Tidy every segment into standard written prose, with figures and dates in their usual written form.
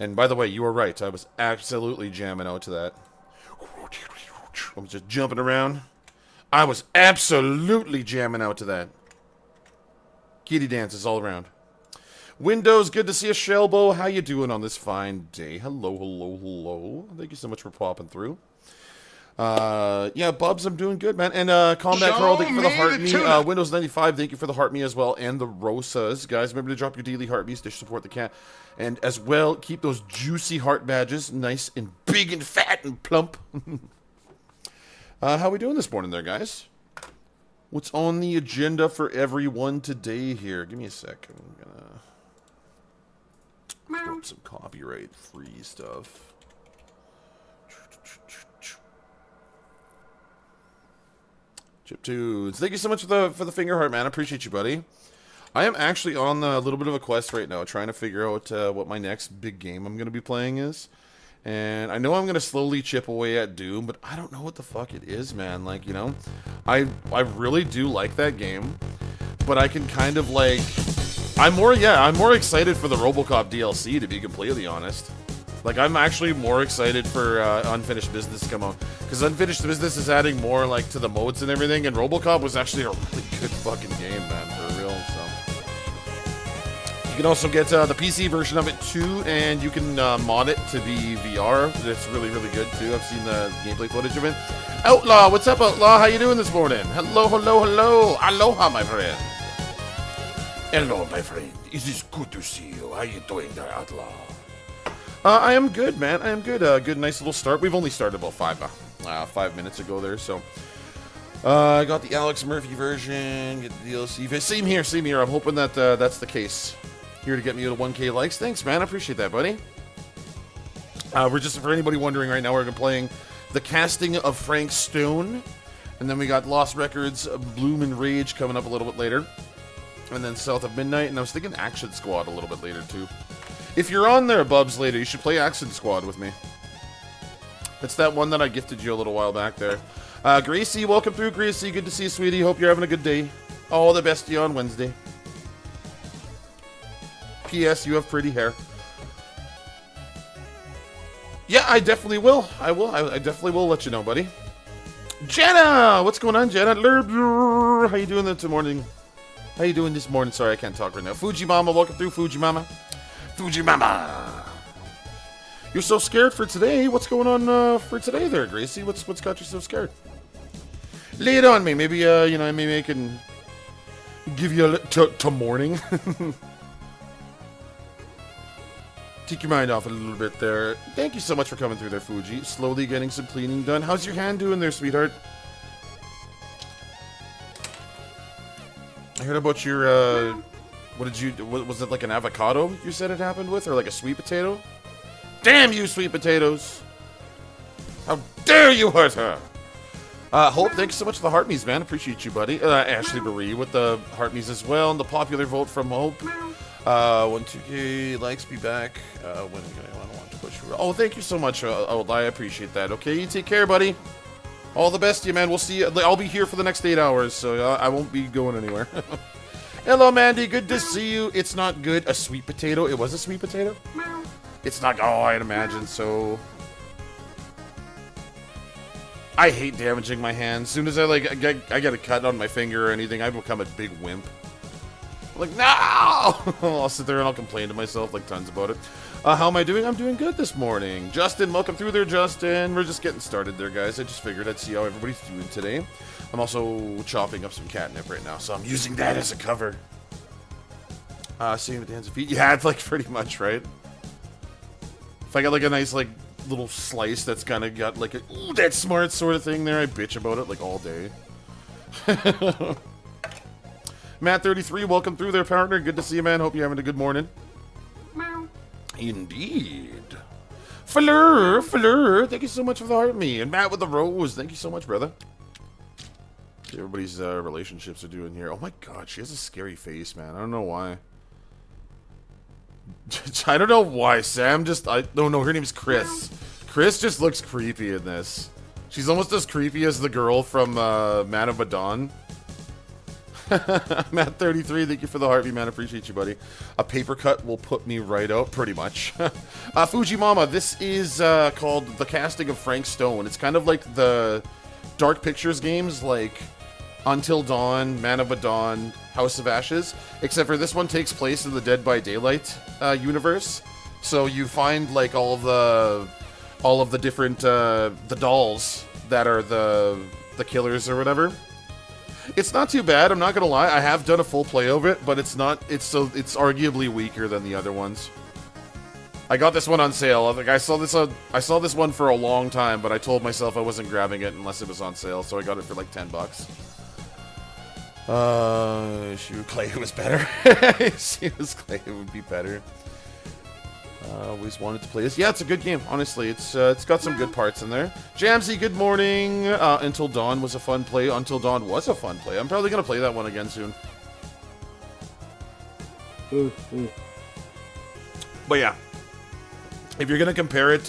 And by the way, you were right. I was absolutely jamming out to that. I was just jumping around. I was absolutely jamming out to that. Kitty dances all around. Windows, good to see you, Shelbo. How you doing on this fine day? Hello, hello, hello. Thank you so much for popping through. Yeah, Bubs, I'm doing good, man. And Combat Carl, thank you for the heart me. Windows 95, thank you for the heart me as well. And the Rosas. Guys, remember to drop your daily heart me's to support the cat. And as well, keep those juicy heart badges nice and big and fat and plump. How we doing this morning there, guys? What's on the agenda for everyone today here? Give me a sec. I'm gonna throw up some copyright-free stuff. Chiptunes, thank you so much for the finger heart, man. I appreciate you, buddy. I am actually on a little bit of a quest right now, trying to figure out what my next big game I'm going to be playing is. And I know I'm going to slowly chip away at Doom, but I don't know what the fuck it is, man. Like, you know, I really do like that game, but I can kind of like... I'm more excited for the RoboCop DLC, to be completely honest. Like, I'm actually more excited for Unfinished Business to come out. Because Unfinished Business is adding more, like, to the modes and everything. And RoboCop was actually a really good fucking game, man, for real, so. You can also get the PC version of it, too. And you can mod it to be VR. It's really, really good, too. I've seen the gameplay footage of it. Outlaw, what's up, Outlaw? How you doing this morning? Hello, hello, hello. Aloha, my friend. Hello, my friend. It is good to see you. How you doing there, Outlaw? I am good, man. I am good. Good, nice little start. We've only started about 5 minutes ago there, so. I got the Alex Murphy version, get the DLC. Same here, same here. I'm hoping that that's the case. Here to get me to 1K likes. Thanks, man. I appreciate that, buddy. We're just, for anybody wondering right now, we're playing The Casting of Frank Stone. And then we got Lost Records, Bloom and Rage coming up a little bit later. And then South of Midnight. And I was thinking Action Squad a little bit later, too. If you're on there, Bubs, later, you should play Action Squad with me. It's that one that I gifted you a little while back there. Gracie, welcome through, Gracie. Good to see you, sweetie. Hope you're having a good day. All the best to you on Wednesday. P.S. You have pretty hair. Yeah, I definitely will. I definitely will let you know, buddy. Jenna! What's going on, Jenna? How you doing this morning? How you doing this morning? Sorry, I can't talk right now. Fujimama, welcome through, Fujimama. Fujimama! You're so scared for today. What's going on for today there, Gracie? What's got you so scared? Lay it on me. Maybe, you know, maybe I can give you a to morning. Take your mind off a little bit there. Thank you so much for coming through there, Fuji. Slowly getting some cleaning done. How's your hand doing there, sweetheart? I heard about your, what did you, was it like an avocado you said it happened with? Or like a sweet potato? Damn you, sweet potatoes! How dare you hurt her! Hope, thanks so much for the heart me's, man. Appreciate you, buddy. Ashley Marie with the heart me's as well. And the popular vote from Hope. 2K likes, be back. When I want to push you. Oh, thank you so much. I appreciate that. Okay, you take care, buddy. All the best to you, man. We'll see you. I'll be here for the next 8 hours, so I won't be going anywhere. Hello, Mandy. Good to see you. It's not good. A sweet potato. It was a sweet potato? It's not. Oh, I'd imagine so. I hate damaging my hands. As soon as I get a cut on my finger or anything, I become a big wimp. I'm like, no! I'll sit there and I'll complain to myself like tons about it. How am I doing? I'm doing good this morning. Justin, welcome through there, Justin. We're just getting started there, guys. I just figured I'd see how everybody's doing today. I'm also chopping up some catnip right now, so I'm using that as a cover. Same with the hands and feet. Yeah, it's like pretty much, right? If I got like a nice like little slice that's kind of got like a ooh, that's smart sort of thing there, I bitch about it like all day. Matt33, welcome through there, partner. Good to see you, man. Hope you're having a good morning. Indeed. Fleur, thank you so much for the heart me. And Matt with the rose, thank you so much, brother. Everybody's relationships are doing here. Oh my god, she has a scary face, man. I don't know why. I don't know why. Sam just... No, her name's Chris. Chris just looks creepy in this. She's almost as creepy as the girl from Man of Medan. Matt 33, thank you for the heartbeat, man. Appreciate you, buddy. A paper cut will put me right out, pretty much. Fujimama, this is called The Casting of Frank Stone. It's kind of like the Dark Pictures games, like Until Dawn, Man of Dawn, House of Ashes, except for this one takes place in the Dead by Daylight universe. So you find like all of the different the dolls that are the killers or whatever. It's not too bad, I'm not gonna lie. I have done a full play of it, but it's arguably weaker than the other ones. I got this one on sale. Like I saw this one for a long time, but I told myself I wasn't grabbing it unless it was on sale, so I got it for like $10. She would Clay was better. She was Clay would be better. Always wanted to play this. Yeah, it's a good game. Honestly, it's got some good parts in there. Jamsy, good morning. Until Dawn was a fun play. Until Dawn was a fun play. I'm probably gonna play that one again soon. But yeah, if you're gonna compare it,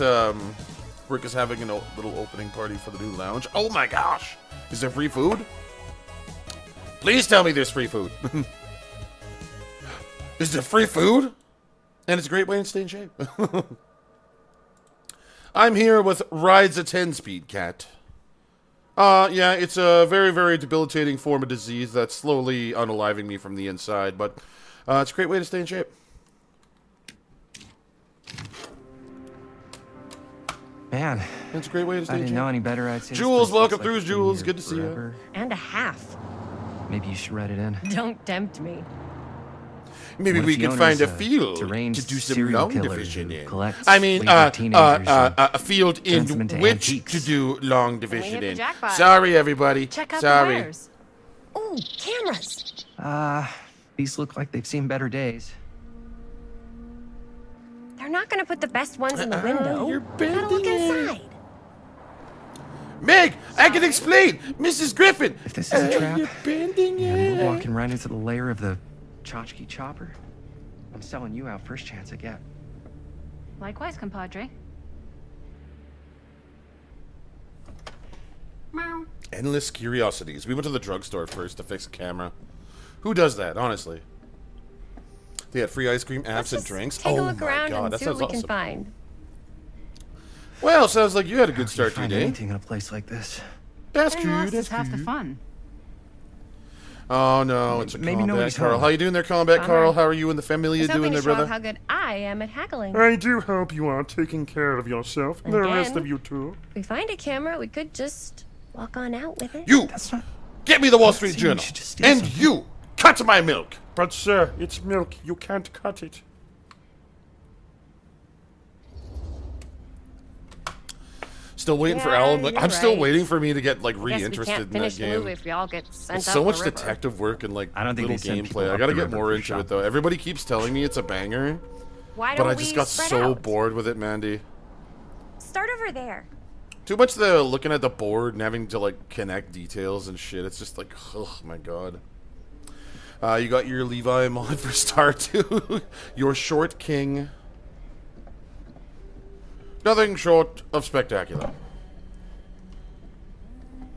Rick is having a little opening party for the new lounge. Oh my gosh, is there free food? Please tell me there's free food. Is there free food? And it's a great way to stay in shape. I'm here with Rides a 10-speed cat. Yeah, it's a very, very debilitating form of disease that's slowly unaliving me from the inside, but it's a great way to stay in shape. Man, it's a great way to stay in shape. I didn't know any better. I'd say Jules, welcome through, Jules. Good to see you. And a half. Maybe you should write it in. Don't tempt me. Maybe we could find a field to do some long division in. I mean, a field in which to do long division in. Sorry, everybody. Check out Sorry. the wares. Ooh, cameras. These look like they've seen better days. They're not going to put the best ones in the window. You're Gotta look inside. Meg, I can explain. Mrs. Griffin. If this is a trap, you're bending it. We're walking right into the lair of the tchotchke chopper. I'm selling you out first chance I get. Likewise, compadre. Meow. Endless curiosities. We went to the drugstore first to fix a camera. Who does that, honestly? They had free ice cream, apps, and drinks. Take a Oh look my around god, and that see what sounds we awesome. can find. Well, sounds like you had a good start to your Find day. anything in a place like this. That's Getting cute. lost That's is half the cute. fun. Oh no, it's a Maybe combat, nobody's Carl. home. How you doing there, combat, Carl? How are you and the family I was doing hoping there, to show off brother? how good I am at haggling. I do hope you are taking care of yourself. The Again? rest of you too. If we find a camera, we could just walk on out with it. You! That's not. Get me the Wall Street See, we Journal! should just steal And something. you! Cut my milk! But sir, it's milk. You can't cut it. Still waiting for Yeah, Alan. you're I'm still right. waiting for me to get like Guess we reinterested can't in that finish the game. movie if we all get sent It's up so the much river. detective work and like I don't think little they send people gameplay. I up gotta the get river more for into it shopping. though. Everybody keeps telling me it's a banger, Why but don't I we just got spread so out? bored with it, Mandy. Start over there. Too much the looking at the board and having to like connect details and shit. It's just like, oh my god. You got your Levi mod for Star 2. Your short king. Nothing short of spectacular.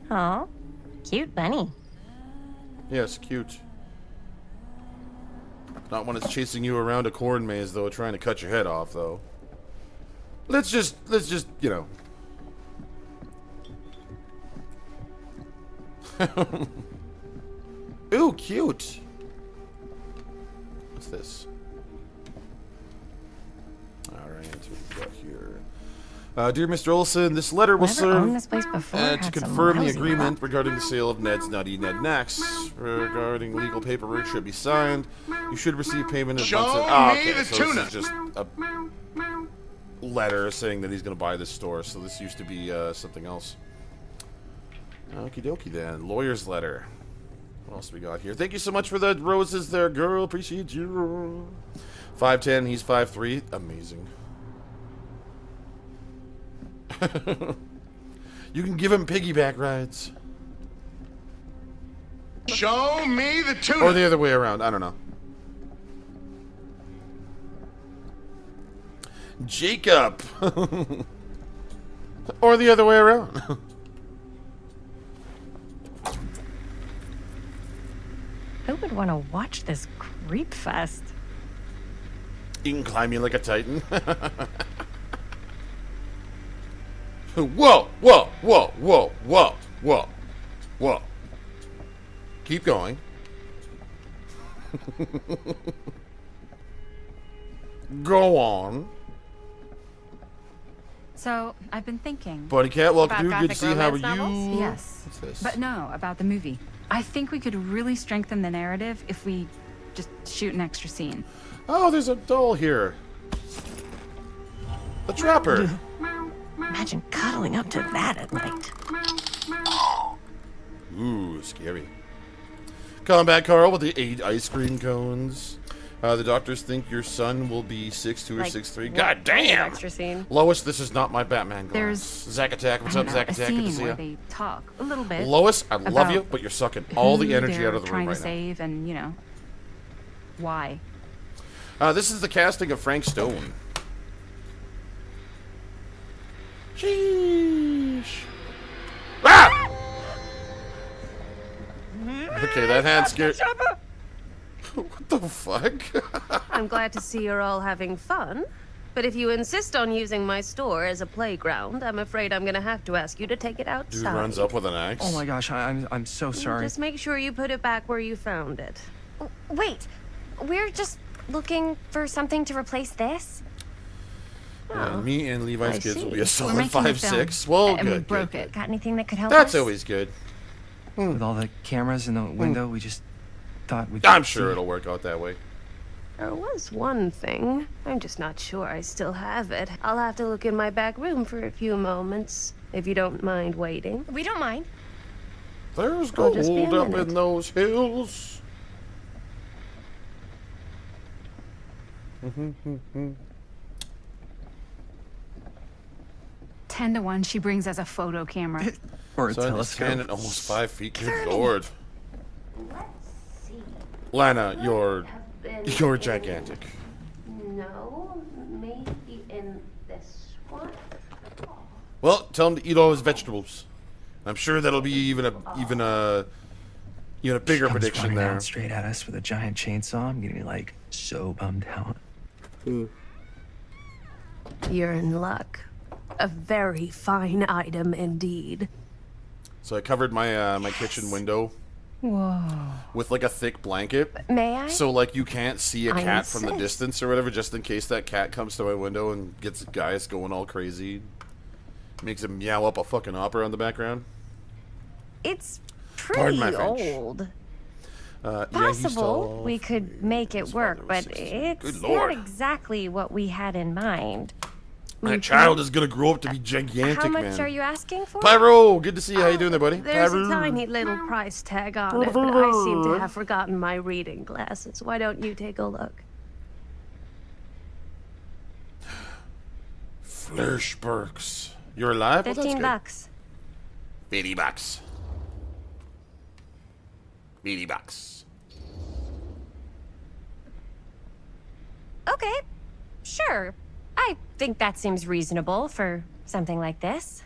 Oh, cute bunny. Yes, cute. Not when it's chasing you around a corn maze, though, trying to cut your head off, though. Let's just, you know. Ooh, cute. What's this? Alright, what we got here. Dear Mr. Olson, this letter will Whoever owned serve this place before to had some confirm the lousy agreement luck. regarding the sale of Ned's Nutty Ned Knacks. Regarding legal paperwork should be signed. You should receive payment in months. Okay, so this is just a letter saying that he's going to buy this store. So this used to be something else. Okie dokie then. Lawyer's letter. What else we got here? Thank you so much for the roses there, girl. Appreciate you. 5'10", he's 5'3". Amazing. You can give him piggyback rides. Show me the tuna. Or the other way around. I don't know. Jacob. Or the other way around. would want to watch this creep fest? You can climb me like a titan. Whoa, whoa, whoa, whoa, whoa, whoa, whoa. Keep going. Go on. So, I've been thinking. Buddy Cat, welcome About to. Good to gothic see. How are romance novels? you? Yes. What's this? But no, about the movie. I think we could really strengthen the narrative if we just shoot an extra scene. Oh, there's a doll here. The trapper. Imagine cuddling up to that at night. Ooh, scary. Coming back, Carl, with the 8 ice cream cones. The doctors think your son will be 6'2" or 6'3". God damn! Extra scene. Lois, this is not my Batman glass. There's Zack Attack, what's I up, don't know, Zack a Attack? Good to scene see where ya. they talk a little bit. Lois, I love about you, but you're sucking all the who energy they're out of the trying room to right save and, you know, why. now. This is the casting of Frank Stone. Sheesh. Ah! Okay, that hand scared. What the fuck? I'm glad to see you're all having fun. But if you insist on using my store as a playground, I'm afraid I'm gonna have to ask you to take it outside. Dude runs up with an axe. Oh my gosh, I'm so sorry. Just make sure you put it back where you found it. Wait, we're just looking for something to replace this? Me and Levi's I kids will see. be a We're solid making a 5'6". film, Well, and we good. broke good, it. good. Got anything that could help That's us? always good. With all the cameras in the window, we just thought we'd. I'm sure it'll work out that way. There was one thing. I'm just not sure I still have it. I'll have to look in my back room for a few moments, if you don't mind waiting. We don't mind. There's I'll just be a gold up minute. in those hills. 10 to 1, she brings us a photo camera. Or a So I telescope. stand at almost 5 feet. Good lord. Lana, you're gigantic. No, maybe in this one. Well, tell him to eat all his vegetables. I'm sure that'll be even a bigger Comes prediction running there. down straight at us with a giant chainsaw. I'm gonna be like so bummed out. You're in luck. A very fine item indeed. So I covered my my kitchen window. Whoa. With like a thick blanket. May I? So like you can't see a I cat from the insist. distance or whatever, just in case that cat comes to my window and gets guys going all crazy. Makes him meow up a fucking opera on the background. It's Pardon pretty my French. old. Yeah, he's Possible tall. we could make it His work, father but was 60. it's Good not lord. exactly what we had in mind. That child is gonna grow up to be gigantic, How much man. are you asking for? Pyro, good to see you. How you doing there, buddy? There's Pyro. a tiny little price tag on it, but I seem to have forgotten my reading glasses. Why don't you take a look? Flirshbergs. You're alive? Well, that's 15 good. bucks. 50 bucks. 50 bucks. Okay, sure. I think that seems reasonable for something like this.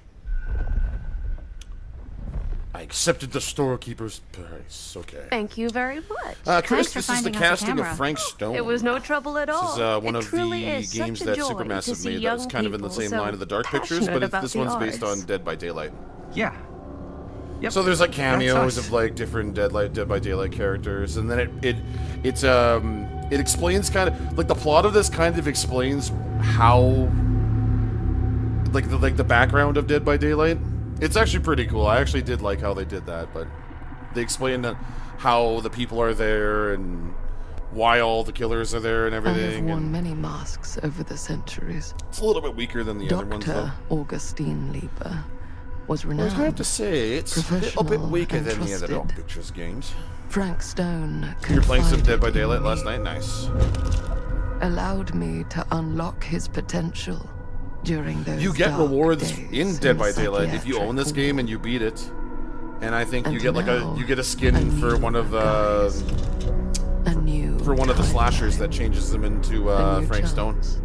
I accepted the storekeeper's price. Okay. Thank you very much. Chris, Thanks for this is the finding us a casting of camera. Frank Stone. It was no trouble at all. This is one It of the truly is games such a that joy to Supermassive see made that was young kind of in the people same so line of the Dark Pictures, passionate but about this the one's based on arts. Dead by Daylight. Yeah. Yep. So there's like cameos That's us. of like different Dead by Daylight characters, and then it explains kind of like the plot of this kind of explains how like the background of Dead by Daylight. It's actually pretty cool. I actually did like how they did that, but they explain that how the people are there and why all the killers are there and I have everything. worn And many masks over the centuries. it's a little bit weaker than the other ones, though. Dr. Augustine Lieber was I renowned. have to say, it's a little bit Professional weaker and than the other Dark trusted. Pictures games. Frank Stone You're playing some Dead by confided in Daylight me, last night? Nice. allowed me to unlock his potential during those You get dark rewards days in Dead by the Daylight if you own this psychiatric game and you beat it. And I think you And get like now, you get a skin a for new one of guise. a new for one of the time, slashers that changes them into a new Frank Stone. chance.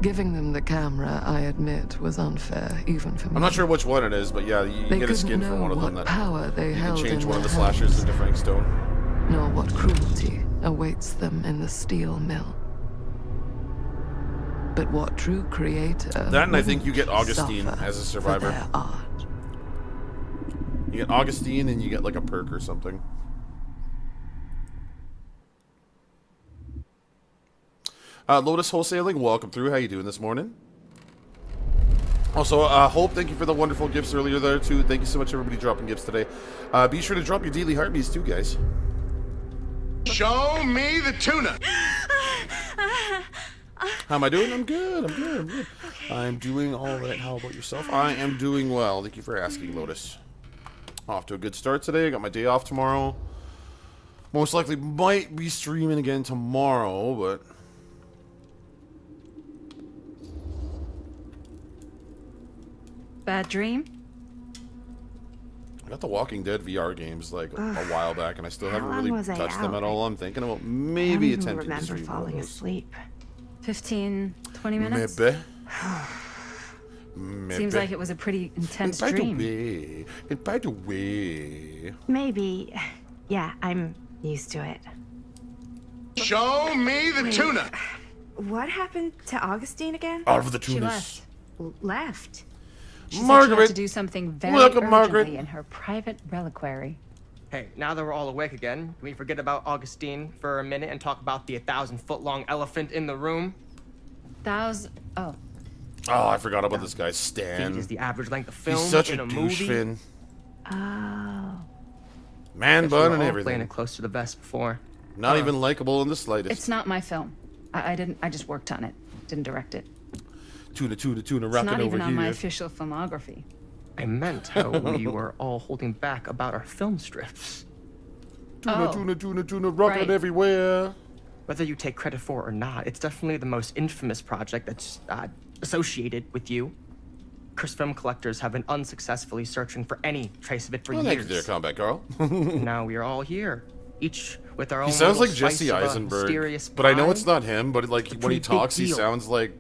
Giving them the camera, I admit, was unfair, even for me. I'm not sure which one it is, but yeah, you They get a skin couldn't from know one of them what that power they you can held change in one of the their slashers hands, into Frankstone. nor what cruelty awaits them in the steel mill. But what true creator That, and I think wouldn't you get Augustine suffer as a for survivor. their art? You get Augustine and you get like a perk or something. Lotus Wholesaling, welcome through. How you doing this morning? Also, Hope, thank you for the wonderful gifts earlier there too. Thank you so much, everybody dropping gifts today. Be sure to drop your daily heartbeats too, guys. Show me the tuna. How am I doing? I'm good. I'm good. I'm good. I'm doing all right. How about yourself? I am doing well. Thank you for asking, Lotus. Off to a good start today. I got my day off tomorrow. Most likely might be streaming again tomorrow, but Bad dream? I got the Walking Dead VR games like a while back, and I still haven't long really was I touched them out? at all. I'm thinking about I maybe don't even attempting to remember stream one of falling those. asleep. 15, 20 minutes? Maybe. Maybe. Seems like it was a pretty intense And by dream. the way, Maybe. Yeah, I'm used to it. Show me the tuna. What happened to Augustine again? out of the She tunas. Left. She said she had Margaret. to do something very Welcome, urgently Margaret. in her private reliquary. Hey, now that we're all awake again, can we forget about Augustine for a minute and talk about the 1,000-foot-long elephant in the room? Oh, Oh, I forgot about this guy, Feet Stan. is the average length of film He's such in a a douche movie. fin. Oh. Man Guess we bun were and all playing everything. it close to the vest before. Not even likable in the slightest. it's not my film. I just worked on it. Didn't direct it. Tuna, It's rocking not even over on my here. official filmography. I meant how we were all holding back about our film strips. Tuna, rocking right. everywhere. Whether you take credit for it or not, it's definitely the most infamous project that's associated with you. Cursed film collectors have been unsuccessfully searching for any trace of it for Oh, thank you years. there, Combat Carl. Now we are all here, each with our own. He sounds little like Jesse slice of a Eisenberg, mysterious but I know pie. it's not him. But like when pretty he big talks, he deal. sounds like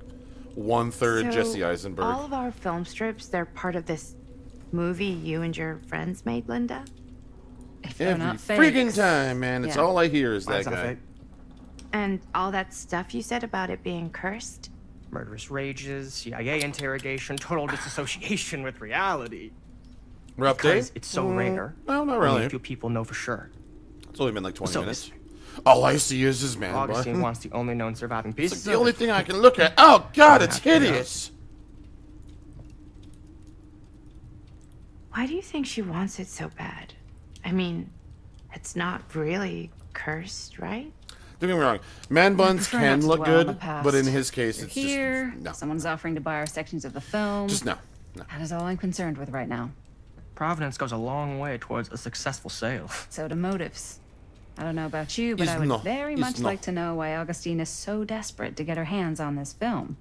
1/3 So, Jesse Eisenberg. All of our film strips, they're part of this movie you and your friends made, Linda? If they're Every not freaking fakes. time, man. It's Yeah. all I hear is that Mine's not a guy. fake. And all that stuff you said about it being cursed? Murderous rages, CIA interrogation, total disassociation with reality. Rough day? Because it's so rare. No, not Only really. a few people know for sure. It's only been like 20 So minutes. All I see is his man bun. Augustine wants the only known surviving piece. It's like the only thing I can look at. Oh God, it's Not enough. hideous. Why do you think she wants it so bad? I mean, it's not really cursed, right? Don't get me wrong. Man buns prefer not can to look dwell on good, the past. but in his case, You're it's here. just no. Someone's offering to buy our sections of the film. Just no. No. That is all I'm concerned with right now. Providence goes a long way towards a successful sale. So do motives. I don't know about you, but Is I would no. very Is much no. like to know why Augustine is so desperate to get her hands on this film.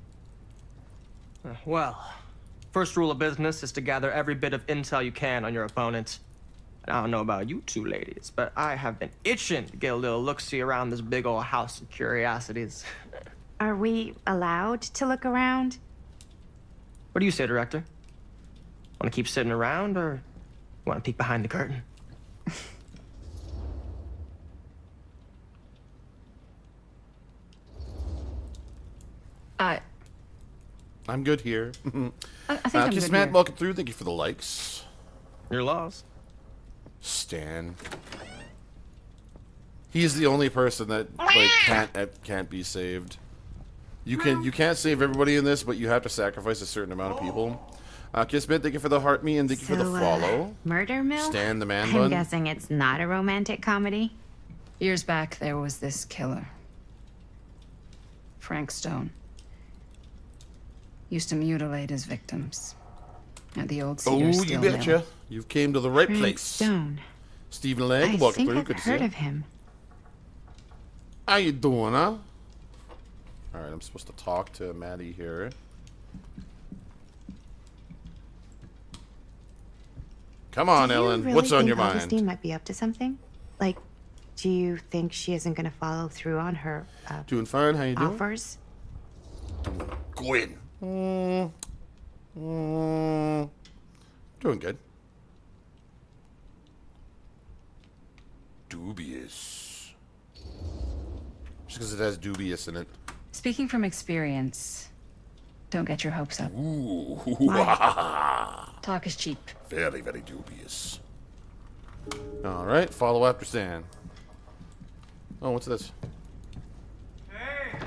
Well, first rule of business is to gather every bit of intel you can on your opponent. And I don't know about you two ladies, but I have been itching to get a little look-see around this big old house of curiosities. Are we allowed to look around? What do you say, director? Want to keep sitting around, or want to peek behind the curtain? I'm good here. I think I'm Kiss good Matt, here. welcome through. Thank you for the likes. You're lost. Stan. He's the only person that like can't be saved. You can't save everybody in this, but you have to sacrifice a certain amount of people. Kiss Matt, thank you for the heart me and thank you for the follow. Murder Mill? Stan the man I'm bun. guessing it's not a romantic comedy. Years back, there was this killer, Frank Stone. Used to mutilate his victims at the old Oh, Cedar you Steel Mill. betcha. You've came to the right Frank place. Stone. Stephen Legg, I welcome think through. I've Good to see heard you. of him. How you doing, huh? All right, I'm supposed to talk to Maddie here. Come on, Do you Ellen. really What's on think your mind? Augustine might be up to something? Like, do you think she isn't going to follow through on her Doing fine. How you doing? offers? going? Doing good. Dubious. Just because it has dubious in it. Speaking from experience, don't get your hopes up. Ooh. Talk is cheap. Very, very dubious. Alright, follow after Stan. Oh, what's this? Hey,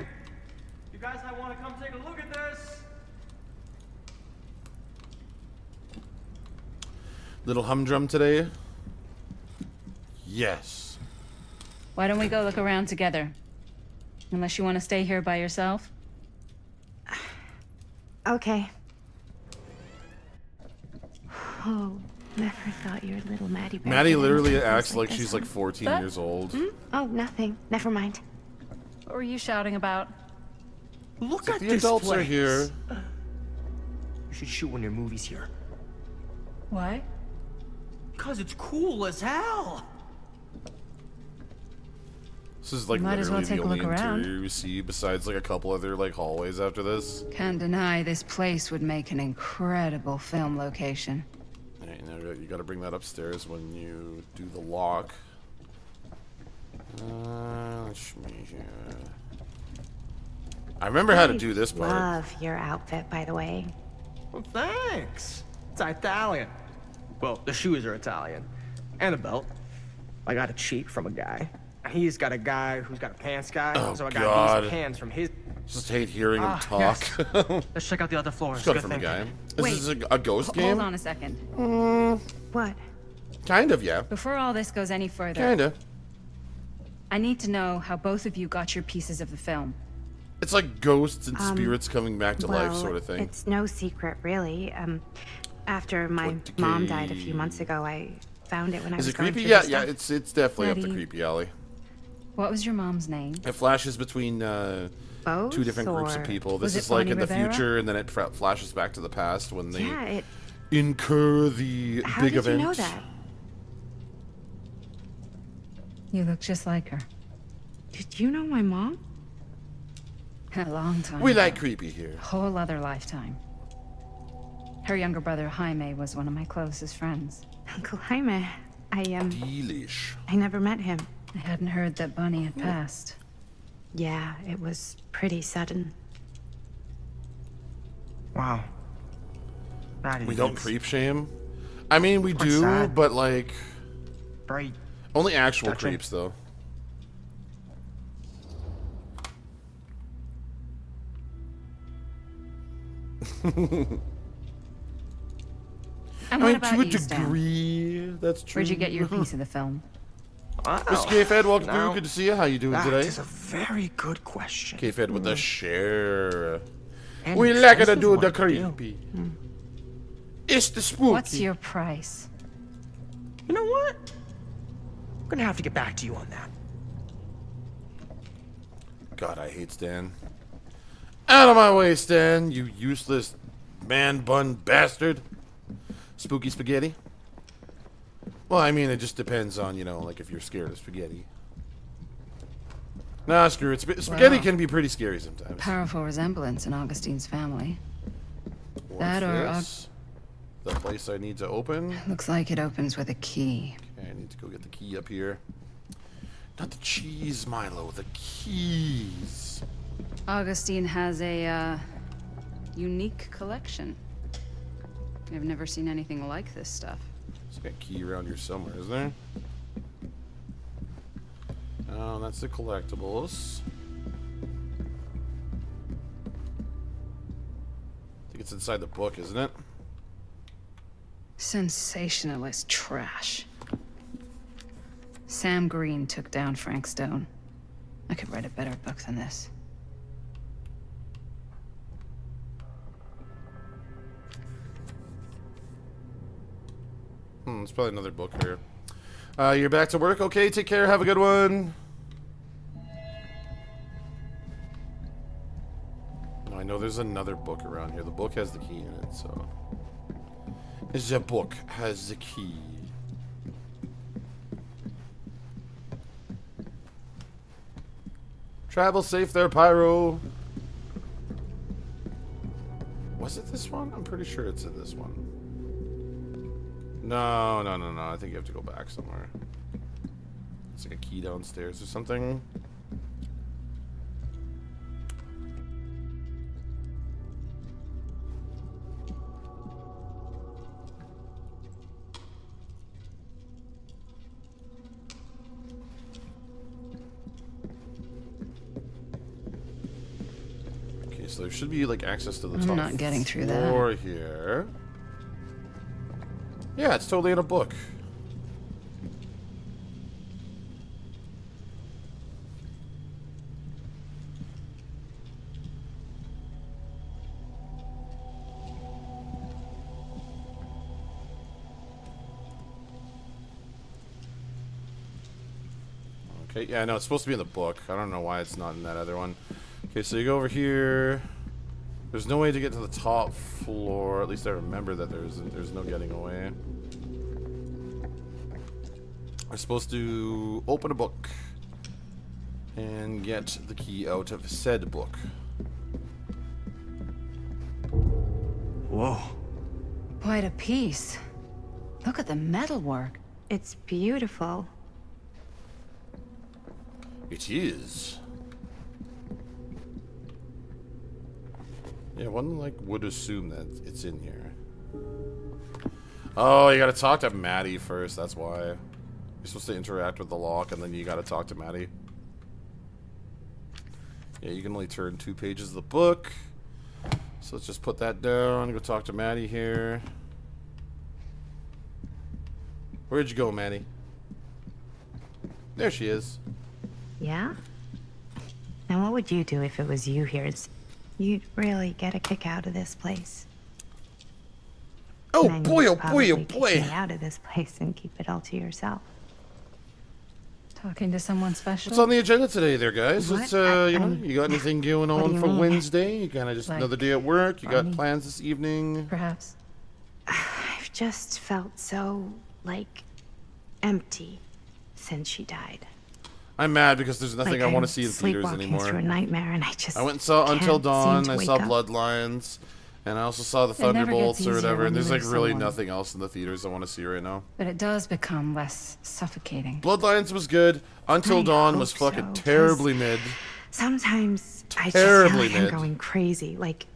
you guys might want to come take a look at this. Little humdrum today? Yes. Why don't we go look around together? Unless you want to stay here by yourself? Okay. Oh, never thought your little Maddie. Maddie literally acts like she's like 14 years old. Oh, nothing. Never mind. What were you shouting about? Look If at the this adults place. are here. You should shoot one of your movies here. Why? Because it's cool as hell. This is like Might as well literally the take a only look around. interior we see besides like a couple other like hallways after this. Can't deny this place would make an incredible film location. Alright, now you gotta bring that upstairs when you do the lock. Let's me here. I remember how to do this part. Love your outfit, by the way. Well, thanks. It's Italian. Well, the shoes are Italian. And the belt. I got a cheat from a guy. He's got a guy who's got a pants guy. Oh, so I got God. these pants from his. Just hate hearing him talk. Yes. Let's check out the other floors. Just got it Good from a thinking. guy. Wait. Is this a ghost game? Hold on a second. What? Kind of, yeah. Before all this goes any further, Kinda. I need to know how both of you got your pieces of the film. It's like ghosts and spirits coming back to life Well, sort of thing. it's no secret, really. After my mom died a few months ago, I found it when I Is was it going creepy? through Yeah, the yeah, stuff. it's definitely up the Maddie. creepy alley. What was your mom's name? It flashes between Both, two different groups of or- people. Was This it is like Bonnie in the Rivera? future, and then it flashes back to the past when they Yeah, it. incur the How big did event. you know that? You look just like her. Did you know my mom? A long time We ago. like creepy here. Whole other lifetime. Her younger brother, Jaime, was one of my closest friends. Uncle Jaime. Delish. I never met him. I hadn't heard that Bunny had passed. Yeah, it was pretty sudden. Wow. Maddie, We don't it's creep shame. I mean, we Quite do, sad. but like Very. only actual Gotcha. creeps though. And I what mean, about to a you, Stan? degree, that's true. Where'd you get your piece of the film? Wow. Miss K-Fed, welcome Now, through. Good to see you. How you doing That today? is a very good question. K-Fed with the share. And We an like to expensive do the one, too. creepy. It's the spooky. What's your price? You know what? I'm gonna have to get back to you on that. God, I hate Stan. Out of my way, Stan, you useless man bun bastard. Spooky spaghetti. Well, I mean, it just depends on, you know, like if you're scared of spaghetti. Nah, screw it. Spaghetti Wow. can be pretty scary sometimes. Powerful resemblance in Augustine's family. What's That or this? The place I need to open. Looks like it opens with a key. Okay, I need to go get the key up here. Not the cheese, Milo. The keys. Augustine has a, unique collection. I've never seen anything like this stuff. There's like a key around here somewhere, is there? Oh, that's the collectibles. I think it's inside the book, isn't it? Sensationalist trash. Sam Green took down Frank Stone. I could write a better book than this. It's probably another book here. You're back to work? Okay, take care. Have a good one. I know there's another book around here. The book has the key in it, so... The book has the key. Travel safe there, Pyro. Was it this one? I'm pretty sure it's in this one. No. I think you have to go back somewhere. It's like a key downstairs or something. Okay, so there should be like access to the top I'm not getting through that. floor here. Yeah, it's totally in a book. Okay, yeah, no, it's supposed to be in the book. I don't know why it's not in that other one. Okay, so you go over here. There's no way to get to the top floor. At least I remember that there's no getting away. We're supposed to open a book and get the key out of said book. Whoa. Quite a piece. Look at the metalwork. It's beautiful. It is. Yeah, one like would assume that it's in here. Oh, you gotta talk to Maddie first, that's why. You're supposed to interact with the lock and then you gotta talk to Maddie. Yeah, you can only turn 2 pages of the book. So let's just put that down, go talk to Maddie here. Where'd you go, Maddie? There she is. Yeah? Now what would you do if it was you here? You'd really get a kick out of this place. Oh And then boy, you'd oh boy, oh probably kick boy. me out of this place and keep it all to yourself. Talking to someone special? What's on the agenda today there, guys? What? It's, you know, you got anything going What do on you for mean? Wednesday? You kind of just Like another day at work? You got funny? plans this evening? Perhaps. I've just felt so, like, empty since she died. I'm mad because there's nothing Like I want I'm to see in theaters sleepwalking anymore. through a nightmare, and I just I went and saw can't Until seem Dawn, to I wake saw up. Bloodlines, and I also saw The It never gets Thunderbolts or easier whatever, when and you there's like lose really someone. nothing else in the theaters I want to see right now. But it does become less suffocating. Bloodlines was good. Until I Dawn was hope fucking so, terribly 'cause mid. Sometimes I just Terribly feel like mid. I'm going crazy. Like,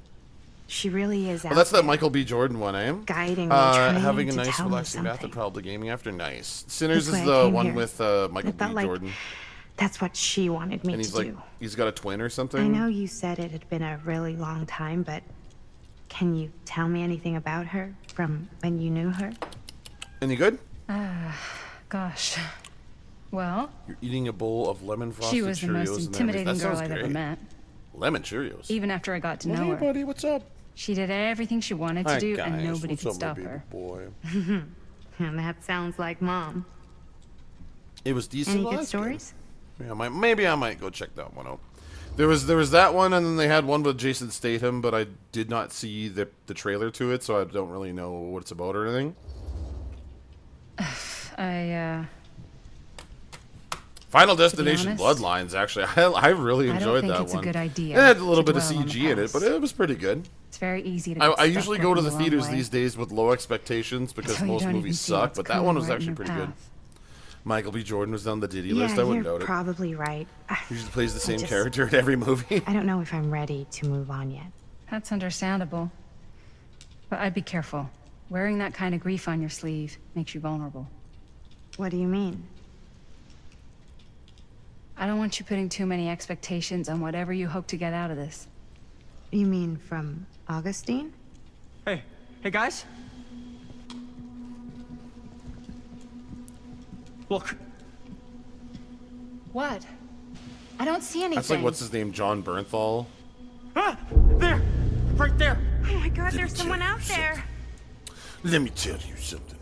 she really is out Well, that's that there Michael B. Jordan one, eh? guiding me, trying Having a to nice tell me relaxing bath and something. probably gaming after. Nice. Sinners That's is why I the came one here. with Michael It felt B. like Jordan. That's what she wanted me And he's to like, do. he's got a twin or something. I know you said it had been a really long time, but can you tell me anything about her from when you knew her? Any good? Gosh. Well, You're eating a bowl of lemon frosted she was the Cheerios most and everything. intimidating That girl sounds I'd ever great. met. Lemon Cheerios. Even after I got to Well, know hey, her. buddy, what's up? She did everything she wanted to Hi, do, guys. and nobody What's could up, stop my baby her. boy? And that sounds like Mom. It was decent. Any last good game. stories? Yeah, maybe I might go check that one out. There was that one, and then they had one with Jason Statham, but I did not see the trailer to it, so I don't really know what it's about or anything. Final Destination honest, Bloodlines, actually, I really I don't enjoyed think that it's one. a good idea It had a little to bit of dwell on the CG in it, but past. it was pretty good. It's very easy to I get stuck usually go to looking the wrong theaters way. these days with low expectations because Until you most don't even movies see suck, what's but that coming one was right in actually your pretty good. path. Michael B. Jordan was on the Diddy Yeah, list. I wouldn't you're doubt it. probably right. He usually plays the same just- character in every movie. I don't know if I'm ready to move on yet. That's understandable. But I'd be careful. Wearing that kind of grief on your sleeve makes you vulnerable. What do you mean? I don't want you putting too many expectations on whatever you hope to get out of this. You mean from Augustine? Hey, guys. Look, What? I don't see anything. That's like, what's his name? John Bernthal? there, right there. Oh my god, Let me there's tell someone you out there. something. Let me tell you something.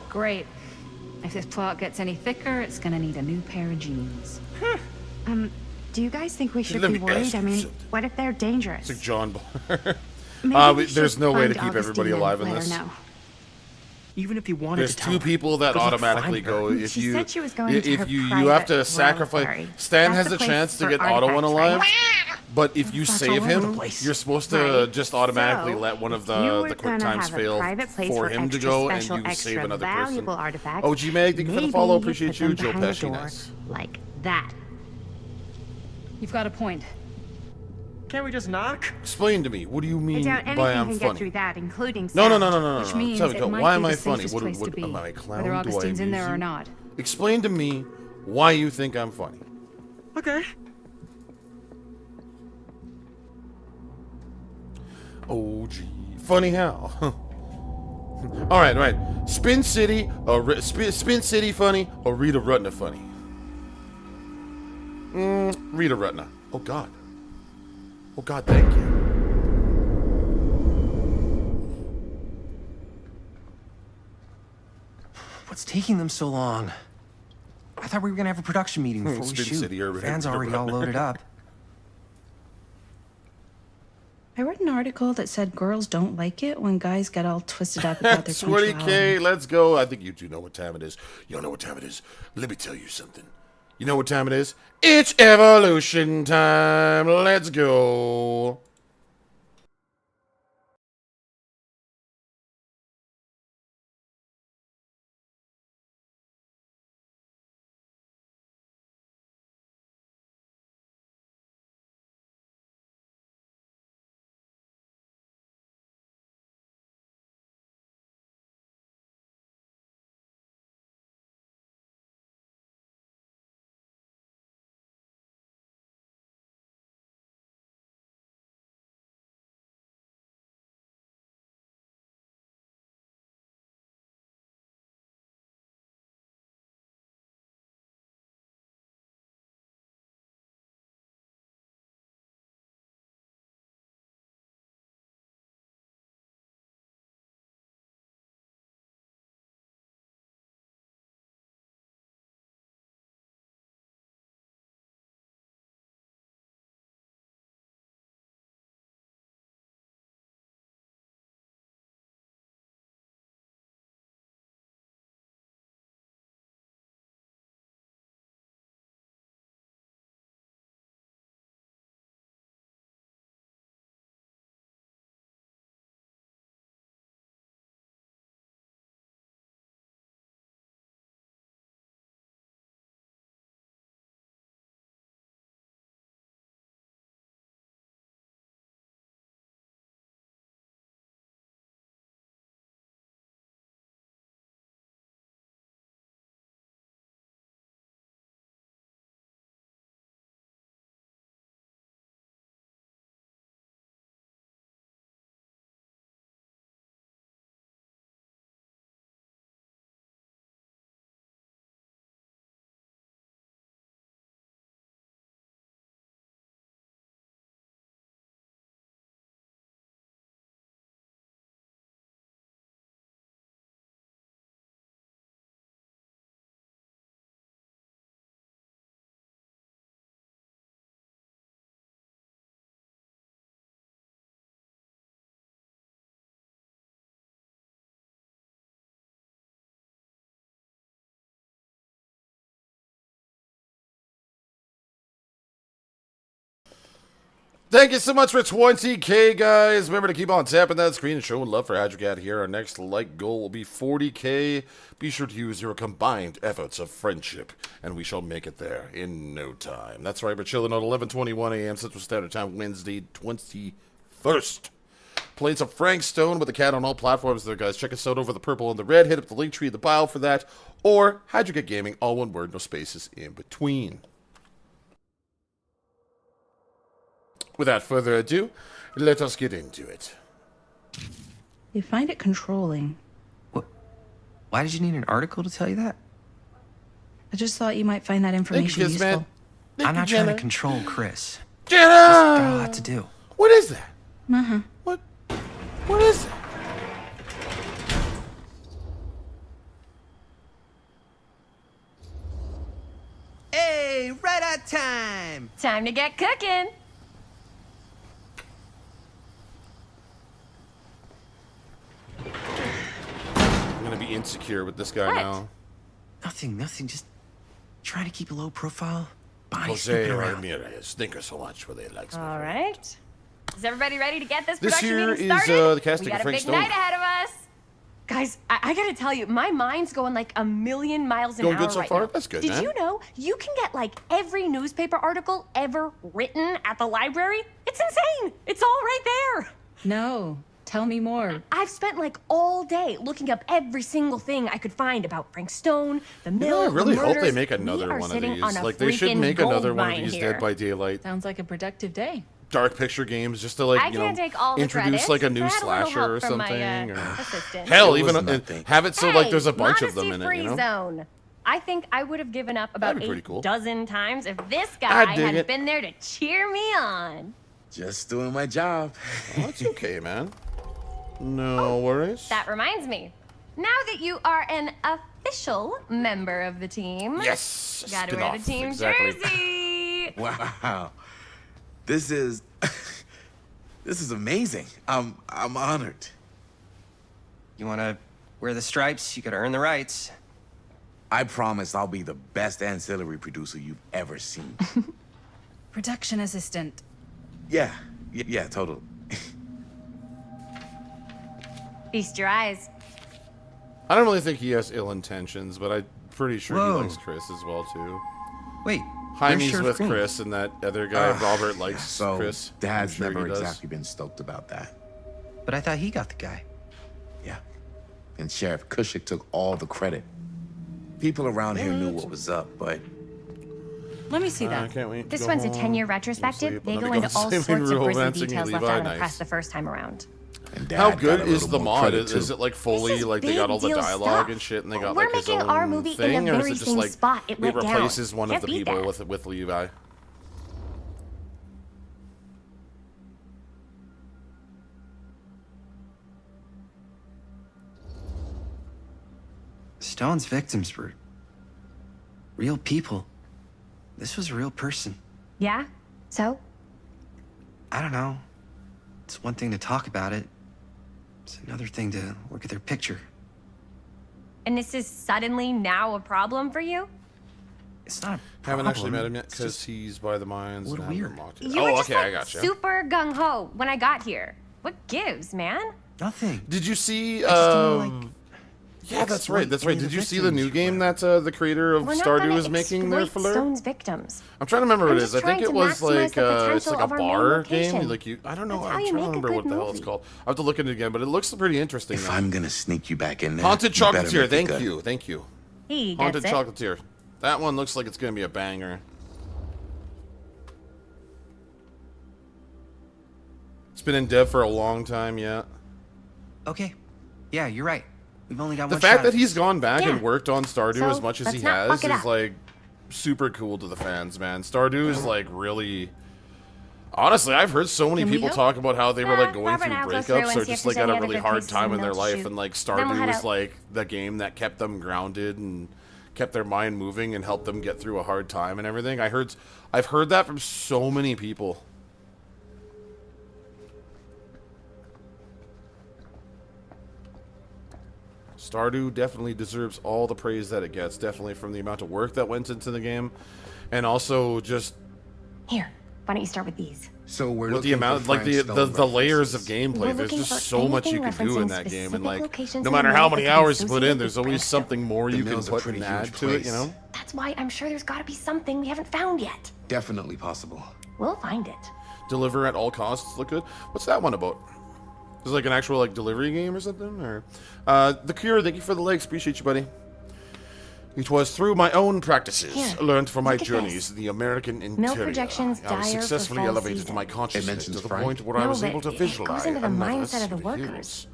Great. If this plot gets any thicker, it's gonna need a new pair of jeans. Do you guys think we should Let be me worried? ask I you mean, something. what if they're dangerous? It's like John Barr. Maybe we there's should no way to find keep everybody Augustine and alive in let her this. know. Even if he wanted There's to tell two her, people that couldn't automatically find her. go if She you said she was going to if her you have to private sacrifice. reliquary. Stan That's has the a place chance to for get Otto artifacts, unalive, right? but if you That's save all over him, the place. you're supposed to Right. just automatically So, let one of if you the were quick gonna times have a fail private place for for him to extra go, and special, you save extra another valuable person. artifacts, Oh, G-Mag, thank you for the maybe follow. you Appreciate put you. them Joe behind the Pesci, door nice. like that. You've got a point. Can't we just knock? Explain to me. What do you I mean doubt by anything I'm can get funny? through that, including No, sound. Which means Tell me, it might why be am I the funny? safest What, place what, to be, am I a clown? whether Do I Augustine's in amuse there or you? not. Explain to me why you think I'm funny. Okay. Oh, gee. Funny how? All right. Spin City, or Spin City funny, or Rita Rutna funny? Rita Rutna. Oh, God. Oh, God, thank you. What's taking them so long? I thought we were gonna have a production meeting before we Spin shoot. City or Fans Rita already all Rutna. loaded up. I read an article that said girls don't like it when guys get all twisted up about their 20K, let's go. I think you two know what time it is. You don't know what time it is? Let me tell you something. You know what time it is? It's evolution time. Let's go. Thank you so much for 20K, guys. Remember to keep on tapping that screen and showing love for Hydra Cat here. Our next like goal will be 40K. Be sure to use your combined efforts of friendship, and we shall make it there in no time. That's right, we're chilling at 11:21 a.m. Central Standard Time, Wednesday, 21st. Playing some Frank Stone with the cat on all platforms there, guys. Check us out over the purple and the red. Hit up the link tree in the bio for that. Or Hydra Cat Gaming, all one word, no spaces in between. Without further ado, let us get into it. You find it controlling. What? Why did you need an article to tell you that? I just thought you might find that information Kiss, useful. man. I'm not Jenna. trying to control Chris. Jenna! Just got a lot to do. What is that? Uh-huh. What is that? Hey, right on time! Time to get cooking. I'm gonna be really insecure with this guy What? now. Nothing. Just trying to keep a low profile. Body Jose snooping around. Ramirez. Thank you so much for the likes. All right. Is everybody ready to get this This production here meeting is started? the casting we of got a Frank big Stone. night ahead of us. Guys, I gotta tell you, my mind's going like a million miles an Going hour good so right far? now. That's good, Did man. you know you can get like every newspaper article ever written at the library? It's insane. It's all right there. No. Tell me more. I've spent like all day looking up every single thing I could find about Frank Stone, the You mill, know, I really the hope they murders. make We another are one of sitting these. on a Like, they should freaking make gold another one of mine these here. Dead by Daylight Sounds like a productive day. dark picture games, just to like, I you know, can't take all the introduce credit. like a I new had a little slasher help or from something. my, or assistant. hell, It was even nothing. have it so like there's a bunch of them in it. Modesty-free You know. zone. I think I would have given up about That'd be pretty 8 cool. dozen times if this guy I dig hadn't it. been there to cheer me on. Just doing my job. Oh, it's okay, man. No worries. That reminds me. Now that you are an official member of the team, Yes. gotta wear the spin-off, team exactly. jersey. Wow. This is this is amazing. I'm honored. You want to wear the stripes? You got to earn the rights. I promise I'll be the best ancillary producer you've ever seen. Production assistant. Yeah, totally. Feast your eyes. I don't really think he has ill intentions, but I'm pretty sure Whoa. he likes Chris as well too. Wait. Jaime's Sheriff with Green? Chris, and that other guy Robert likes So Chris. Dad's I'm sure never he does. exactly been stoked about that. But I thought he got the guy. Yeah. And Sheriff Kushik took all the credit. People around here knew what was up, but Let me see I that. can't wait. to This go one's a home, 10-year go retrospective. sleep, They and go then into all become sorts of grisly romancing details left Levi. out of the Nice. press the first time around. and Dad How got good a is little the more mod? credit, Is too. it like fully This is like they got all the big deal dialogue stuff. and shit, and they got We're like his making own our movie in the thing, or is very it just same like spot it went down. replaces one of Can't the beat people that. with Levi? Stone's victims were real people. This was a real person. Yeah? So? I don't know. It's one thing to talk about it. It's another thing to look at their picture. And this is suddenly now a problem for you? It's not a Haven't actually met problem. him yet It's because just he's by the mines. a little and I haven't weird. mocked it. You were Oh, just okay, I like gotcha. super gung-ho when I got here. What gives, man? nothing. Did you see? just didn't, like, Yeah, that's right. That's exploit right. any of Did you the see the new victims, game that the creator of We're not Stardew gonna is making there exploit for Lure? Stone's victims. I'm trying to remember what I'm it just is. I think trying it to was maximize like the it's like potential a of our main bar game. location. Like you, I don't know. That's how I'm you trying to make a remember good what the hell it's movie. called. I have to look at it again, but it looks pretty interesting. If though. I'm gonna sneak you back in there, Haunted you better Chocolatier. make it Thank good. you. Thank you. He gets Haunted it. Chocolatier. That one looks like it's gonna be a banger. It's been in dev for a long time yet. Okay. Yeah, you're right. We've only got The one fact shot that at he's this. gone back and Yeah. worked on Stardew So, as much as he let's not has fuck it is up. like super cool to the fans, man. Stardew is like really. Honestly, I've heard so many Can we people help? talk about how they were like going Robert through and I'll go through breakups and or see if just like there's had a any other really good hard places time we in their know to life, shoot. and like Then we'll Stardew head was out. like the game that kept them grounded and kept their mind moving and helped them get through a hard time and everything. I've heard that from so many people. Stardew definitely deserves all the praise that it gets, definitely from the amount of work that went into the game, and also just Here, why don't you start with these? So we're with the looking amount, for like the Frank Stone layers of references. gameplay. We're There's looking just for so much you anything can do in referencing that game, and specific like locations no in matter the how world many that can be hours you put in, associated there's with always Frank Stone. something more The you can mill's a put pretty and add huge to it. You place. know. That's why I'm sure there's got to be something we haven't found yet. Definitely possible. We'll find it. Deliver at all costs. Look good. What's that one about? Is it like an actual like delivery game or something? Or the Cure. Thank you for the likes. Appreciate you, buddy. It was through my own practices, Here, learned from my look at journeys, this. the American interior. projections I was dire for successfully fall elevated season. to my consciousness mentions to the Frank? point where I No, was but able to it goes visualize into the another mindset of the city workers. hills.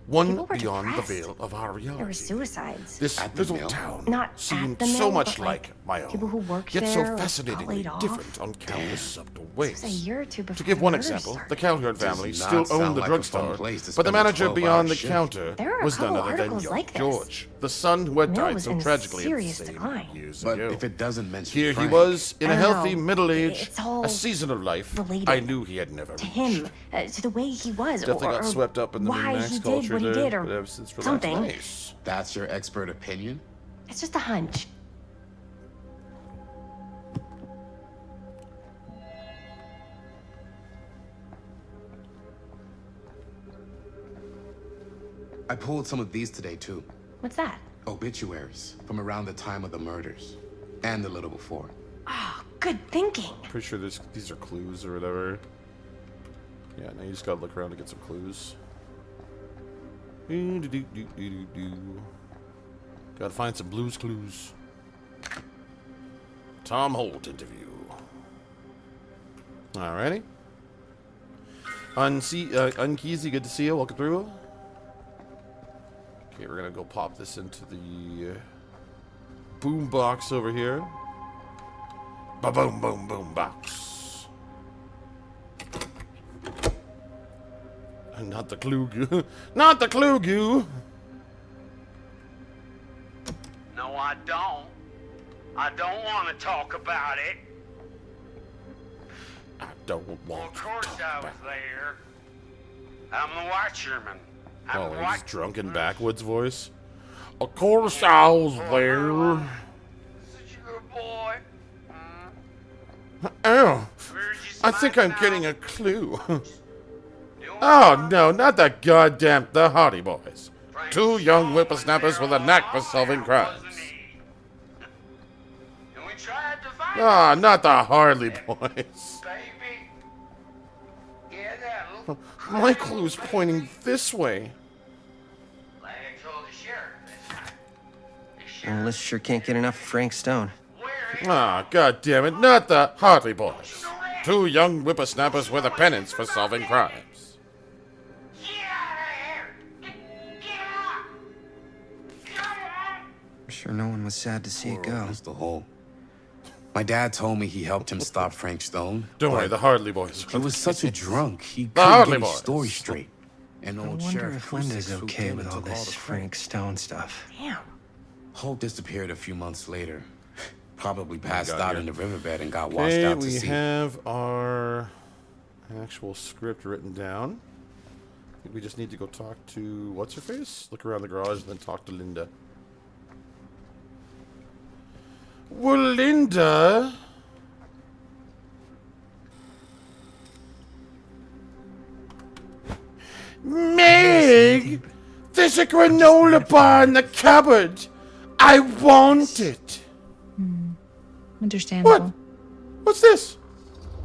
One People were beyond the depressed. veil of our There were reality. suicides. This At the little mill? town Not at seemed the so mill, much but, like, like My own. People who worked Yet there so got fascinatingly laid off. different on countless subtle ways. It was a year or two before To give the one murders example, started. the Calhoun family Does still not owned sound the like a fun drugstore, place to but the spend a manager 12-hour beyond the shift. counter There are a was none couple other than articles young like this. George, the son who had Mill died was so in tragically at the serious same decline. years But ago. if it doesn't mention Here Frank, he was, in I a don't healthy know. middle age, It's all a season of life related I knew he had never to reached. him, to the way he was, Definitely or got swept up in the why Min-Max he did culture what he there, did, or but it's relaxed something. nice. That's your expert opinion? It's just a hunch. I pulled some of these today, too. What's that? Obituaries from around the time of the murders. And a little before. Oh, good thinking. Pretty sure these are clues or whatever. Yeah, now you just gotta look around to get some clues. Gotta find some Blues Clues. Tom Holt interview. Alrighty. Unkeezy, good to see you. Welcome through. Okay, we're gonna go pop this into the boom box over here. Ba boom boom boom box. Not the clue goo. Not the clue goo. No, I don't. I don't want to talk about it. I don't want Well, of to course talk I about was there. I'm the watchman. Oh, his drunken backwoods voice. Of course I was there. Such a good boy. Oh, I think I'm getting a clue. Oh, no, not the goddamn the Hardy Boys. Two young whippersnappers with a knack for solving crimes. Ah, not the Harley Boys. My clue's pointing this way. Well, this sure can't get enough of Frank Stone. Ah, god damn it, not the Hartley Boys. Two young whippersnappers with a penance for solving crimes. I'm sure no one was sad to see it go. That's the whole. My dad told me he helped him stop Frank Stone. Don't worry, the Hartley Boys. He was such a drunk, he The couldn't Hartley get his Boys. story straight. And I old wonder Sheriff if Linda's Cusick okay swooped with in all and took this the Frank Stone stuff. Damn. Holt disappeared a few months later. Probably passed got out here? in the riverbed and got washed Okay, out to we sea. have our actual script written down. I think we just need to go talk to what's her face? Look around the garage and then talk to Linda. Well, Linda. Meg, there's a granola bar in the cupboard. I want it. Understandable. What? What's this?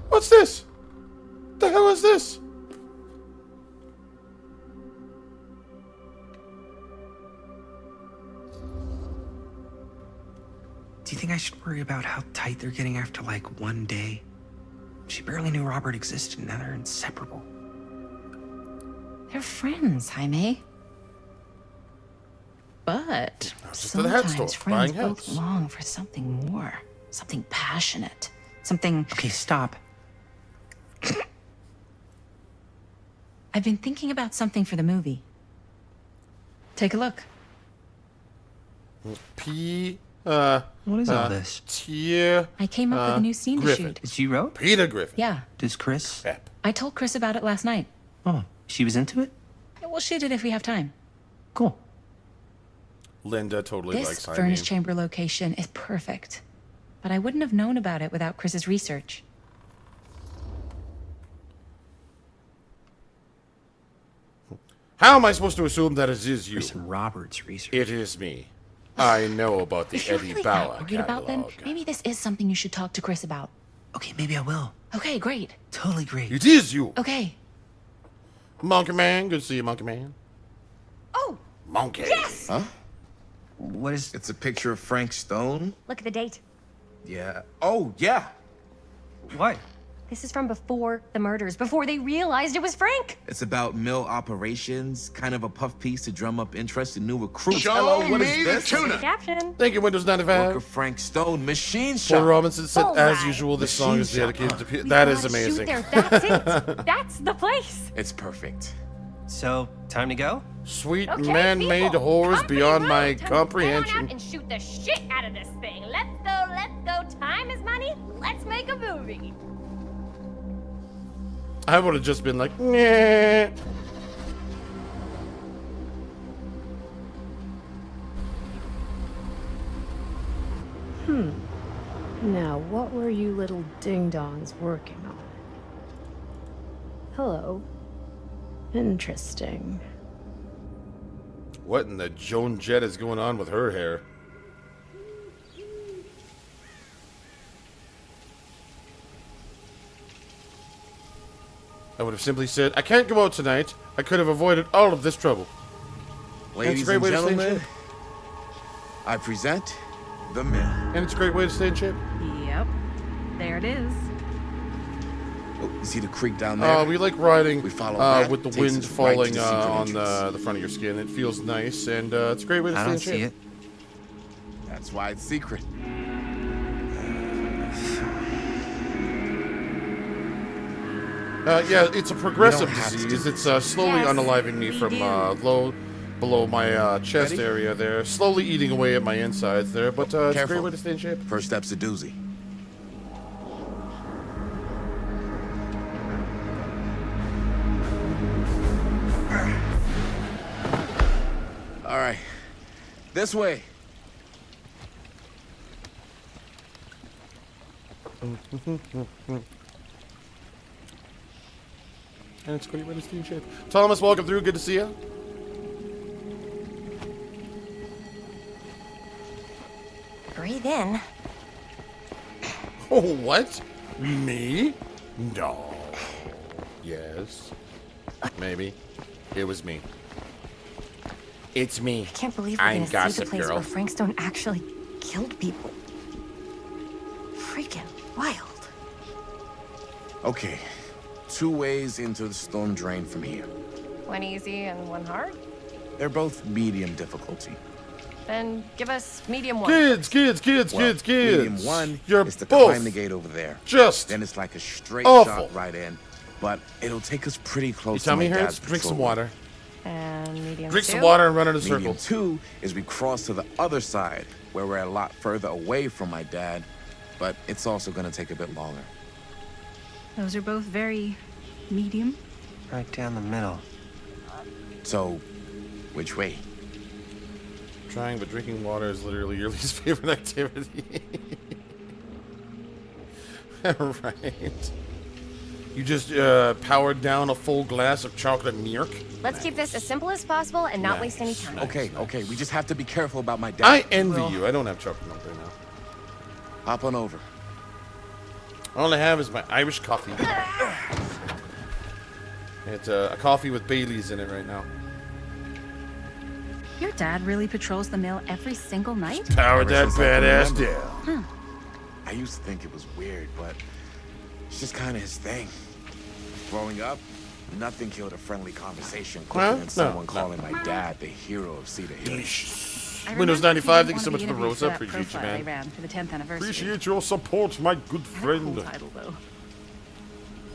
What's this? The hell is this? Do you think I should worry about how tight they're getting after, like, one day? She barely knew Robert existed, now they're inseparable. They're friends, Jaime. But just to the hat sometimes store, friends buying both hats. long for something more. Something passionate. Something... Okay, stop. I've been thinking about something for the movie. Take a look. What is all this? I came up with a new scene Griffin. to shoot. That you wrote? Peter Griffin. Yeah. Does Chris? Pep. I told Chris about it last night. Oh, she was into it? Yeah, we'll shoot it if we have time. Cool. Linda totally This likes Jaime. furnace chamber location is perfect. But I wouldn't have known about it without Chris's research. How am I supposed to assume that it is you? Chris and Robert's research. It is me. I know about the If you're Eddie really Bauer that worried about them, catalog. maybe this is something you should talk to Chris about. Okay, maybe I will. Okay, great. Totally great. It is you. Okay. Monkey Man. Good to see you, Monkey Man. Oh, Monkey. yes! Huh? What is... It's a picture of Frank Stone? Look at the date. Yeah. Oh, yeah. What? This is from before the murders, before they realized it was Frank. It's about mill operations, kind of a puff piece to drum up interest in new recruits. Show Hello, what me is the this? tuna. Caption. Thank you, Windows 95. Worker Frank Stone, Machine Paul Shop. Robinson said, All as right. usual, this song is Machine dedicated shop, to huh? people. That is Gotta shoot amazing. there. That's it. That's the place. It's perfect. So, time to go? Sweet Okay, man-made people, horrors company beyond road. my Time to get comprehension. on out and shoot the shit out of this thing. Let's go, let's go. Time is money. Let's make a movie. I would have just been like, nah. Now, what were you little ding-dongs working on? Hello. Interesting. What in the Joan Jett is going on with her hair? I would have simply said, I can't go out tonight. I could have avoided all of this trouble. Ladies great and way to stay in gentlemen, shape. I present the mill. And it's a great way to stay in shape. Yep. There it is. Oh, you see the creek down there? We like riding We follow that, with the takes wind us right to falling the secret on entrance. the front of your skin. It feels nice, and it's a great way to I stay in don't shape. see it. That's why it's secret. Yeah, it's a progressive You don't have to disease. do It's slowly Yes, unaliving me we from do. low below my chest Ready? area there, slowly eating away at my insides there. But it's a Careful. great way to stay in shape. First step's a doozy. All right, this way. And it's a great way to stay in shape. Thomas, welcome through. Good to see you. Breathe in. Oh, what? Me? No. Yes. Maybe. It was me. It's me. I can't believe we're I'm gonna see Gossip the place Girl. where Frank Stone actually killed people. Freaking wild. Okay, 2 ways into the storm drain from here. One easy and one hard? They're both medium difficulty. Then give us medium one. Kids. Well, medium 1 You're is to both climb the gate over there. just Then it's like a straight awful. shot right in. But it'll take us pretty close You to tell my me dad's hurts? Drink some patrol. water. And medium Drink two? some water and run in a Medium circle. 2 is we cross to the other side, where we're a lot further away from my dad, but it's also gonna take a bit longer. Those are both very medium. Right down the middle. So, which way? Trying, but drinking water is literally your least favorite activity. Right. You just powered down a full glass of chocolate milk. Let's keep this as simple as possible and not Nice. waste any time. Okay, we just have to be careful about my dad. I envy you. I don't have chocolate milk right now. Hop on over. All I have is my Irish coffee. It's a coffee with Bailey's in it right now. Your dad really patrols the mill every single night? Power that Ever since I can badass remember. down. I used to think it was weird, but it's just kind of his thing. Growing up, nothing killed a friendly conversation quicker Huh? than No, someone no. calling my dad the hero of Cedar Hills. I Windows remember he 95, didn't thank you so wanna much be for the interviewed Rosa. that Appreciate you, profile man. they ran for the 10th anniversary. Appreciate your support, my good friend. Cool title, though.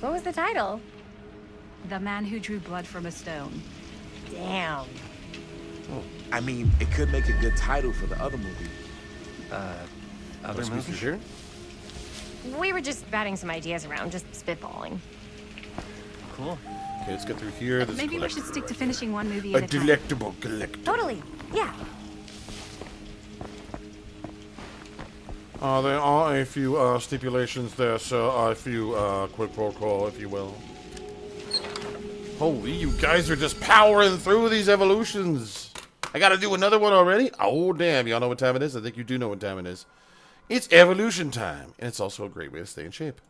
What was the title? The Man Who Drew Blood from a Stone. Damn. I mean, it could make a good title for the other movie. Other Let's movie? be sure. We were just batting some ideas around, just spitballing. Cool. Okay, let's get through here. This Maybe we should stick to finishing one movie a at a time. delectable collector. Totally. Yeah. There are a few stipulations there, sir. A few quid pro quo, if you will. Holy, you guys are just powering through these evolutions. I gotta do another one already? Oh, damn. Y'all know what time it is? I think you do know what time it is. It's evolution time. And it's also a great way to stay in shape.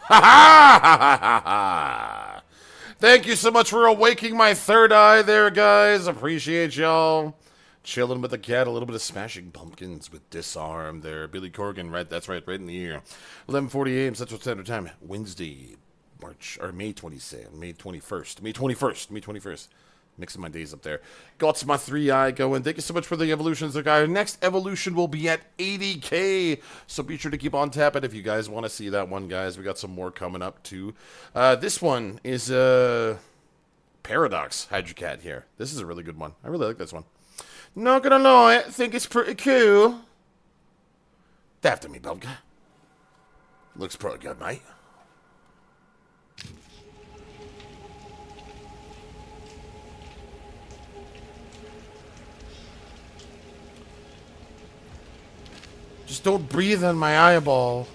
Ha ha ha ha ha! Thank you so much for awakening my third eye there, guys. Appreciate y'all. Chilling with the cat, a little bit of Smashing Pumpkins with Disarm there. Billy Corgan, right? That's right in the ear. 11:40 a.m. Central Standard Time, Wednesday, May 22nd, May 21st. Mixing my days up there. Got my 3-eye going. Thank you so much for the evolutions, guys. Next evolution will be at 80K, so be sure to keep on tapping if you guys want to see that one, guys. We got some more coming up too. This one is Paradox Hydra Cat here. This is a really good one. I really like this one. Not gonna lie, I think it's pretty cool. After me, Bubka. Looks pretty good, mate. Just don't breathe on my eyeball.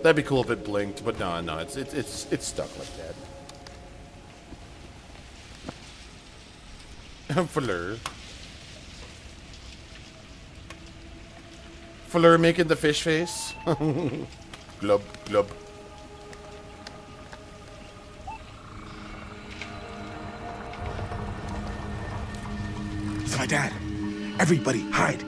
That'd be cool if it blinked, but no, it's stuck like that. Fleur. Fleur making the fish face. Glub, glub. It's my dad. Everybody, hide.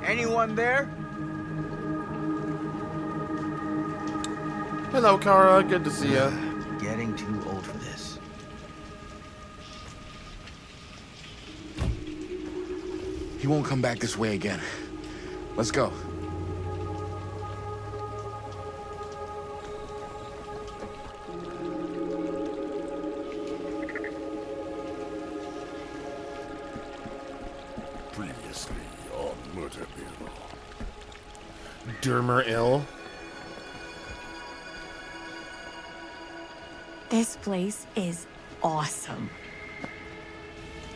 Anyone there? Hello, Kara. Good to see ya. Getting too old for this. He won't come back this way again. Let's go. Previously on Murder Bill. Dermer ill. This place is awesome.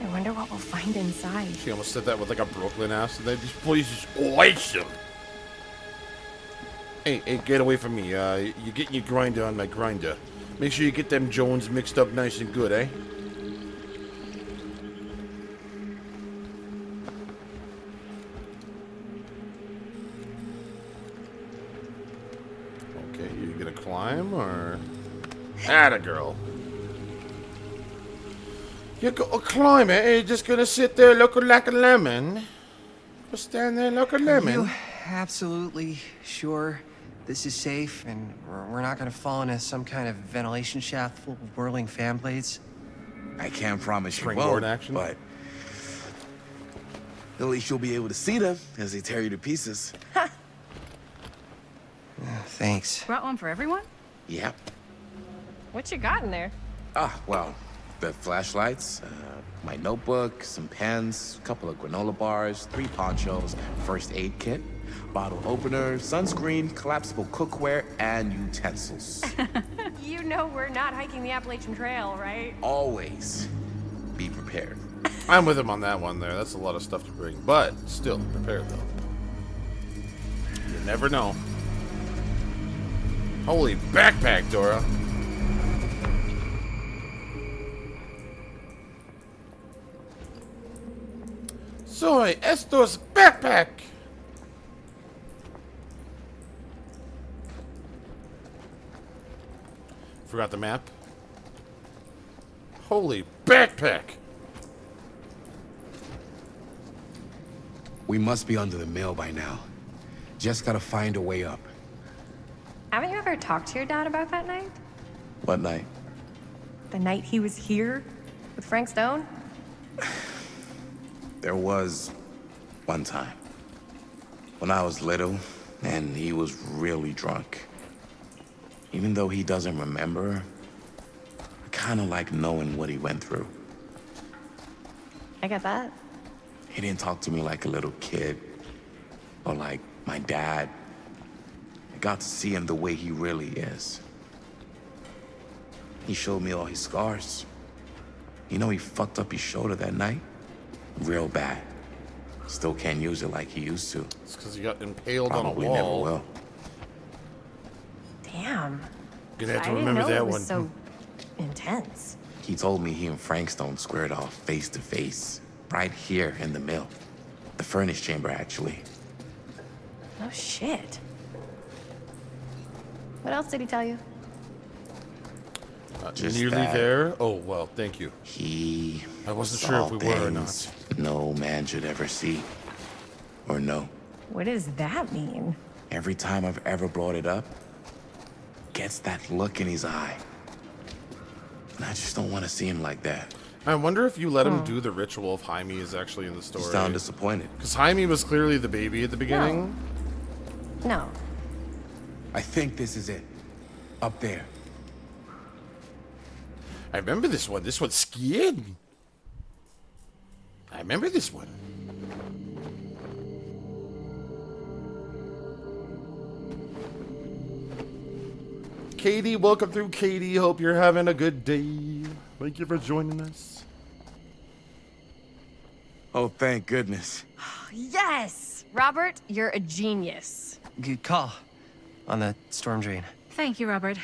I wonder what we'll find inside. She almost said that with like a Brooklyn accent. This place is awesome. Hey, get away from me. You're getting your grinder on my grinder. Make sure you get them Jones mixed up nice and good, eh? Okay, you gonna climb or... Atta girl. You're gonna climb it, you're just gonna sit there looking like a lemon. Just stand there like a lemon. Are you absolutely sure this is safe and we're not gonna fall into some kind of ventilation shaft full of whirling fan blades? I can't promise you Springboard won't, action? but at least you'll be able to see them as they tear you to pieces. Thanks. Brought one for everyone? Yep. What you got in there? Well, the flashlights, my notebook, some pens, a couple of granola bars, 3 ponchos, first aid kit, bottle opener, sunscreen, collapsible cookware, and utensils. You know we're not hiking the Appalachian Trail, right? Always be prepared. I'm with him on that one there. That's a lot of stuff to bring, but still prepared though. You never know. Holy backpack, Dora. Soy estos backpack. Forgot the map. Holy backpack. We must be under the mill by now. Just gotta find a way up. Haven't you ever talked to your dad about that night? What night? The night he was here with Frank Stone? There was one time when I was little and he was really drunk. Even though he doesn't remember, I kind of like knowing what he went through. I get that. He didn't talk to me like a little kid or like my dad. I got to see him the way he really is. He showed me all his scars. You know he fucked up his shoulder that night? Real bad. Still can't use it like he used to. It's because he got impaled Probably on a never wall. will. Damn. Gonna have to I didn't remember know that it was one. so intense. He told me he and Frankstone squared off face to face. Right here in the mill. The furnace chamber, actually. No shit. What else did he tell you? Just Nearly that there? Oh, well, thank you. I wasn't sure if we were or not. things no man should ever see. Or know. What does that mean? Every time I've ever brought it up, gets that look in his eye. And I just don't want to see him like that. I wonder if you let him do the ritual if Jaime is actually in the story. You sound disappointed. Because Jaime was clearly the baby at the beginning. No. I think this is it. Up there. I remember this one. This one scared me. I remember this one. Katie, welcome through, Katie. Hope you're having a good day. Thank you for joining us. Oh, thank goodness. Yes! Robert, you're a genius. Good call on the storm drain. Thank you, Robert.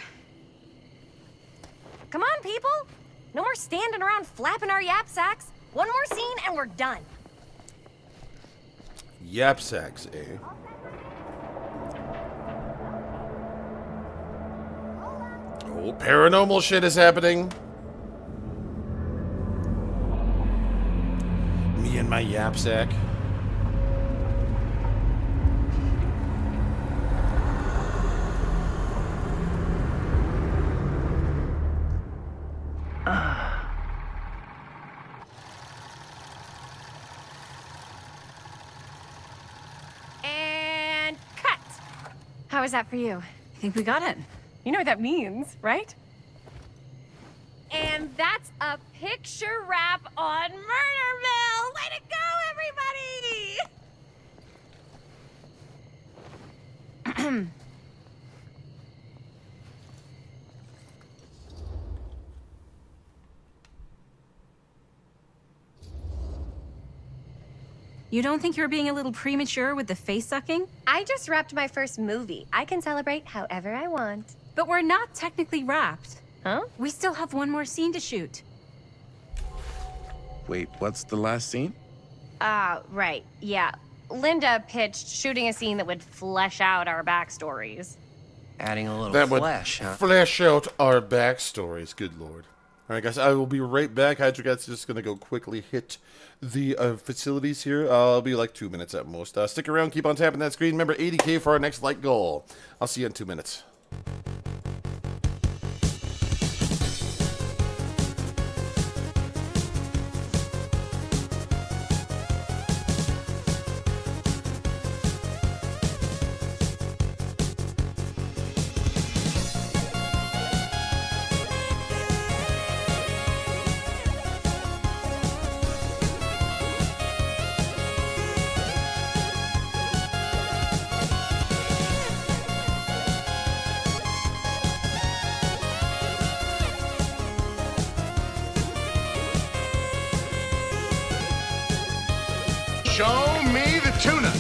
Come on, people! No more standing around flapping our yap sacks. One more scene and we're done. Yap sacks, eh? Oh, paranormal shit is happening. Me and my yap sack. And cut! How was that for you? I think we got it. You know what that means, right? And that's a picture wrap on Murder Mill! Way to go, everybody! You don't think you're being a little premature with the face sucking? I just wrapped my first movie. I can celebrate however I want. But we're not technically wrapped. Huh? We still have one more scene to shoot. Wait, what's the last scene? Right. Yeah. Linda pitched shooting a scene that would flesh out our backstories. Adding a little That would flesh, huh? flesh out our backstories. Good lord. All right, guys, I will be right back. Hydra Cat's just going to go quickly hit the facilities here. I'll be like 2 minutes at most. Stick around. Keep on tapping that screen. Remember, 80K for our next like goal. I'll see you in 2 minutes. Show me the tuna.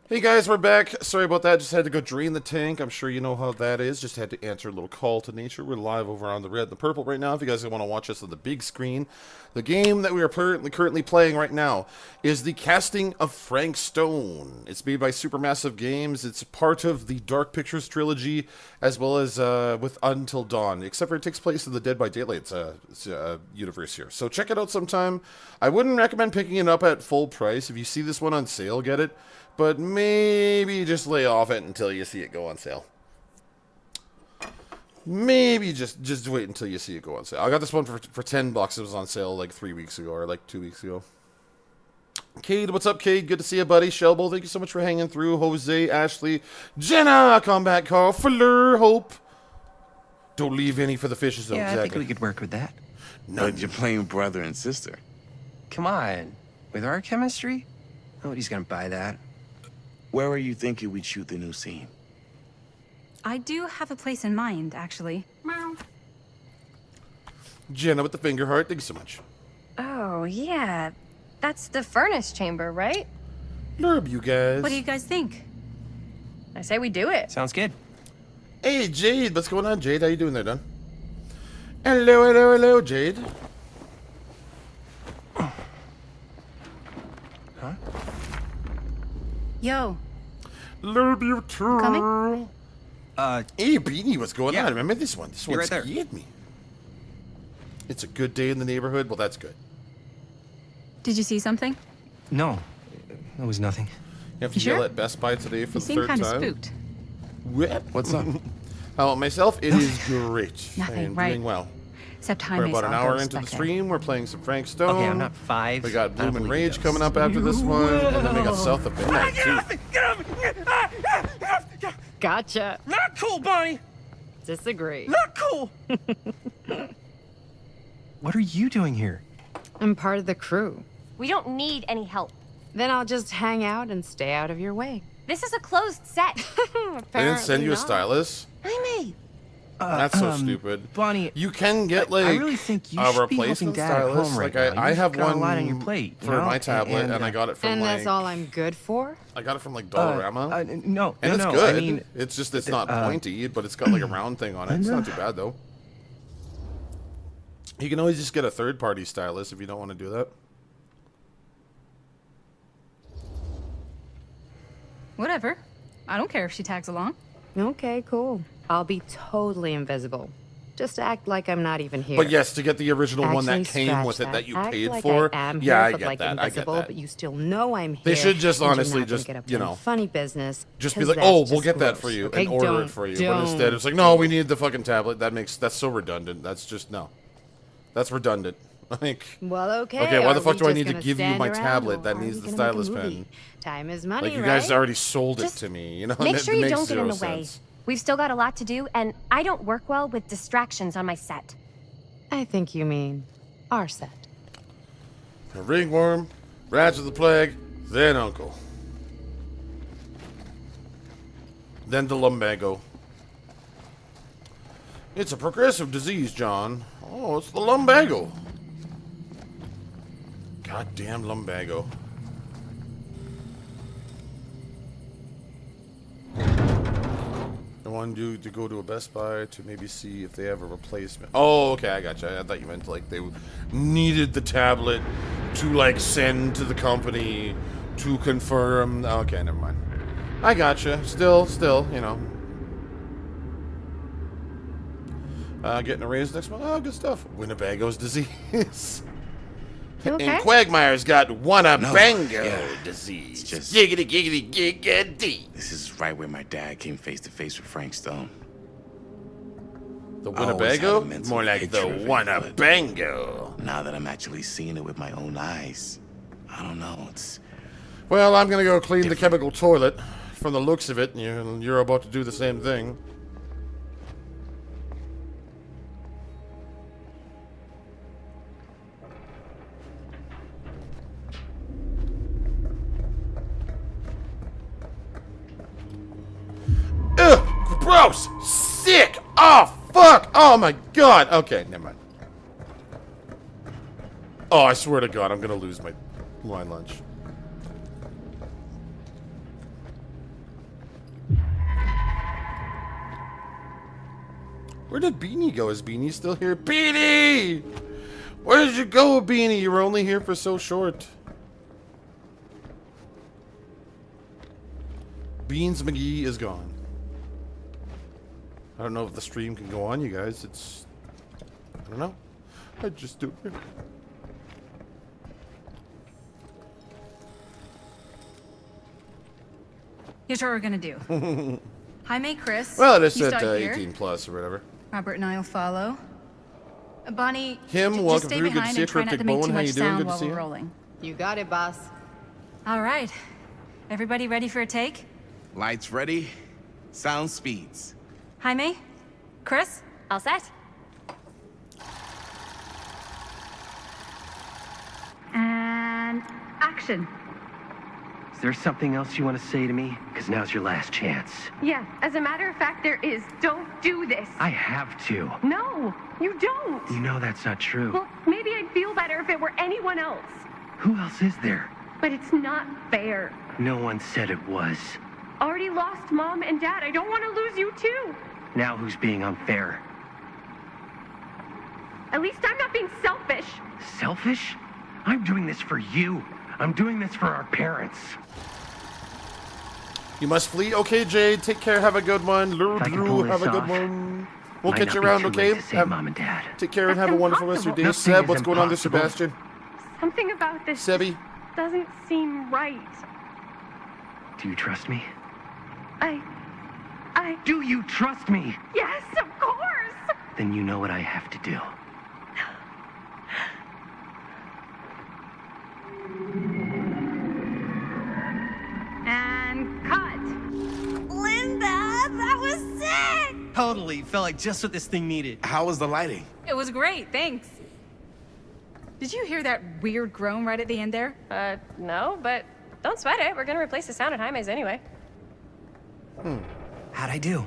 Hey guys, we're back. Sorry about that. Just had to go drain the tank. I'm sure you know how that is. Just had to answer a little call to nature. We're live over on the red and the purple right now. If you guys want to watch us on the big screen, the game that we are currently playing right now is the Casting of Frank Stone. It's made by Supermassive Games. It's part of the Dark Pictures trilogy, as well as with Until Dawn, except for it takes place in the Dead by Daylight universe here. So check it out sometime. I wouldn't recommend picking it up at full price. If you see this one on sale, get it. But maybe just lay off it until you see it go on sale. Maybe just wait until you see it go on sale. I got this one for $10. It was on sale like 3 weeks ago or like 2 weeks ago. Cade, what's up, Cade? Good to see you, buddy. Shelbo, thank you so much for hanging through. Jose, Ashley, Jenna, combat call, Fleur, Hope. Don't leave any for the fishes, though. Yeah, exactly. I think we could work with that. No, you're playing brother and sister. Come on. With our chemistry? Nobody's gonna buy that. Where were you thinking we'd shoot the new scene? I do have a place in mind, actually. Jenna with the finger heart, thank you so much. Oh, yeah. That's the furnace chamber, right? Lurb, you guys. What do you guys think? I say we do it. Sounds good. Hey, Jade, what's going on, Jade? How you doing there, Don? Hello, hello, hello, Jade. Huh? Yo. Love you too. Coming? Hey, Beanie, what's going yeah. on? Remember this one? This one You're right there. scared me. It's a good day in the neighborhood. Well, that's good. Did you see something? No. It was nothing. You have to You yell sure? at Best Buy today for You the seem third kind of time. spooked. What's up? How about myself? It is great. I Nothing, am right. doing well. Except We're Jaime's about an all hour ghost into the back there. stream. We're playing some Frank Stone. Okay, I'm not 5. We got I don't Bloom and believe Rage ghosts. coming up after this one, and then we got South of Midnight too. Gotcha. Not cool, Bonnie. Disagree. Not cool. What are you doing here? I'm part of the crew. We don't need any help. Then I'll just hang out and stay out of your way. This is a closed set. They didn't send you a not. stylus? Jaime. That's so stupid. Bonnie, You can get I like really think you a should be helping replacement Dad at stylus. home right Like now. I You've have got one a lot on your plate, you for know? my tablet, and I got it from And like that's all I'm good for? I got it from like Dollarama. No, and it's no, good. I mean, it's just it's not pointy, but it's got like a round thing on it. It's not too bad though. You can always just get a third-party stylus if you don't want to do that. Whatever. I don't care if she tags along. Okay, cool. I'll be totally invisible. Just act like I'm not even here. But yes, to get the original one that Actually, came scratch with it that you Act paid like for, I am yeah, here, I but get like that. I get invisible, that. but you still know I'm here. They should just and you're honestly not gonna just, get up you to know, funny business. just be 'cause like, that's oh, we'll just get that gross. for you Okay, and order don't- it for you. But don't. instead, it's like, no, we need the fucking tablet. That's so redundant. That's just no. That's redundant. Like, Well, okay. okay, why the are fuck we do I just need to gonna give you stand my around, tablet or that are needs we the gonna make a stylus movie? pen? Time is money, Like, you right? guys already sold it Just to me. You know, Make and sure it you makes don't get in the zero way. sense. We've still got a lot to do, and I don't work well with distractions on my set. I think you mean our set. A ringworm, rats of the plague, then uncle. Then the lumbago. It's a progressive disease, John. Oh, it's the lumbago. Goddamn lumbago. I wanted you to go to a Best Buy to maybe see if they have a replacement. Oh, okay, I gotcha. I thought you meant like they needed the tablet to like send to the company to confirm. Okay, never mind. I gotcha. Still, you know. Getting a raise next month. Oh, good stuff. Winnebago's disease. You okay? And Quagmire's got Wannabango yeah. disease. It's just- Giggity, giggity, giggity. This is right where my dad came face to face with Frank Stone. The I always had a Winnebago? mental More like the picture of it, Wannabango. but Now that I'm actually seeing it with my own eyes, I don't know. It's Well, I'm gonna go clean the chemical toilet. From the looks of it, you're about to do the same thing. Ugh! Gross! Sick! Oh, fuck! Oh my god! Okay, never mind. Oh, I swear to god, I'm gonna lose my lunch. Where did Beanie go? Is Beanie still here? Beanie! Where did you go, Beanie? You were only here for so short. Beans McGee is gone. I don't know if the stream can go on, you guys. It's... I don't know. I just do it. Here's what we're gonna do. Jaime, Chris. Well, it is you at start here. 18 plus or whatever. Robert and I'll follow. Bonnie, Kim, just welcome stay through. Good to behind see you, and try not Cryptic to make Bone. too How much you doing? sound Good to while see we're you. rolling. You got it, boss. All right. Everybody ready for a take? Lights ready, sound speeds. Jaime? Chris? All set? And action. Is there something else you want to say to me? Because now's your last chance. Yeah, as a matter of fact, there is. Don't do this. I have to. No, you don't. You know that's not true. Well, maybe I'd feel better if it were anyone else. Who else is there? But it's not fair. No one said it was. Already lost Mom and Dad. I don't want to lose you too. Now who's being unfair? At least I'm not being selfish. Selfish? I'm doing this for you. I'm doing this for our parents. You must flee. Okay, Jade. Take care. Have a good one. If I can pull Drew, this have a good off, one. We'll might catch not you be around, too okay? late to save Mom and Dad. Take care and have a wonderful rest of your day. Nothing Seb, is what's going on there, impossible. Sebastian? Something about this Sebby? doesn't seem right. Do you trust me? I... Do you trust me? Yes, of course! Then you know what I have to do. And cut. Linda, that was sick! Totally. Felt like just what this thing needed. How was the lighting? It was great, thanks. Did you hear that weird groan right at the end there? No, but don't sweat it. We're gonna replace the sound at Jaime's anyway. How'd I do?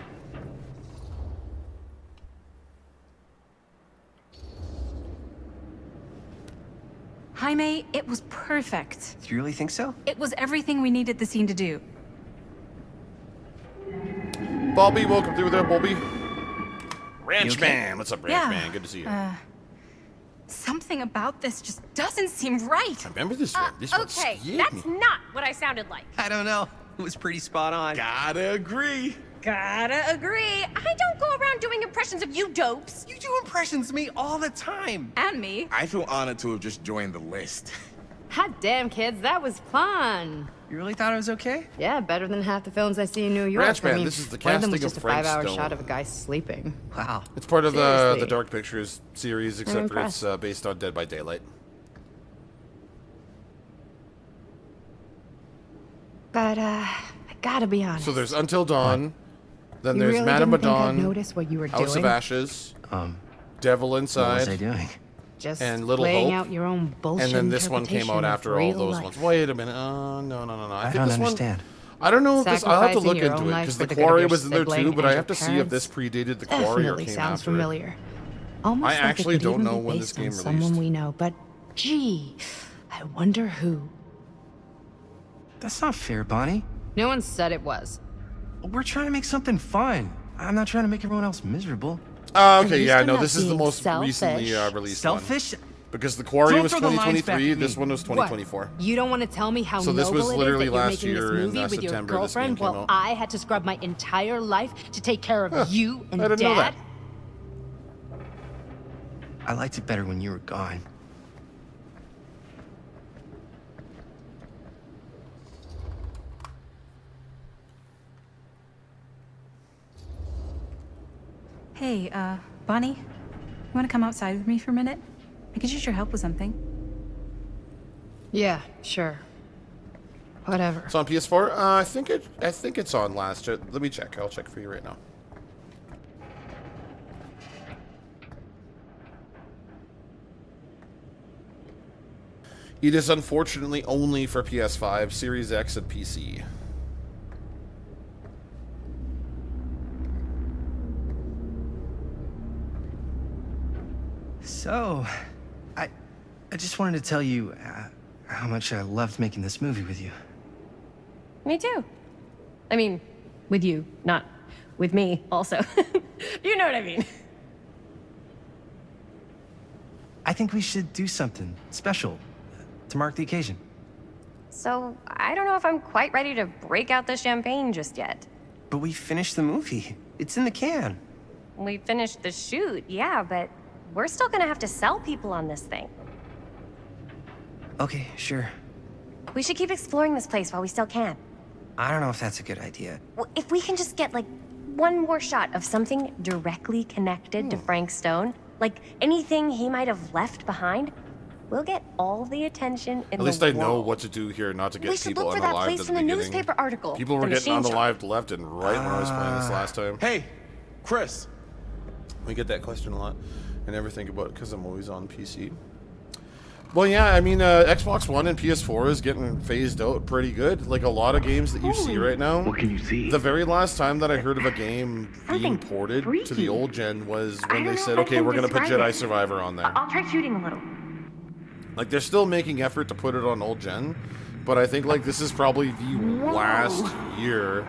Jaime, it was perfect. Do you really think so? It was everything we needed the scene to do. Bobby, welcome through there, Bobby. Ranch okay? Man. What's up, Ranch Yeah, Man? Good to see you. Something about this just doesn't seem right. I remember this one. This one Okay, scared that's me. not what I sounded like. I don't know. It was pretty spot on. Gotta agree. Gotta agree. I don't go around doing impressions of you dopes. You do impressions of me all the time. And me. I feel honored to have just joined the list. Hot damn, kids, that was fun. You really thought it was okay? Yeah, better than half the films I see in New York. Ranch Man, I mean, this is the one of them was casting of just a Frank 5-hour Stone. shot of a guy sleeping. Wow. It's part of the Seriously. Dark Pictures series, except for it's impressed. based on Dead by Daylight. But, I gotta be honest. So there's Until Dawn, then You there's really Madame didn't think I'd Madon, notice what you were House of doing? Ashes, Devil What was Inside, I doing? Just and Little playing Hope. out your own bullshit And then this one came out interpretation of after all real those life. ones. Wait a minute. No. I think don't this understand. One, I don't know if this. I'll have to Sacrificing look your into own it life because for the the good of Quarry your was in there sibling too. But I and have to your see if this parents. predated the Quarry or Definitely came sounds after. familiar. Almost I like it actually could don't even know be when this based on game someone released. we know, but gee, I wonder who. That's not fair, Bonnie. No one said it was. We're trying to make something fun. I'm not trying to make everyone else miserable. Okay, least yeah, I'm no, not this is the being most recently selfish. released Selfish? one. Because the Quarry Don't was throw the lines back 2023, at this me. one was 2024. What? You don't want to tell me how So this noble was it is literally that you're last making this year in, movie with your September this game girlfriend came while out. I had to scrub my entire life to take care of you and I didn't know Dad? that. I liked it better when you were gone. Hey, Bonnie, you want to come outside with me for a minute? I could use your help with something. Yeah, sure. Whatever. It's on PS4. I think it's on last. Let me check. I'll check for you right now. It is unfortunately only for PS5, Series X, and PC. So, I just wanted to tell you how much I loved making this movie with you. Me too. I mean, with you, not with me, also. You know what I mean. think we should do something special to mark the occasion. So, I don't know if I'm quite ready to break out the champagne just yet. But we finished the movie. It's in the can. We finished the shoot, yeah, but we're still gonna have to sell people on this thing. Okay, sure. We should keep exploring this place while we still can. I don't know if that's a good idea. Well, if we can just get, like, one more shot of something directly connected to Frank Stone, like anything he might have left behind, we'll get all the attention in the At least I know world. what to do here, not to get We should people look on for the that live place at the from the beginning. newspaper article. People were the getting on the machine live left and right when I was playing this last time. Hey, Chris. We get that question a lot. I never think about it because I'm always on PC. Well, yeah, I mean, Xbox One and PS4 is getting phased out pretty good. Like a lot of games that you see right now. What can you see? The very last time that I heard of a game being ported to the old gen was when they said, okay, we're going to put Jedi Survivor on there. I'll try shooting a little. Like, they're still making effort to put it on old gen, but I think, like, this is probably the last year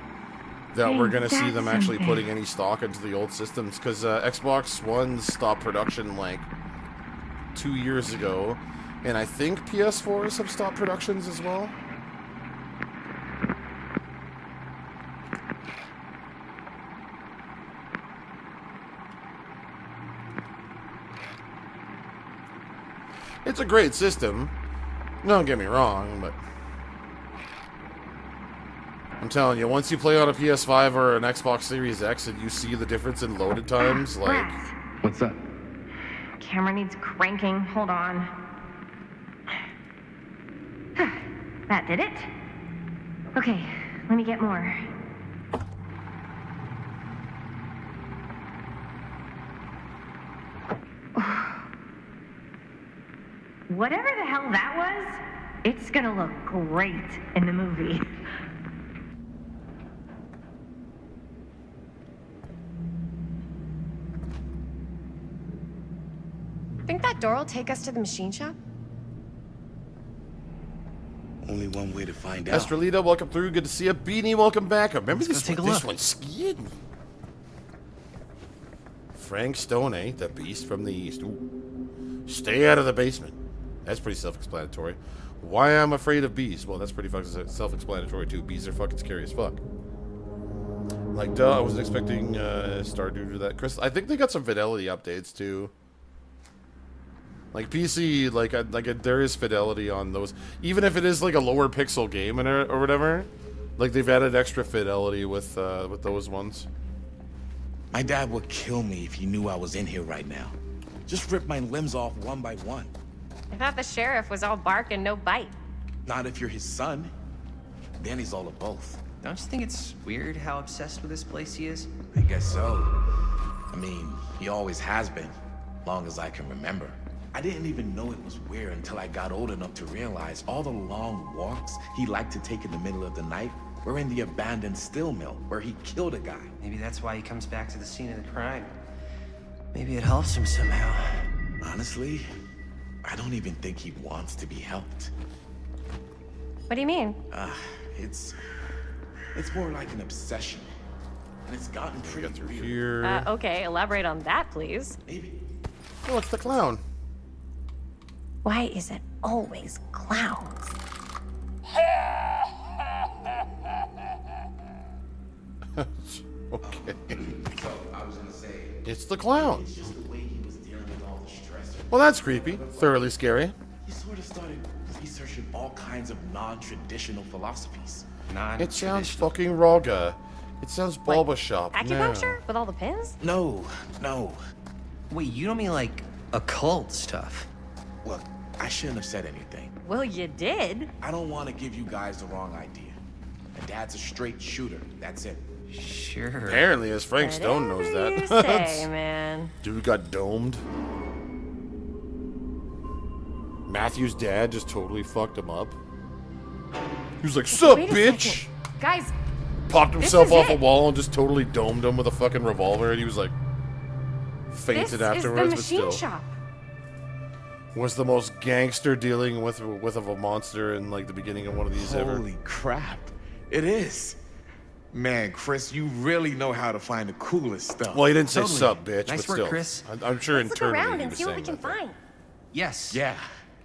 that we're going to see them actually putting any stock into the old systems, because Xbox One stopped production, like, 2 years ago, and I think PS4s have stopped productions as well. It's a great system. Don't get me wrong, but I'm telling you, once you play on a PS5 or an Xbox Series X and you see the difference in loaded times, like... What's up? Camera needs cranking. Hold on. That did it? Okay, let me get more. Whatever the hell that was, it's gonna look great in the movie. Think that door will take us to the machine shop? Only one way to find out. Estrelita, welcome through. Good to see you. Beanie, welcome back. Remember Let's this go take one? a This look. one's skiing. Frank Stone, eh? The beast from the east. Ooh. Stay out of the basement. That's pretty self-explanatory. Why I'm afraid of bees? Well, that's pretty fucking self-explanatory too. Bees are fucking scary as fuck. Like, duh, I wasn't expecting Stardew to do that. Chris, I think they got some fidelity updates too. Like PC, there is fidelity on those, even if it is like a lower pixel game or whatever. Like they've added extra fidelity with those ones. My dad would kill me if he knew I was in here right now. Just rip my limbs off one by one. I thought the sheriff was all bark and no bite. Not if you're his son. Then he's all of both. Don't you think it's weird how obsessed with this place he is? I guess so. I mean, he always has been, long as I can remember. I didn't even know it was weird until I got old enough to realize all the long walks he liked to take in the middle of the night were in the abandoned steel mill where he killed a guy. Maybe that's why he comes back to the scene of the crime. Maybe it helps him somehow. Honestly, I don't even think he wants to be helped. What do you mean? It's more like an obsession. And it's gotten pretty Through weird. here. Okay, elaborate on that, please. Maybe. Oh, it's the clown. Why is it always clowns? Okay. So, I was gonna say, It's the clown. it's just the way he was dealing with all the stress. Well, that's creepy. Thoroughly scary. He sort of started researching all kinds of non-traditional philosophies. It sounds fucking Raga. It sounds Bulba Shop. Acupuncture? With all the pins? No. Wait, you don't mean like occult stuff? Look, I shouldn't have said anything. Well, you did. I don't want to give you guys the wrong idea. My dad's a straight shooter. That's it. Sure. Apparently, as Frank Stone knows Whatever you that. say, man. Dude got domed. Matthew's dad just totally fucked him up. He was like, "Sup, Wait a bitch!" second. Guys, Popped this himself is off a it. wall and just totally domed him with a fucking revolver, and he was like, fainted this afterwards, is the machine but still. shop. Was the most gangster dealing with of a monster in like the beginning of one of these ever. Holy crap. It is. Man, Chris, you really know how to find the coolest stuff. Well, he didn't say Totally. "sup, bitch," Nice but work, still. Chris. I'm sure Let's look internally around he and was see what we saying can that. find. Yes. Yeah.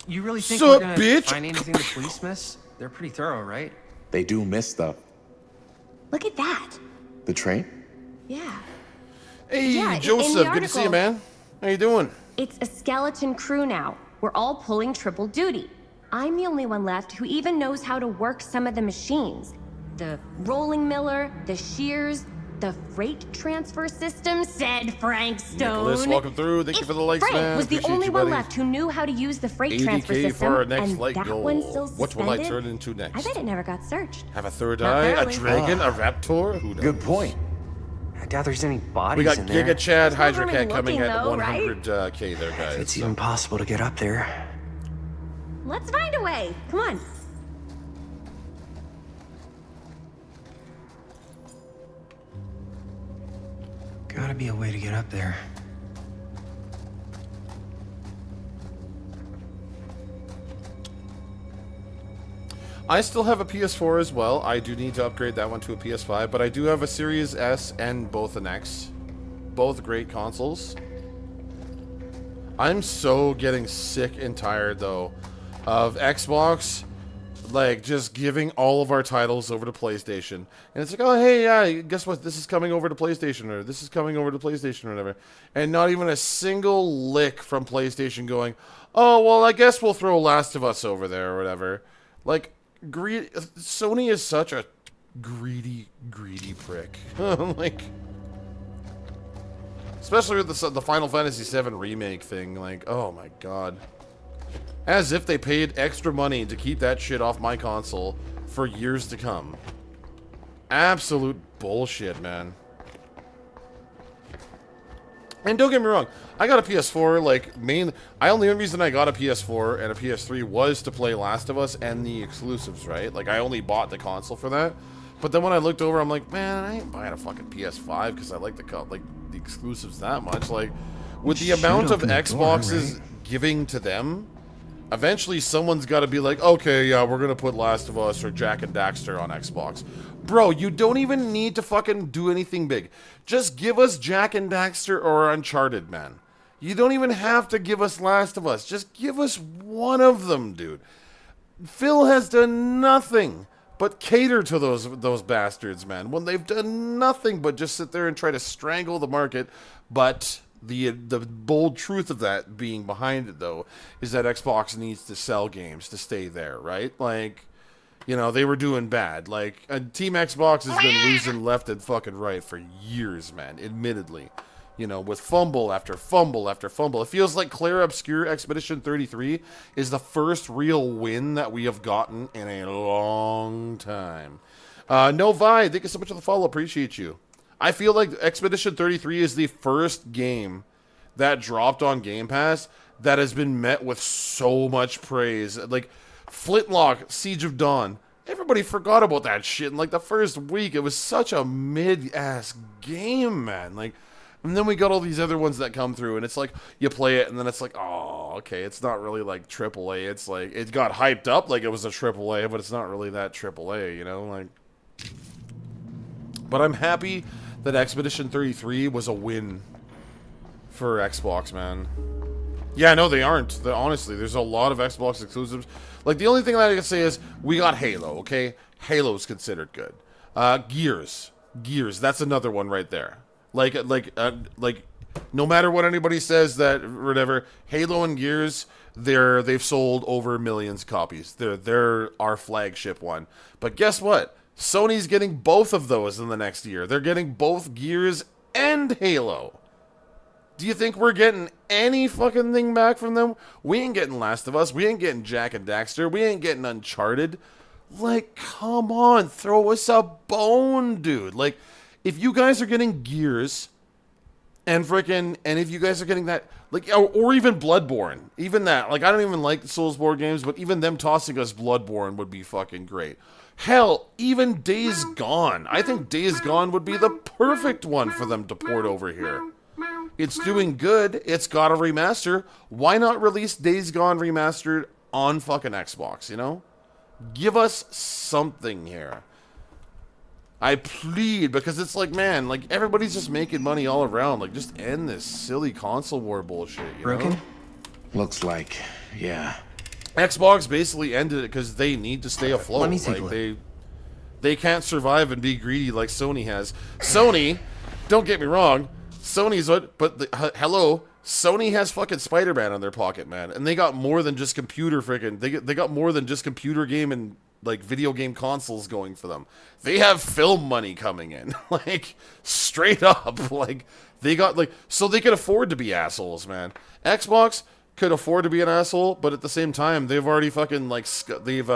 You really think Sup, we're gonna bitch? find anything the police miss? They're pretty thorough, right? They do miss stuff. Look at that. The train? Yeah. Hey, Yeah, in Joseph, the good to see you, article- man. How you doing? It's a skeleton crew now. We're all pulling triple duty. I'm the only one left who even knows how to work some of the machines. The rolling miller, the shears, the freight transfer system, said Frank Stone. Nicholas, welcome through. Thank you for the likes, Frank man. was the Appreciate only you, one buddy. left who knew how to use the freight transfer 80K system, for our next and flight that goal. one's still What will I suspended. turn into next? I bet it never got searched. Have a third Not eye, a barely. dragon, a raptor? Who knows? Good point. I doubt there's any bodies We got in there. Giga Chad, Hydra really Cat coming looking, at though, right? 100K there, guys. If it's even possible to get up there. Let's find a way. Come on. Gotta be a way to get up there. I still have a PS4 as well. I do need to upgrade that one to a PS5, but I do have a Series S and both an X. Both great consoles. I'm so getting sick and tired, though, of Xbox, like, just giving all of our titles over to PlayStation. And it's like, oh, hey, yeah, guess what? This is coming over to PlayStation, or this is coming over to PlayStation, or whatever. And not even a single lick from PlayStation going, oh, well, I guess we'll throw Last of Us over there, or whatever. Like, Sony is such a greedy prick. Like, especially with the Final Fantasy VII remake thing. Like, oh my god. As if they paid extra money to keep that shit off my console for years to come. Absolute bullshit, man. And don't get me wrong, I got a PS4, like, the only reason I got a PS4 and a PS3 was to play Last of Us and the exclusives, right? Like, I only bought the console for that. But then when I looked over, I'm like, man, I ain't buying a fucking PS5 because I like the exclusives that much. Like, with the amount of Xboxes giving to them, eventually someone's got to be like, okay, yeah, we're going to put Last of Us or Jack and Daxter on Xbox. Bro, you don't even need to fucking do anything big. Just give us Jack and Daxter or Uncharted, man. You don't even have to give us Last of Us. Just give us one of them, dude. Phil has done nothing but cater to those bastards, man. When they've done nothing but just sit there and try to strangle the market. But the bold truth of that being behind it, though, is that Xbox needs to sell games to stay there, right? Like, you know, they were doing bad. Like, Team Xbox has been losing left and fucking right for years, man, admittedly. You know, with fumble after fumble after fumble. It feels like Claire Obscure Expedition 33 is the first real win that we have gotten in a long time. No Vi, thank you so much for the follow. Appreciate you. I feel like Expedition 33 is the first game that dropped on Game Pass that has been met with so much praise. Like, Flintlock, Siege of Dawn. Everybody forgot about that shit in, like, the first week. It was such a mid-ass game, man. Like, and then we got all these other ones that come through, and it's like, you play it, and then it's like, oh, okay, it's not really like AAA. It's like, it got hyped up like it was a AAA, but it's not really that AAA, you know? Like, but I'm happy that Expedition 33 was a win for Xbox, man. Yeah, no, they aren't. Honestly, there's a lot of Xbox exclusives. Like, the only thing that I can say is, we got Halo, okay? Halo's considered good. Gears, that's another one right there. Like, no matter what anybody says that whatever, Halo and Gears, they've sold over millions of copies. They're our flagship one. But guess what? Sony's getting both of those in the next year. They're getting both Gears and Halo. Do you think we're getting any fucking thing back from them? We ain't getting Last of Us. We ain't getting Jack and Daxter. We ain't getting Uncharted. Like, come on, throw us a bone, dude. Like, if you guys are getting Gears and if you guys are getting that, like, or even Bloodborne, even that, like, I don't even like the Soulsborne games, but even them tossing us Bloodborne would be fucking great. Hell, even Days Gone. I think Days Gone would be the perfect one for them to port over here. It's doing good. It's got a remaster. Why not release Days Gone remastered on fucking Xbox, you know? Give us something here. I plead, because it's like, man, like, everybody's just making money all around. Like, just end this silly console war bullshit, you Broken? know? Looks like, yeah. Xbox basically ended it because they need to stay afloat. Let me take a look. They can't survive and be greedy like Sony has. Sony, don't get me wrong, Sony's what? But hello, Sony has fucking Spider-Man in their pocket, man, and they got more than just computer freaking. They got more than just computer game and like video game consoles going for them. They have film money coming in, like straight up. Like they got like so they can afford to be assholes, man. Xbox could afford to be an asshole, but at the same time, they've already fucking like they've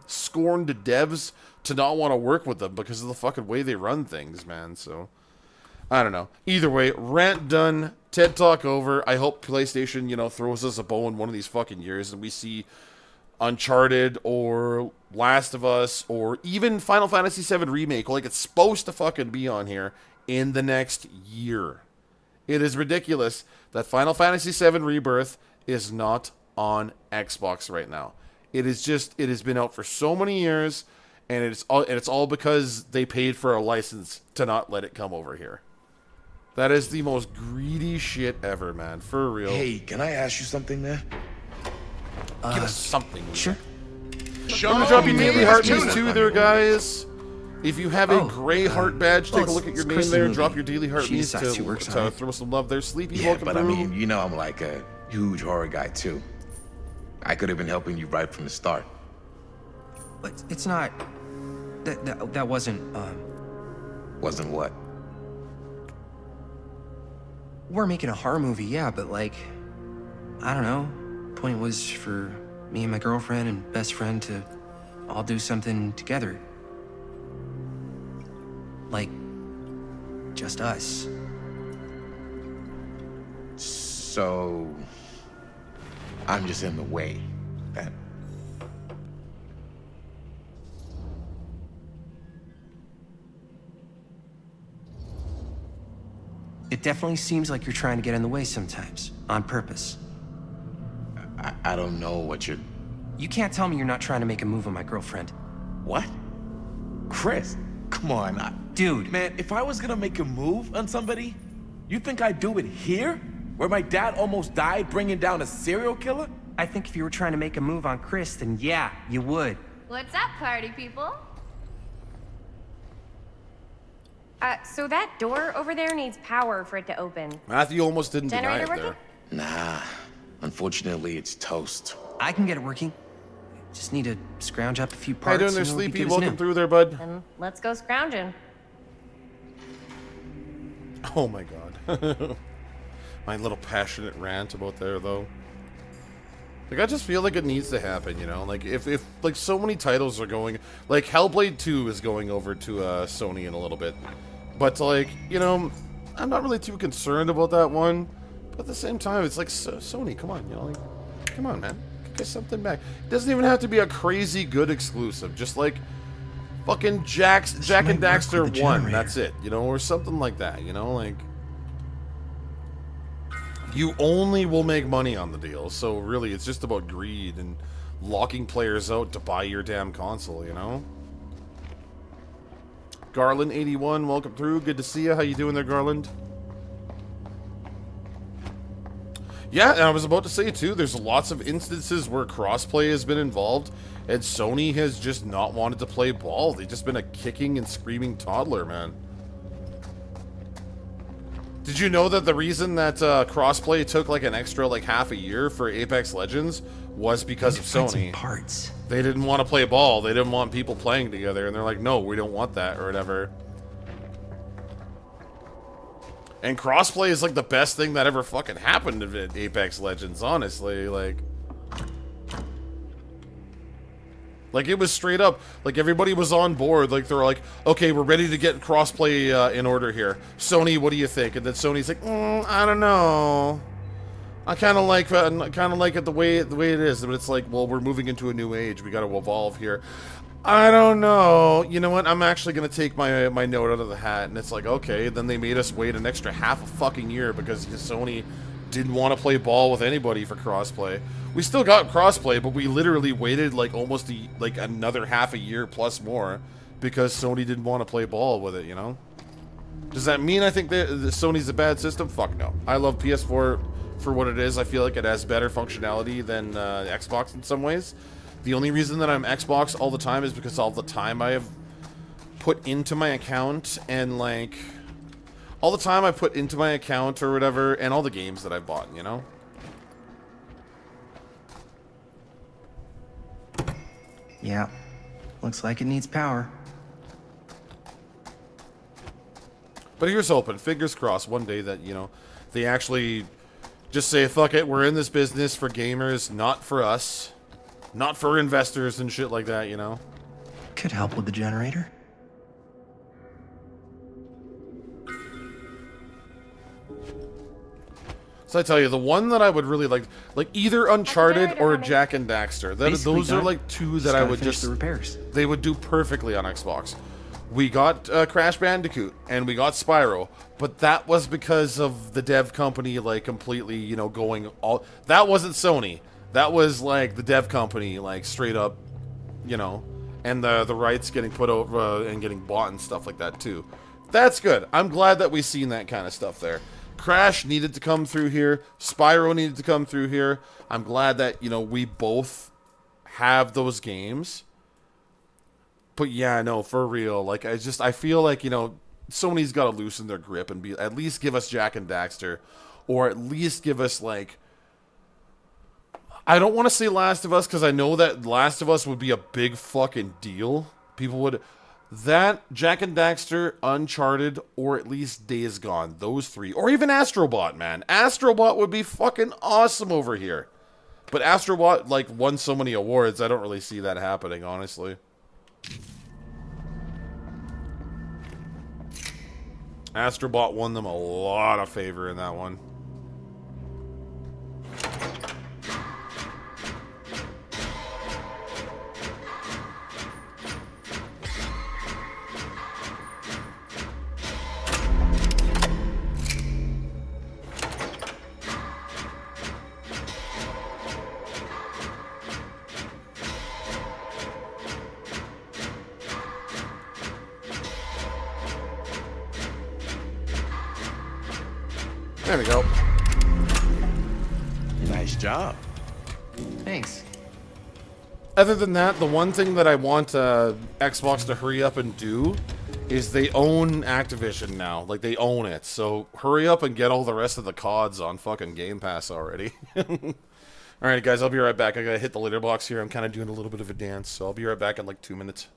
scorned the devs to not want to work with them because of the fucking way they run things, man. So I don't know. Either way, rant done, TED Talk over. I hope PlayStation, throws us a bone one of these fucking years and we see Uncharted or Last of Us or even Final Fantasy VII Remake, like it's supposed to fucking be on here in the next year. It is ridiculous that Final Fantasy VII Rebirth is not on Xbox right now. It has been out for so many years, and it's all because they paid for a license to not let it come over here. That is the most greedy shit ever, man. For real. Hey, can I ask you something there? Give us something. Sure. I'm gonna drop your daily heart piece too there, guys. If you have a gray heart badge, take a look at your name there and drop your daily heart piece to throw some love there. Sleepy, Yeah, welcome but through. I mean, I'm like a huge horror guy too. I could have been helping you right from the start. But it's not. That wasn't. Wasn't what? We're making a horror movie, yeah, but like, I don't know. Point was for me and my girlfriend and best friend to all do something together. Like, just us. So, I'm just in the way, then. It definitely seems like you're trying to get in the way sometimes, on purpose. I don't know what you're... You can't tell me you're not trying to make a move on my girlfriend. What? Chris, come on. Dude. Man, if I was gonna make a move on somebody, you think I'd do it here? Where my dad almost died bringing down a serial killer? I think if you were trying to make a move on Chris, then yeah, you would. What's up, party people? So that door over there needs power for it to open. Matthew almost didn't deny Generator it there. working? Nah, unfortunately it's toast. I can get it working. Just need to scrounge up a few How you parts. doing there, and we'll be Sleepy? good as Welcome new. through there, bud. Then let's go scrounging. Oh my god. My little passionate rant about there, though. Like, I just feel like it needs to happen, Like, if like, so many titles are going... Like, Hellblade 2 is going over to Sony in a little bit. But, like, I'm not really too concerned about that one. But at the same time, it's like, Sony, come on, like... Come on, man. Get something back. It doesn't even have to be a crazy good exclusive. Just, like, fucking Jack and Daxter 1. That's it, Or something like that, Like... You only will make money on the deal, so really it's just about greed and locking players out to buy your damn console, Garland81, welcome through. Good to see you. How you doing there, Garland? Yeah, and I was about to say, too, there's lots of instances where crossplay has been involved, and Sony has just not wanted to play ball. They've just been a kicking and screaming toddler, man. Did you know that the reason that crossplay took like an extra like half a year for Apex Legends was because of Sony? Parts. They didn't want to play ball. They didn't want people playing together, and they're like, no, we don't want that or whatever. And crossplay is like the best thing that ever fucking happened to Apex Legends, honestly. Like, it was straight up, like, everybody was on board, like, they're like, okay, we're ready to get crossplay in order here. Sony, what do you think? And then Sony's like, I don't know. I kind of like it the way it is, but it's like, well, we're moving into a new age. We got to evolve here. I don't know. You know what? I'm actually going to take my note out of the hat, and it's like, okay, then they made us wait an extra half a fucking year because Sony didn't want to play ball with anybody for crossplay. We still got crossplay, but we literally waited like almost another half a year plus more because Sony didn't want to play ball with it, Does that mean I think that Sony's a bad system? Fuck no. I love PS4 for what it is. I feel like it has better functionality than Xbox in some ways. The only reason that I'm Xbox all the time is because all the time I have put into my account, and like all the time I put into my account or whatever, and all the games that I've bought, you know? Yeah. Looks like it needs power. But here's hoping, fingers crossed, one day that, you know, they actually just say, fuck it, we're in this business for gamers, not for us. Not for investors and shit like that, you know? Could help with the generator. So I tell you, the one that I would really like either Uncharted or Jack and Daxter. Those are like two that I would just... the repairs. They would do perfectly on Xbox. We got Crash Bandicoot, and we got Spyro, but that was because of the dev company, like, completely, you know, going all... That wasn't Sony. That was, like, the dev company, like, straight up, you know, and the rights getting put over and getting bought and stuff like that, too. That's good. I'm glad that we've seen that kind of stuff there. Crash needed to come through here. Spyro needed to come through here. I'm glad that, you know, we both have those games. But yeah, no, for real. Like, I feel like, you know, Sony's got to loosen their grip and at least give us Jack and Daxter. Or at least give us, like... I don't want to say Last of Us, because I know that Last of Us would be a big fucking deal. People would... That, Jack and Daxter, Uncharted, or at least Days Gone. Those three. Or even Astrobot, man. Astrobot would be fucking awesome over here. But Astrobot, like, won so many awards, I don't really see that happening, honestly. Astrobot won them a lot of favor in that one. There we go. Nice job. Thanks. Other than that, the one thing that I want Xbox to hurry up and do is they own Activision now. Like, they own it. So hurry up and get all the rest of the CODs on fucking Game Pass already. Alright, guys, I'll be right back. I gotta hit the litter box here. I'm kind of doing a little bit of a dance, so I'll be right back in like 2 minutes.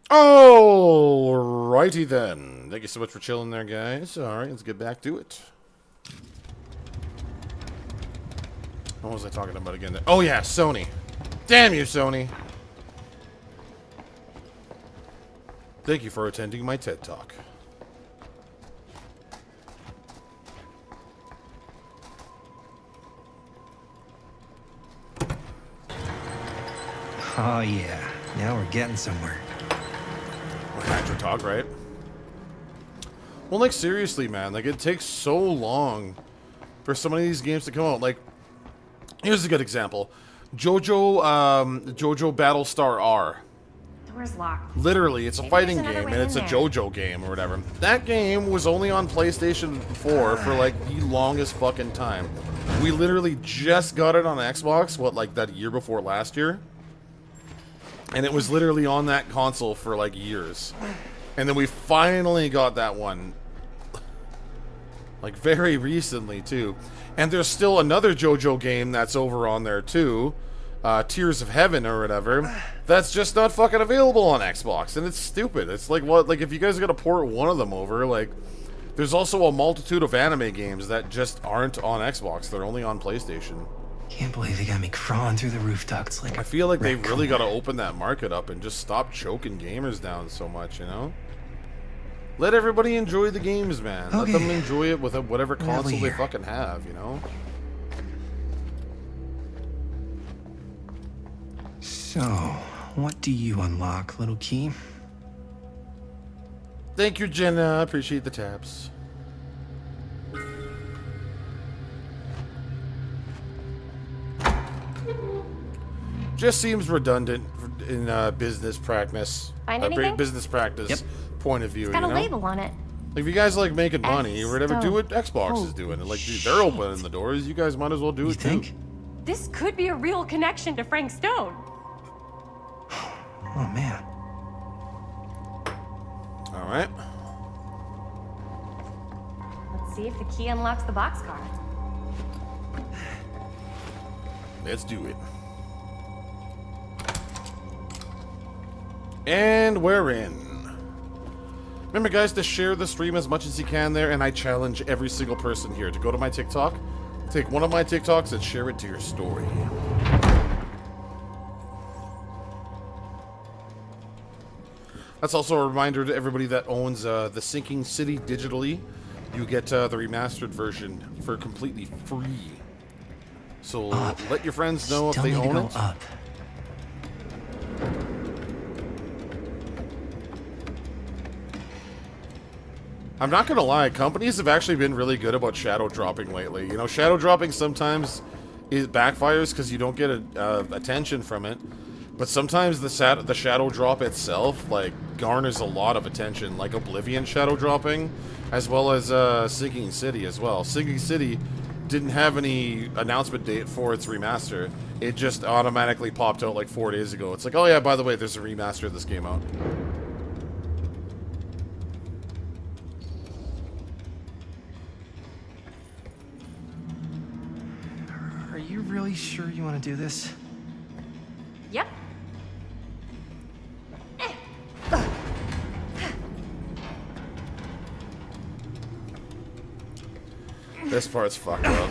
Alrighty then. Thank you so much for chilling there, guys. Alright, let's get back to it. What was I talking about again? Oh yeah, Sony. Damn you, Sony. Thank you for attending my TED Talk. Oh yeah, now we're getting somewhere. Hydra Talk, right? Well, like, seriously, man. Like, it takes so long for some of these games to come out. Like, here's a good example. JoJo Battlestar R. Door's locked. Literally, it's a Maybe fighting there's another game, way and it's a in there. JoJo game or whatever. That game was only on PlayStation 4 for, like, the longest fucking time. We literally just got it on Xbox, what, like, that year before last year? And it was literally on that console for, like, years. And then we finally got that one, like, very recently, too. And there's still another JoJo game that's over on there, too. Tears of Heaven or whatever. That's just not fucking available on Xbox. And it's stupid. It's like, what? Like, if you guys are going to port one of them over, like, there's also a multitude of anime games that just aren't on Xbox. They're only on PlayStation. Can't believe they got me crawling through the roof ducts like I feel like they've really got to open that market up and just stop choking gamers down so much, you know? Let everybody enjoy the games, man. Okay. Let them enjoy it with whatever What have we console they here? fucking have, you know? So, what do you unlock, little key? Thank you, Jenna. Appreciate the taps. Just seems redundant in business practice. Find anything? Business practice point of view, It's got you a know? label on it. Like, if you guys like making money or whatever, do what Xbox Oh, is doing. And, like, dude, they're opening the doors. You guys might as well do it too. This could be a real connection to Frank Stone. Oh man. All right. Let's see if the key unlocks the boxcar. Let's do it. And we're in. Remember, guys, to share the stream as much as you can there, and I challenge every single person here to go to my TikTok, take one of my TikToks, and share it to your story. That's also a reminder to everybody that owns the Sinking City digitally. You get the remastered version for completely free. So let your friends know if they own it. Up. I'm not gonna lie, companies have actually been really good about shadow dropping lately. You know, shadow dropping sometimes it backfires because you don't get attention from it, but sometimes the shadow drop itself like garners a lot of attention, like Oblivion shadow dropping, as well as Sinking City as well. Sinking City didn't have any announcement date for its remaster. It just automatically popped out like 4 days ago. It's like, oh yeah, by the way, there's a remaster of this game out. Are you really sure you want to do this? Yep. This part's fucked up.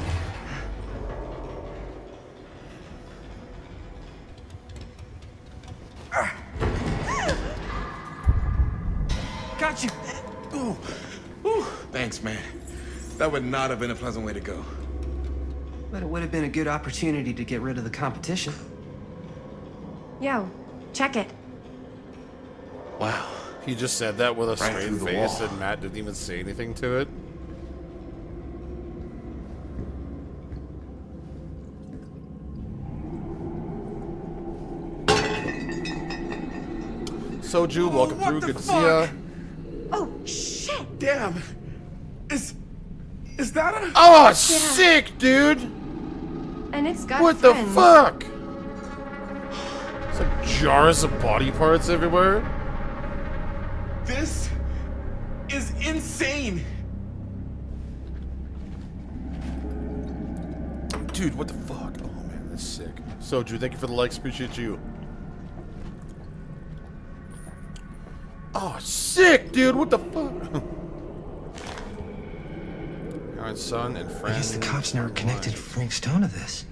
Got you. Ooh. Ooh. Thanks, man. That would not have been a pleasant way to go. But it would have been a good opportunity to get rid of the competition. Yo, check it. Wow. He just said that with a Right straight through the face, wall. and Matt didn't even say anything to it. Soju, welcome through. Good to see ya. Oh, shit! Damn. Is that a... Oh, sick, dude! And it's got What friends. the fuck? It's like jars of body parts everywhere. This is insane. Dude, what the fuck? Oh man, that's sick. Soju, thank you for the likes. Appreciate you. Oh, sick, dude. What the fuck? Parents, son, and friend. I guess the cops never connected Frank Stone to this.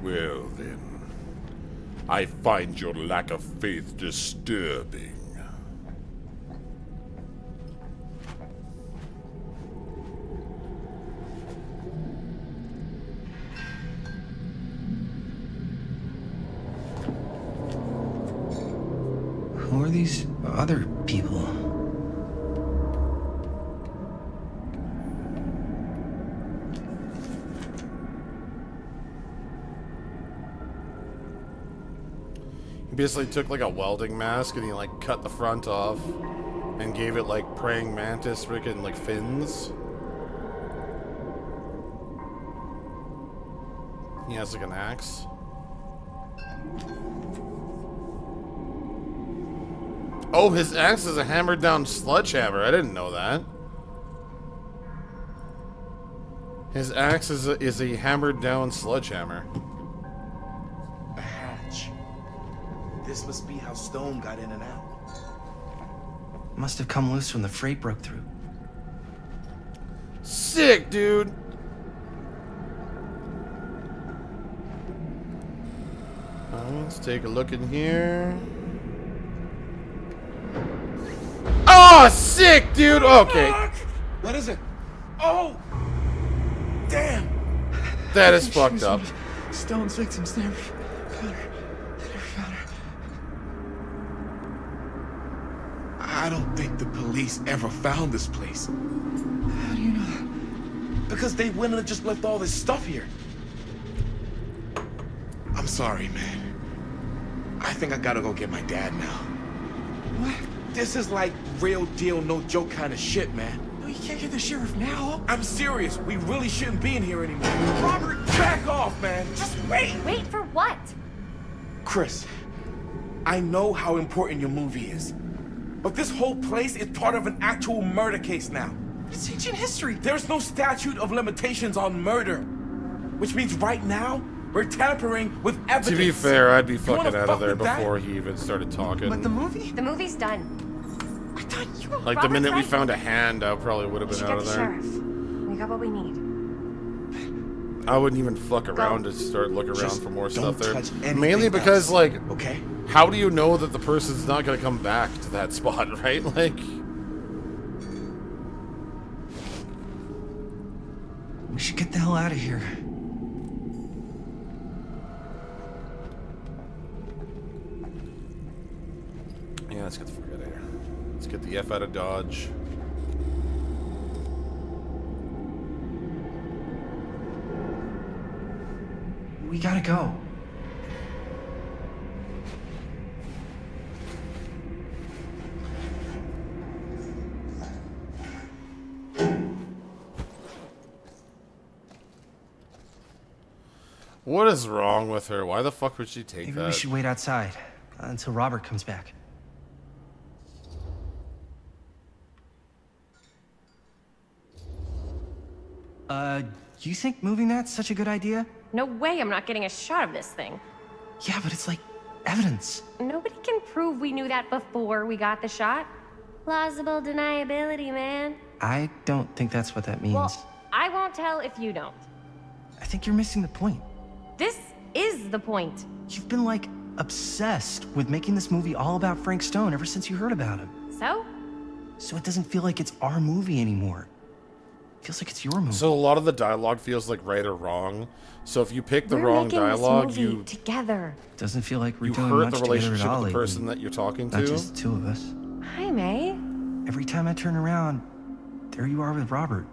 Well then, I find your lack of faith disturbing. Who are these other people? He basically took like a welding mask and he like cut the front off and gave it like praying mantis freaking like fins. He has like an axe. Oh, his axe is a hammered down sledgehammer. I didn't know that. His axe is a hammered down sledgehammer. A hatch. This must be how Stone got in and out. Must have come loose when the freight broke through. Sick, dude. Let's take a look in here. Oh, sick, dude. Okay. What is it? Oh! Damn! That is fucked up. Stone's victims never found her. Never found her. I don't think the police ever found this place. How do you know that? Because they wouldn't have just left all this stuff here. I'm sorry, man. I think I gotta go get my dad now. What? This is like real deal, no joke kind of shit, man. No, you can't get the sheriff now. I'm serious. We really shouldn't be in here anymore. Robert, back off, man. Just wait. Wait for what? Chris, I know how important your movie is. But this whole place is part of an actual murder case now. It's ancient history. There's no statute of limitations on murder. Which means right now, we're tampering with evidence. To be fair, I'd be fucking wanna out of fuck there with that? before he even started talking. But the movie? The movie's done. I thought you were Like the minute we found a hand, I probably would have We been should out get of the there. sheriff. We got what we need. I wouldn't even fuck around to start looking around for more stuff there. touch anything Mainly because, else, like, okay? how do you know that the person's not gonna come back to that spot, right? Like, We should get the hell out of here. yeah, let's get the fuck out of here. Let's get the F out of Dodge. We gotta go. What is wrong with her? Why the fuck would she take Maybe that? we should wait outside until Robert comes back. You think moving that's such a good idea? No way I'm not getting a shot of this thing. Yeah, but it's like evidence. Nobody can prove we knew that before we got the shot. Plausible deniability, man. I don't think that's what that means. Well, I won't tell if you don't. I think you're missing the point. This is the point. You've been like obsessed with making this movie all about Frank Stone ever since you heard about him. So? So it doesn't feel like it's our movie anymore. It feels like it's your movie. So a lot of the dialogue feels like right or wrong. So if you pick the We're wrong making dialogue, this movie you together. Doesn't feel like we're you doing hurt much the together relationship at all with the lately. person that you're talking to. Not just the two of us. Hi, May. Every time I turn around, there you are with Robert.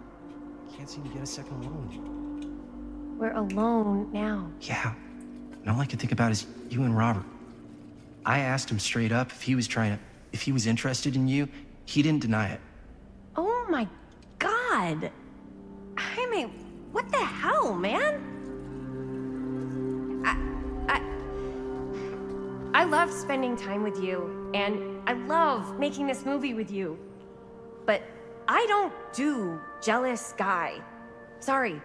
Can't seem to get a second alone. We're alone now. Yeah. And all I can think about is you and Robert. I asked him straight up if he was interested in you. He didn't deny it. Oh my god. Jaime, what the hell, man? I love spending time with you, and I love making this movie with you. But I don't do jealous guy. Sorry,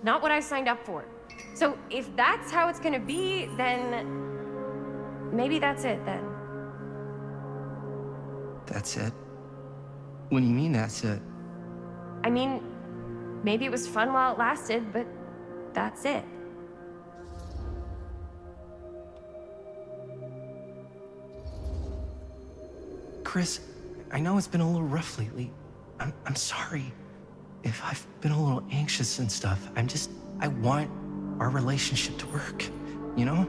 not what I signed up for. So if that's how it's gonna be, then maybe that's it then. That's it? What do you mean that's it? I mean, maybe it was fun while it lasted, but that's it. Chris, I know it's been a little rough lately. I'm sorry if I've been a little anxious and stuff. I want our relationship to work, you know?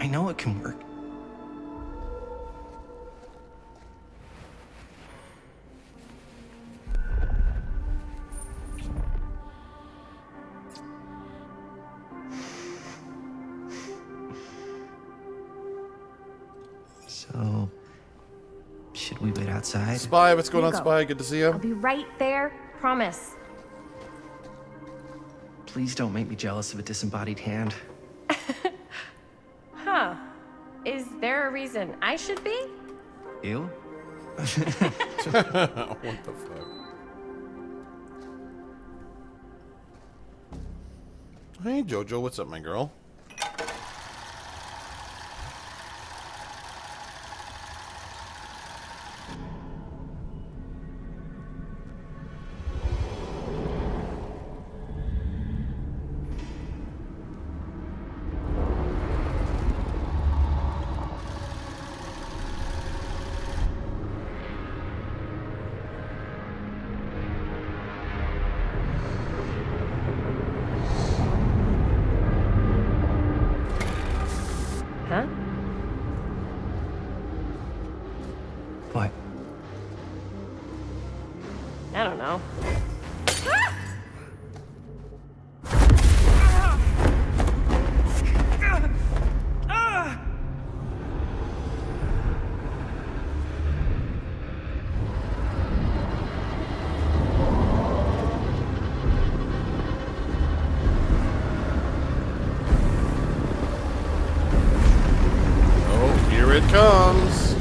I know it can work. So, should we wait outside? Spy, what's going You on, go. Spy? Good to see you. I'll be right there, promise. Please don't make me jealous of a disembodied hand. Huh. Is there a reason I should be? You? What the fuck? Hey, Jojo, what's up, my girl? Huh? What? I don't know. Oh, here it comes.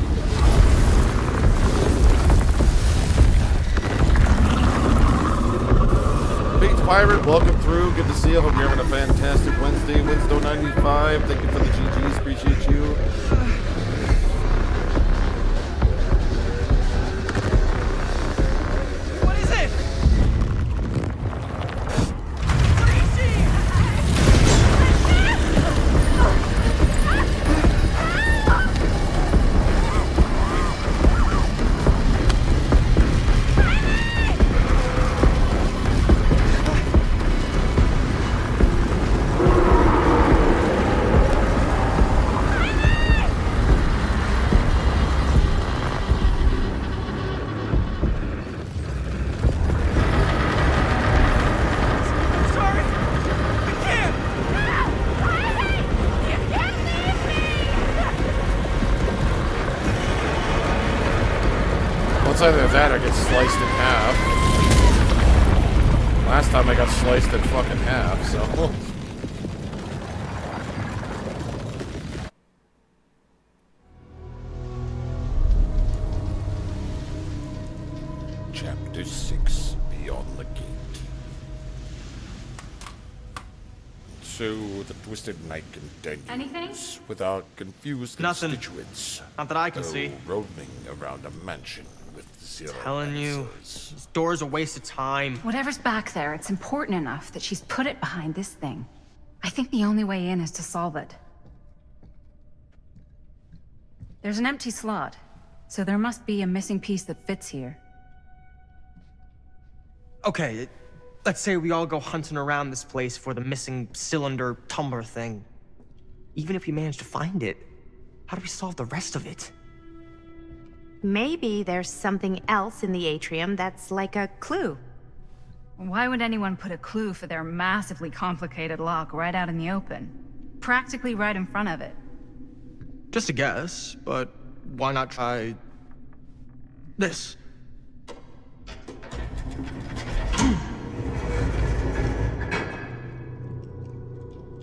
Beats Pirate, welcome through. Good to see you. Hope you're having a fantastic Wednesday. Winslow95, thank you for the GGs. Appreciate you. What is it? Well, it's either that or get sliced in half. Last time I got sliced in fucking half, so. Chapter 6, Beyond the Gate. So, the Twisted Knight continues Anything? with our confused Nothing. constituents. Not that I can go see. Roaming around a mansion with zero Telling you, answers. this door's a waste of time. Whatever's back there, it's important enough that she's put it behind this thing. I think the only way in is to solve it. There's an empty slot, so there must be a missing piece that fits here. Okay, let's say we all go hunting around this place for the missing cylinder tumbler thing. Even if we manage to find it, how do we solve the rest of it? Maybe there's something else in the atrium that's like a clue. Why would anyone put a clue for their massively complicated lock right out in the open? Practically right in front of it. Just a guess, but why not try this?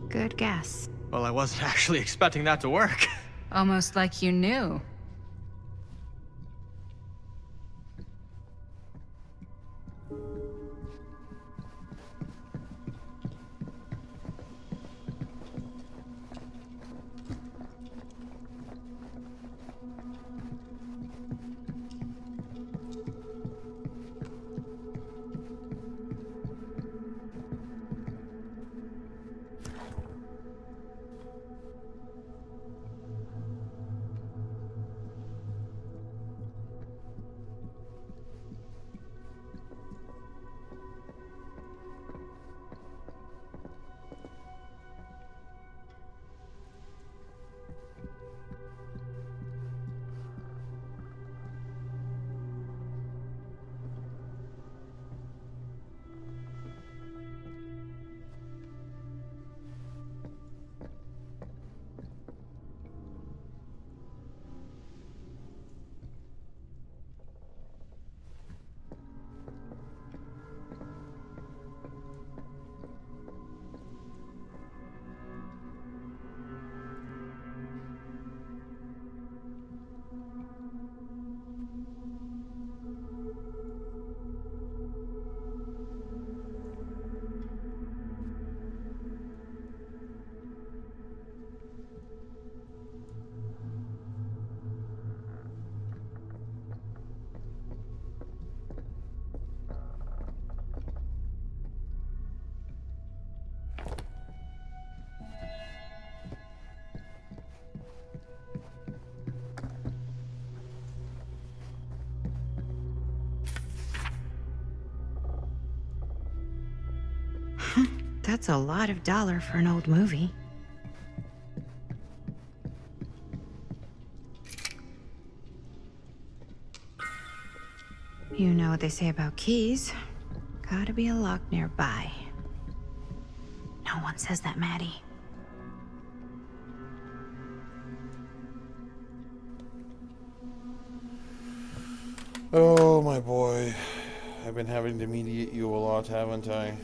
Good guess. Well, I wasn't actually expecting that to work. Almost like you knew. That's a lot of dollar for an old movie. You know what they say about keys. Gotta be a lock nearby. No one says that, Maddie. Oh, my boy. I've been having to mediate you a lot, haven't I?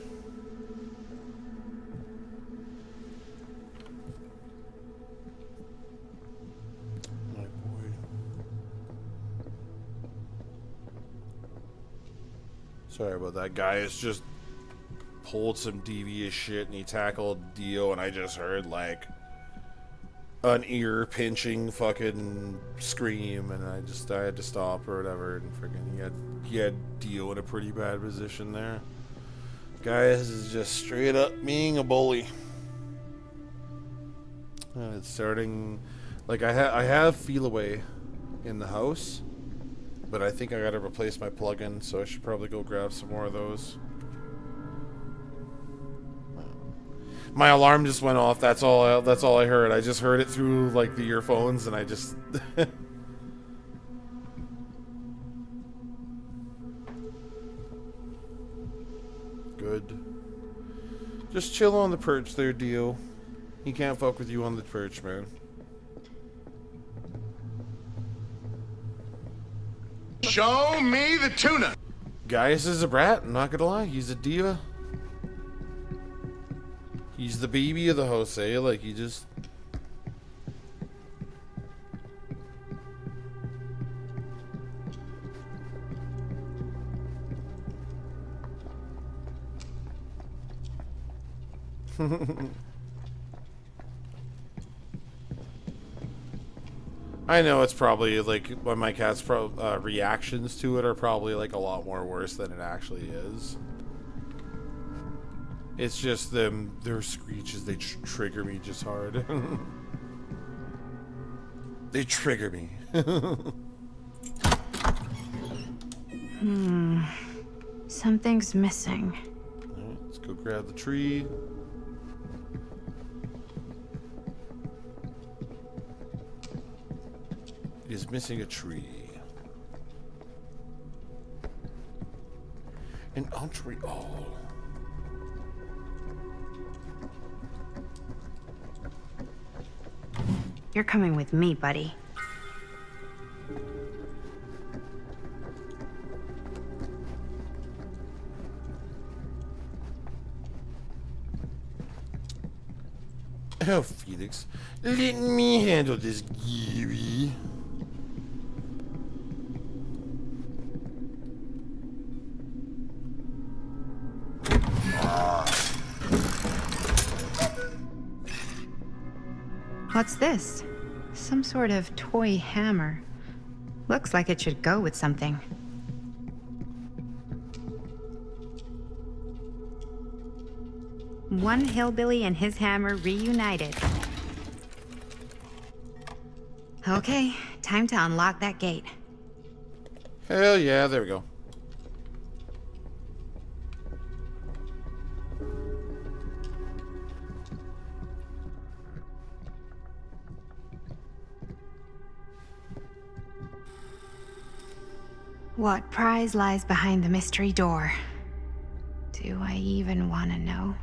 My boy. Sorry about that. Guy has just pulled some devious shit and he tackled Dio, and I just heard like an ear pinching fucking scream, and I had to stop or whatever, and freaking he had Dio in a pretty bad position there. Guys is just straight up being a bully. It's starting like I have feel away in the house, but I think I gotta replace my plug-in, so I should probably go grab some more of those. My alarm just went off. That's all I heard. I just heard it through like the earphones, and I just good. Just chill on the perch there, Dio. He can't fuck with you on the perch, man. Show me the tuna. Gaius is a brat, I'm not gonna lie. He's a diva. He's the baby of the house, eh? Like, he just... I know it's probably, like, when my cat's reactions to it are probably, like, a lot more worse than it actually is. It's just their screeches, they trigger me just hard. They trigger me. Something's missing. Alright, let's go grab the tree. It is missing a tree. An entree. Oh. You're coming with me, buddy. Oh, Felix, let me handle this, Gary. What's this? Some sort of toy hammer. Looks like it should go with something. One hillbilly and his hammer reunited. Okay, time to unlock that gate. Hell yeah, there we go. What prize lies behind the mystery door? Do I even want to know?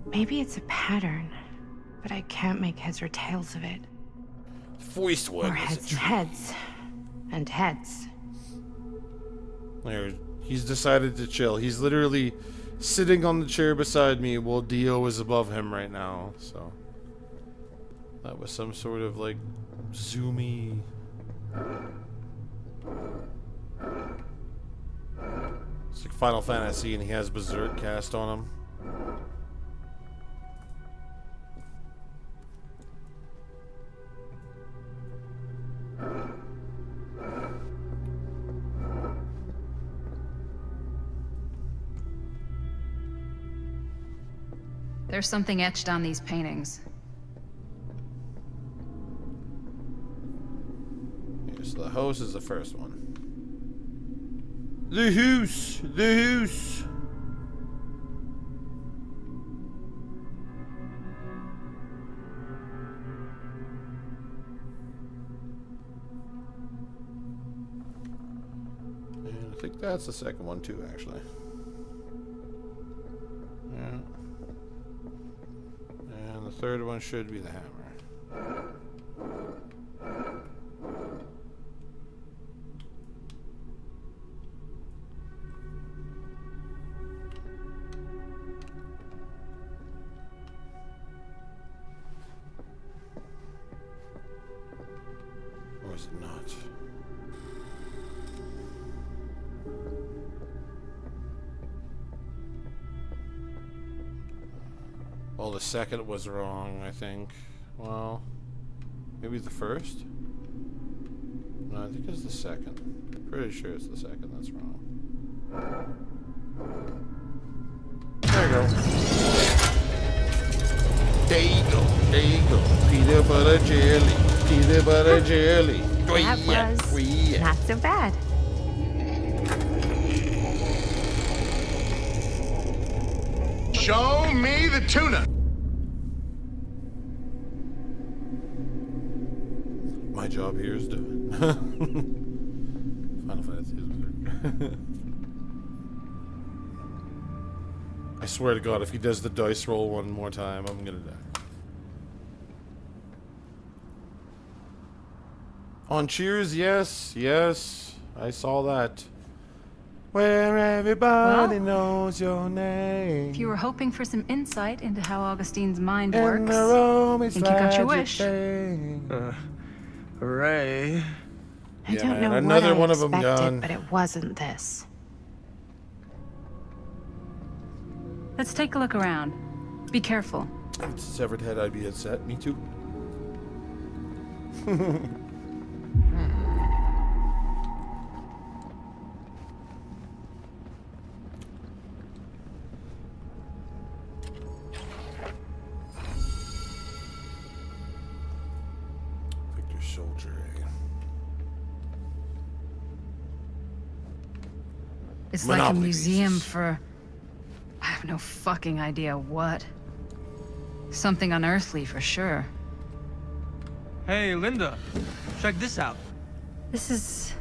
Maybe it's a pattern, but I can't make heads or tails of it. Voiced one. Or heads and heads. And heads. There, he's decided to chill. He's literally sitting on the chair beside me while Dio is above him right now, so... That was some sort of, like, zoomy... It's like Final Fantasy and he has Berserk cast on him. There's something etched on these paintings. Here's the house is the first one. The house! The house! And I think that's the second one too, actually. Yeah. And the third one should be the hammer. Or is it not? Well, the second was wrong, I think. Well, maybe the first? No, I think it's the second. Pretty sure it's the second that's wrong. There you go. There you go. There you go. Peanut butter jelly. Peanut butter jelly. That was not so bad. Show me the tuna. My job here is done. Final Fantasy is wizard. I swear to God, if he does the dice roll one more time, I'm gonna die. On Cheers, yes, yes, I saw that. Where everybody knows your name. If you were hoping for some insight into how Augustine's mind And works, the Rome I is think you got your tragic wish. thing. Hooray. I Yeah, don't man, know another what one I of 'em expected, gone. but it wasn't this. Let's take a look around. Be careful. If it's a severed head, I'd be upset. Me too. Victor Soldier, eh? It's like a Monopoly museum pieces. for... I have no fucking idea what. Something unearthly for sure. Hey, Linda, check this out. This is...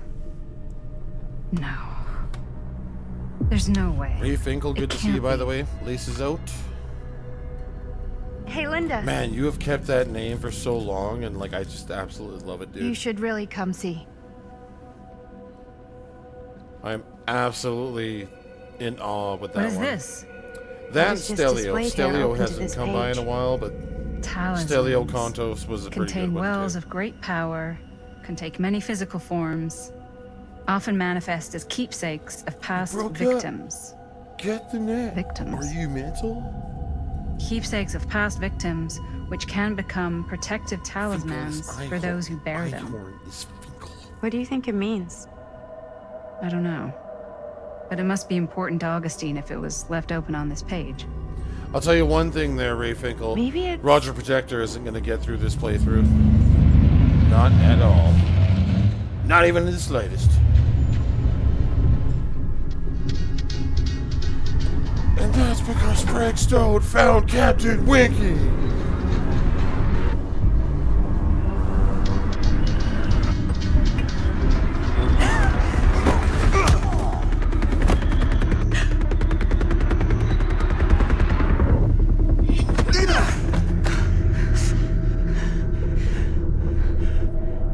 No. There's no way. Ray Finkel, good to see you, by the way. Laces out. Hey, Linda. Man, you have kept that name for so long, and like I just absolutely love it, dude. You should really come see. I'm absolutely in awe with that What is one. this? That's It was just Stelio. displayed here. Stelio Open to hasn't this come by in a page. while, but Talismans. Stelio Contos was a pretty Contain good one wells too. of great power, can take many physical forms, often manifest as keepsakes of past Broke up. victims. Get the net. Victims. Are you mental? Keepsakes of past victims, which can become protective talismans for those who bear them. Einhorn is Finkel. What do you think it means? I don't know. But it must be important to Augustine if it was left open on this page. I'll tell you one thing there, Ray Finkel. Maybe it's... Roger Protector isn't going to get through this playthrough. Not at all. Not even in the slightest. And that's because Frank Stone found Captain Winky.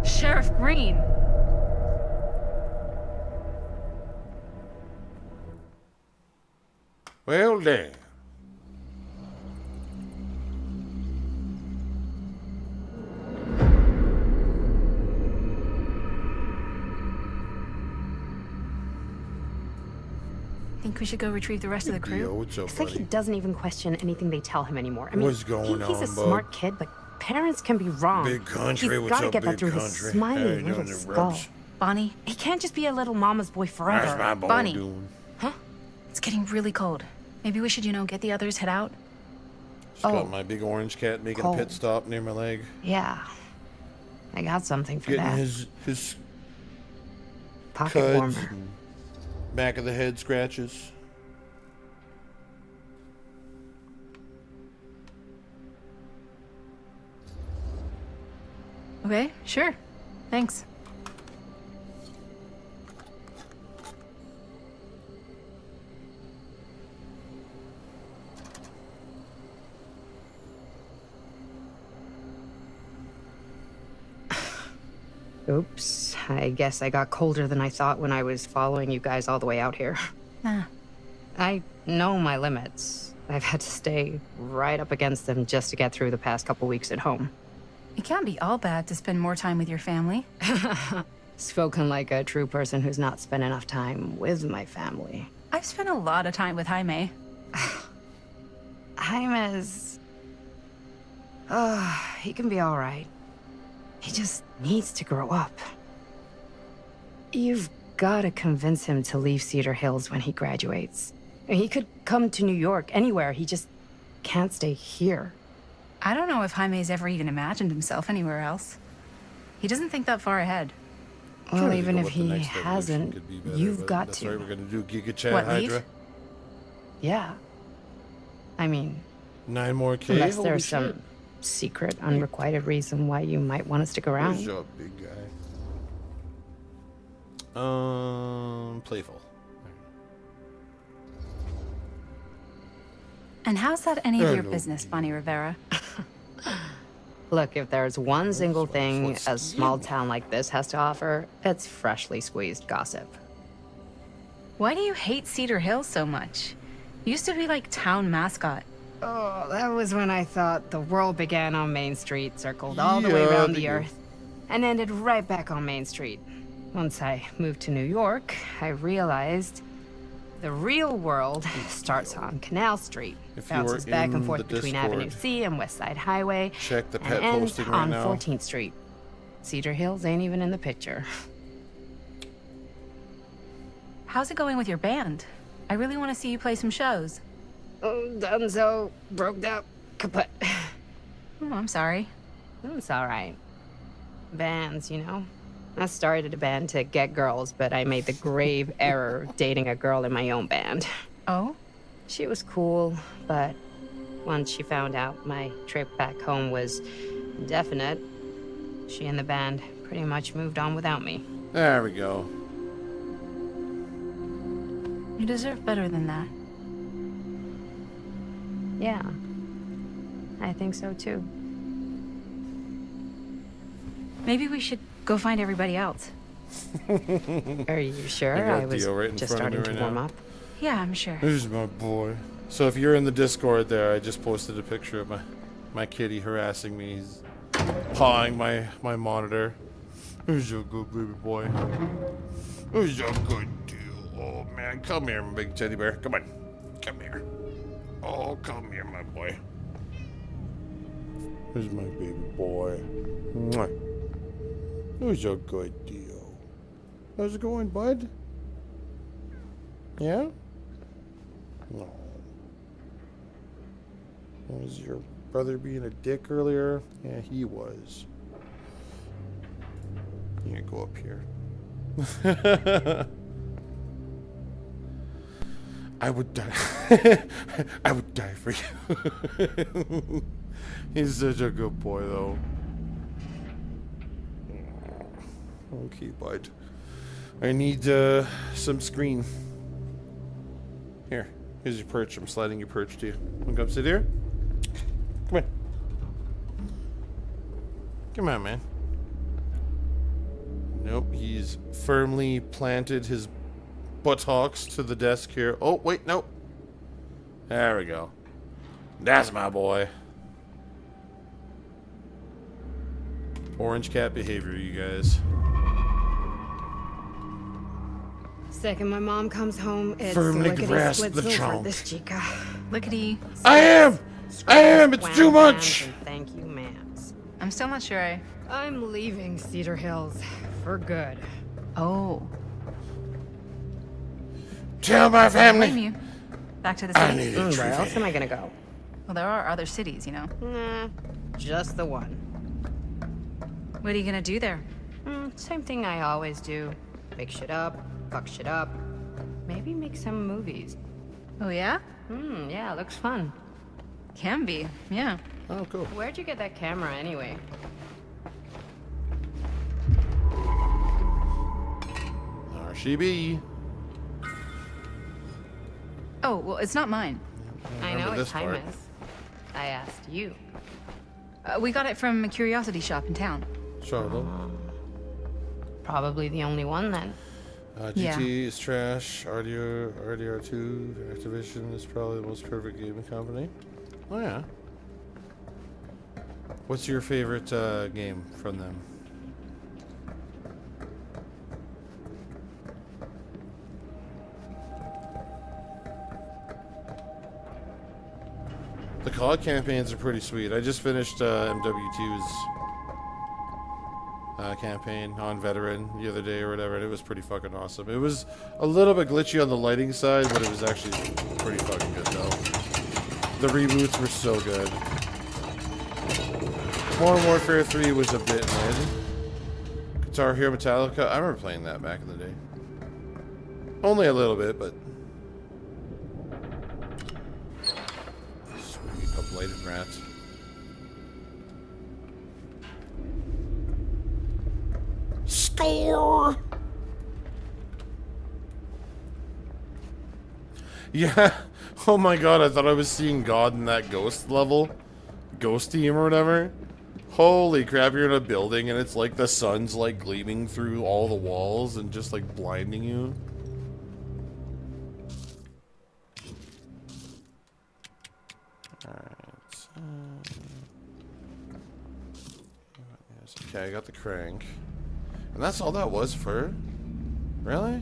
Sheriff Green! Well, damn. Think we should go retrieve the rest of the crew? Yo, what's up, It's like he buddy? doesn't even question anything they tell him anymore. I mean, What's going he's a on, bud? smart kid, but parents can be wrong. Big country, He's what's gotta up, get that big through his country? smiley How you little doing, the skull. Rubs? Bonnie? He can't just be a little mama's boy forever. That's my boy Bunny. doing. It's getting really cold. Maybe we should, get the others, head out? Just got my big orange cat making a pit stop near my leg. Yeah. I got something for Getting that. his Pocket cuds warmer. and back of the head scratches. Okay, sure. Thanks. Oops. I guess I got colder than I thought when I was following you guys all the way out here. Ah. I know my limits. I've had to stay right up against them just to get through the past couple weeks at home. It can't be all bad to spend more time with your family. Spoken like a true person who's not spent enough time with my family. I've spent a lot of time with Jaime. Jaime's... he can be all right. He just needs to grow up. You've got to convince him to leave Cedar Hills when he graduates. He could come to New York, anywhere. He just can't stay here. I don't know if Jaime's ever even imagined himself anywhere else. He doesn't think that far ahead. Well, even if he hasn't, you've got to. Right, we're gonna do Giga Chat What, Hydra. leave? Yeah. I mean... 9 more K? Unless Holy there's shit. some secret, unrequited reason why you might want to stick around. Good job, big guy. Playful. And how's that any of your Hello. business, Bonnie Rivera? Look, if there's one single thing a small town like this has to offer, it's freshly squeezed gossip. Why do you hate Cedar Hills so much? You used to be like town mascot. Oh, that was when I thought the world began on Main Street, circled all the way around the earth, and ended right back on Main Street. Once I moved to New York, I realized the real world starts on Canal Street, If you were bounces back in and forth the between Discord, Avenue C and West Side Highway, check the pet and ends posting right on now. 14th Street. Cedar Hills ain't even in the picture. How's it going with your band? I really want to see you play some shows. Oh, donezo, broke up, kaput. Oh, I'm sorry. It's all right. Bands, you know? I started a band to get girls, but I made the grave error of dating a girl in my own band. Oh? She was cool, but once she found out my trip back home was definite, she and the band pretty much moved on without me. There we go. You deserve better than that. Yeah, I think so too. Maybe we should go find everybody else. Are you sure? got I was Theo right in just front of me starting to right warm now. up. Yeah, I'm sure. This is my boy. So if you're in the Discord there, I just posted a picture of my kitty harassing me. He's pawing my monitor. Who's your good baby boy? Who's your good deal? Oh man, come here, my big teddy bear. Come on. Come here. Oh, come here, my boy. Who's my baby boy? Mwah. Who's your good deal? How's it going, bud? Yeah? No. Was your brother being a dick earlier? Yeah, he was. You go up here. I would die. I would die for you. He's such a good boy, though. Okay, bud. I need some screen. Here. Here's your perch. I'm sliding your perch to you. Want to come sit here? Come on. Come on, man. Nope, he's firmly planted his buttocks to the desk here. Oh, wait, nope. There we go. That's my boy. Orange cat behavior, you guys. Second my mom comes home, it's Firmly lickety grasp splits the over trunk. this chica. Lickety. I am! It's too much! And thank you, ma'ams. I'm still not sure I'm leaving Cedar Hills for good. Oh. Tell my I don't blame family! you. Back to the I city. need a Where else tree. am I gonna go? Well, there are other cities, you know. Nah, just the one. What are you gonna do there? Same thing I always do. Pick shit up, fuck shit up. Maybe make some movies. Oh, yeah? Yeah, looks fun. Can be, yeah. Oh, cool. Where'd you get that camera anyway? There she be. Oh, well, it's not mine. I know Remember it's this part. Jaime's. I asked you. We got it from a curiosity shop in town. Sure, Probably the only one then. Yeah. GT is trash. RDR2, Activision is probably the most perfect gaming company. Oh yeah. What's your favorite game from them? The COD campaigns are pretty sweet. I just finished MW2's campaign on Veteran the other day or whatever, and it was pretty fucking awesome. It was a little bit glitchy on the lighting side, but it was actually pretty fucking good though. The reboots were so good. Modern Warfare 3 was a bit mid. Guitar Hero Metallica, I remember playing that back in the day. Only a little bit, but... Sweet, a bladed rat. Score! Yeah. Oh my god, I thought I was seeing God in that ghost level. Ghost team or whatever. Holy crap, you're in a building and it's like the sun's like gleaming through all the walls and just like blinding you. Alright. Okay, I got the crank. And that's all that was for? Really?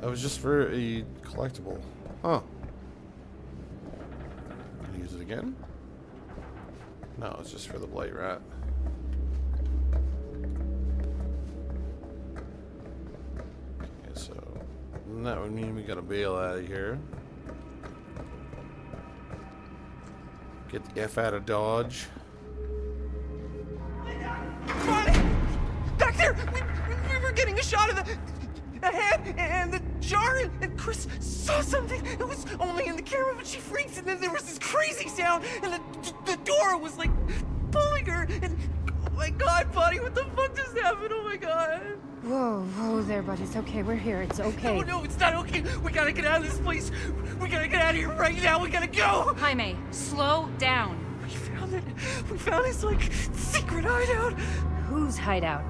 That was just for a collectible. Huh. Can I use it again? No, it's just for the blight rat. Okay, so that would mean we gotta bail out of here. Get the F out of Dodge. Back there! We were getting a shot of the head and the jar, and Chris saw something. It was only in the camera, but she freaked, and then there was this crazy sound, and the door was like pulling her, and oh my god, buddy, what the fuck just happened? Oh my god. Whoa there, buddy. It's okay. We're here. It's okay. No, it's not okay. We gotta get out of this place. We gotta get out of here right now. We gotta go. Jaime, slow down. We found it. We found his, like, secret hideout. Whose hideout?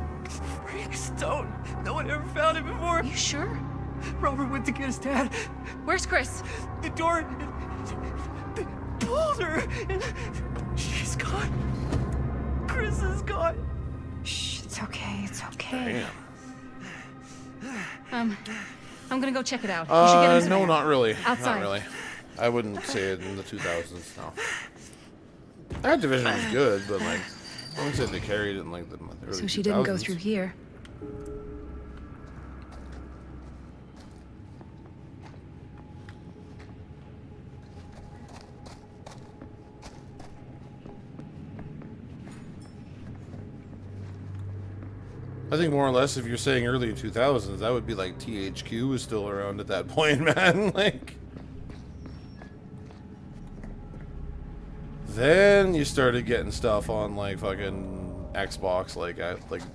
Freaks don't. No one ever found it before. You sure? Robert went to get his dad. Where's Chris? The door. They pulled her, and she's gone. Chris is gone. Shh, it's okay. It's okay. Damn. I'm gonna go check it out. You should get him some no, air. not really. Outside. Not really. I wouldn't say it in the 2000s, no. Activision was good, but like, I wouldn't say they carried it in like the early 2000s. So she didn't go through here. I think more or less, if you're saying early 2000s, that would be like THQ was still around at that point, man. Like, then you started getting stuff on like fucking Xbox, like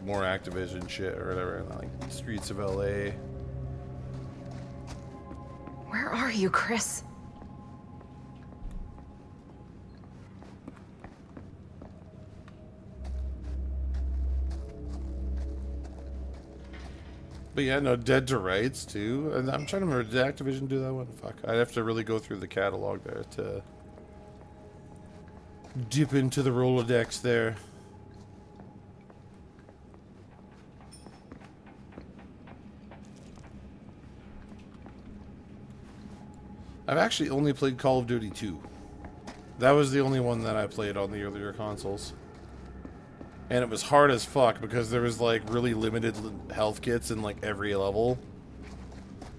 more Activision shit or whatever, like Streets of LA. Where are you, Chris? But yeah, no, Dead to Rights too. And I'm trying to remember, did Activision do that one? Fuck, I'd have to really go through the catalog there to dip into the Rolodex there. I've actually only played Call of Duty 2. That was the only one that I played on the earlier consoles. And it was hard as fuck because there was like really limited health kits in like every level.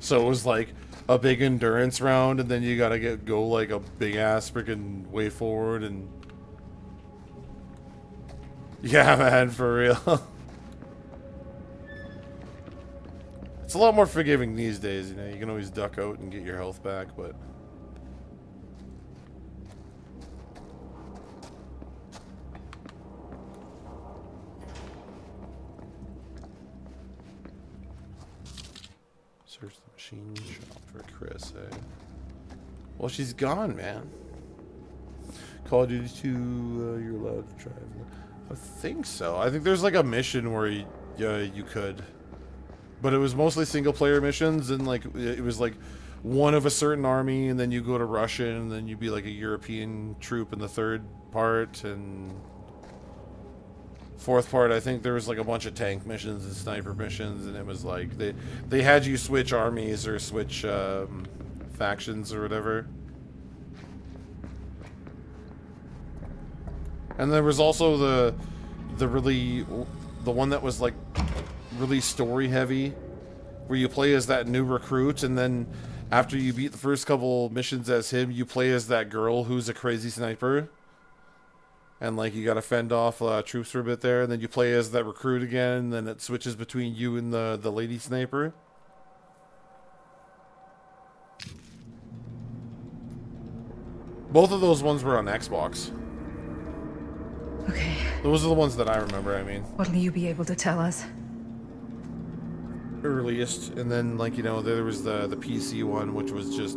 So it was like a big endurance round, and then you gotta go like a big ass freaking way forward, and yeah, man, for real. It's a lot more forgiving these days, you know. You can always duck out and get your health back, but search the machine shop for Chris, eh? Well, she's gone, man. Call of Duty 2, you're allowed to drive. I think so. I think there's like a mission where you could. But it was mostly single player missions, and like it was like one of a certain army, and then you go to Russia, and then you'd be like a European troop in the third part, and fourth part I think there was like a bunch of tank missions and sniper missions, and it was like they had you switch armies or switch factions or whatever. And there was also the one that was like really story heavy, where you play as that new recruit, and then after you beat the first couple missions as him, you play as that girl who's a crazy sniper, and like you gotta fend off troops for a bit there, and then you play as that recruit again, and then it switches between you and the lady sniper. Both of those ones were on Xbox. Okay. Those are the ones that I remember, I mean. What'll you be able to tell us? Earliest, and then like, you know, there was the PC one, which was just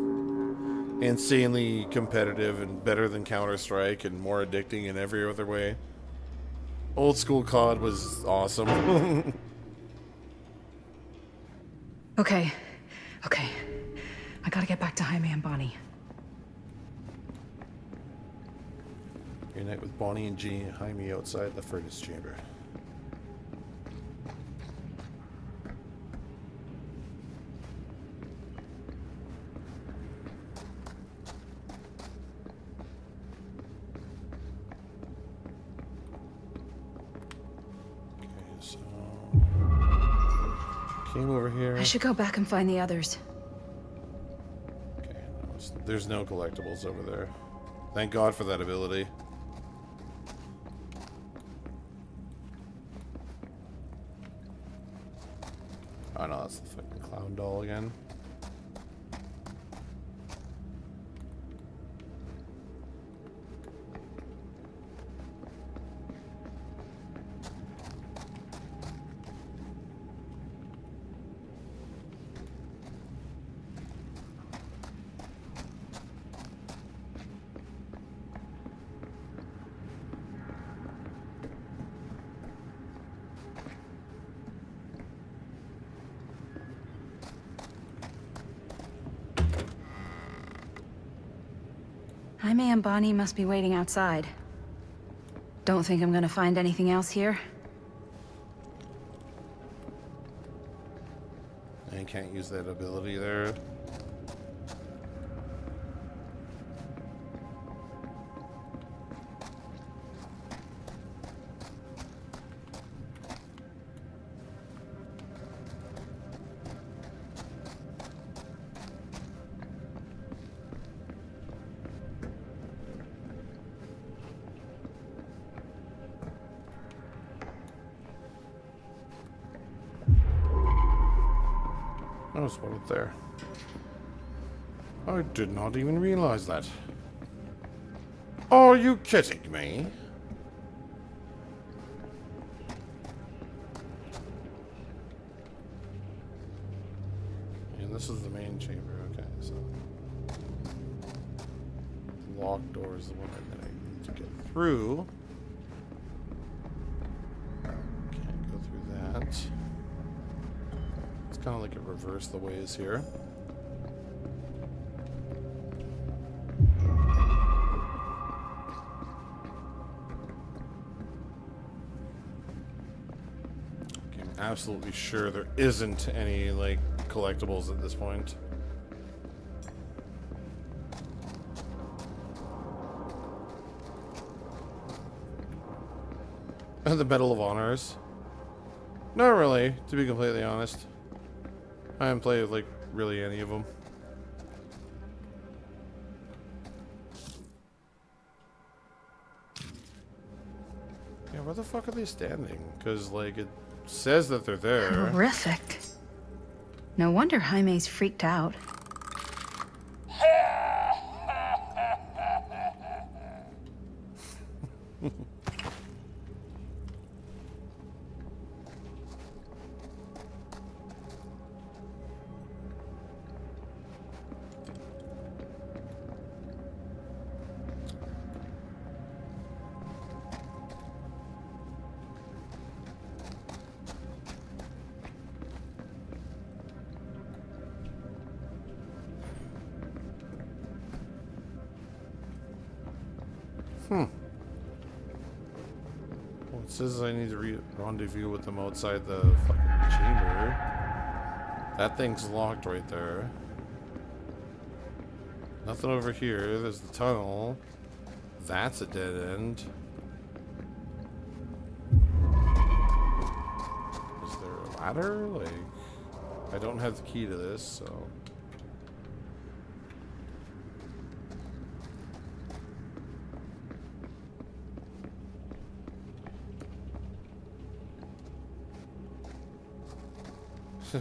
insanely competitive and better than Counter-Strike and more addicting in every other way. Old school COD was awesome. Okay. I gotta get back to Jaime and Bonnie. Reunite with Bonnie and G and Jaime outside the furnace chamber. Came over here. I should go back and find the others. Okay, there's no collectibles over there. Thank God for that ability. Oh no, that's the fucking clown doll again. Jaime and Bonnie must be waiting outside. Don't think I'm gonna find anything else here. I can't use that ability there. Oh, there's one up there. I did not even realize that. Are you kidding me? And this is the main chamber. Okay, so the locked door is the one that I need to get through. Can't go through that. It's kind of like it reversed the ways here. Okay, I'm absolutely sure there isn't any like collectibles at this point. The Medal of Honors. Not really, to be completely honest. I haven't played like really any of them. Yeah, where the fuck are they standing? Because, like, it says that they're there. Horrific. No wonder Jaime's freaked out. Well, it says I need to rendezvous with them outside the fucking chamber. That thing's locked right there. Nothing over here. There's the tunnel. That's a dead end. Is there a ladder? Like, I don't have the key to this, so...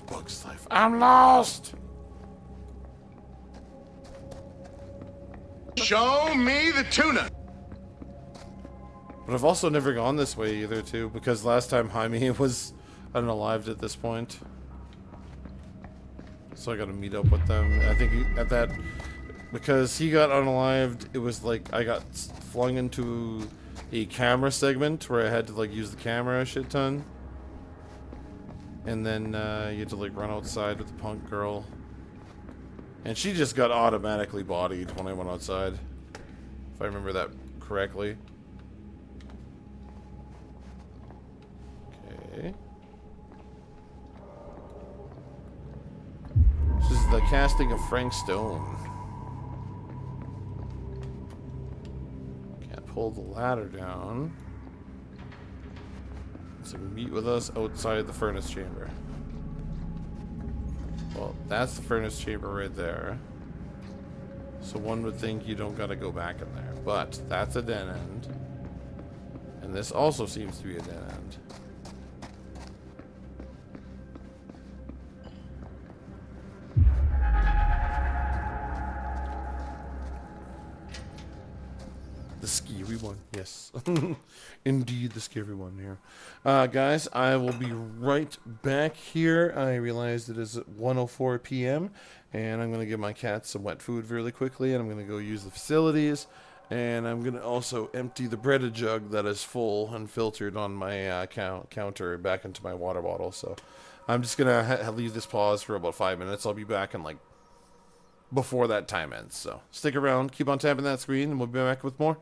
Bug's life. I'm lost! Show me the tuna! But I've also never gone this way either, too, because last time Jaime was unalived at this point. So I gotta meet up with them. I think at that... Because he got unalived, it was like I got flung into a camera segment where I had to, like, use the camera a shit ton. And then you had to like run outside with the punk girl. And she just got automatically bodied when I went outside. If I remember that correctly. Okay. This is the casting of Frank Stone. Can't pull the ladder down. So meet with us outside the furnace chamber. Well, that's the furnace chamber right there. So one would think you don't gotta go back in there. But that's a dead end. And this also seems to be a dead end. The scary one, yes. Indeed, the scary one here. Guys, I will be right back here. I realized it is 1:04 p.m. and I'm going to give my cats some wet food really quickly, and I'm going to go use the facilities, and I'm going to also empty the breaded jug that is full and filtered on my counter back into my water bottle. So I'm just going to leave this pause for about 5 minutes. I'll be back in like before that time ends. So stick around, keep on tapping that screen, and we'll be back with more.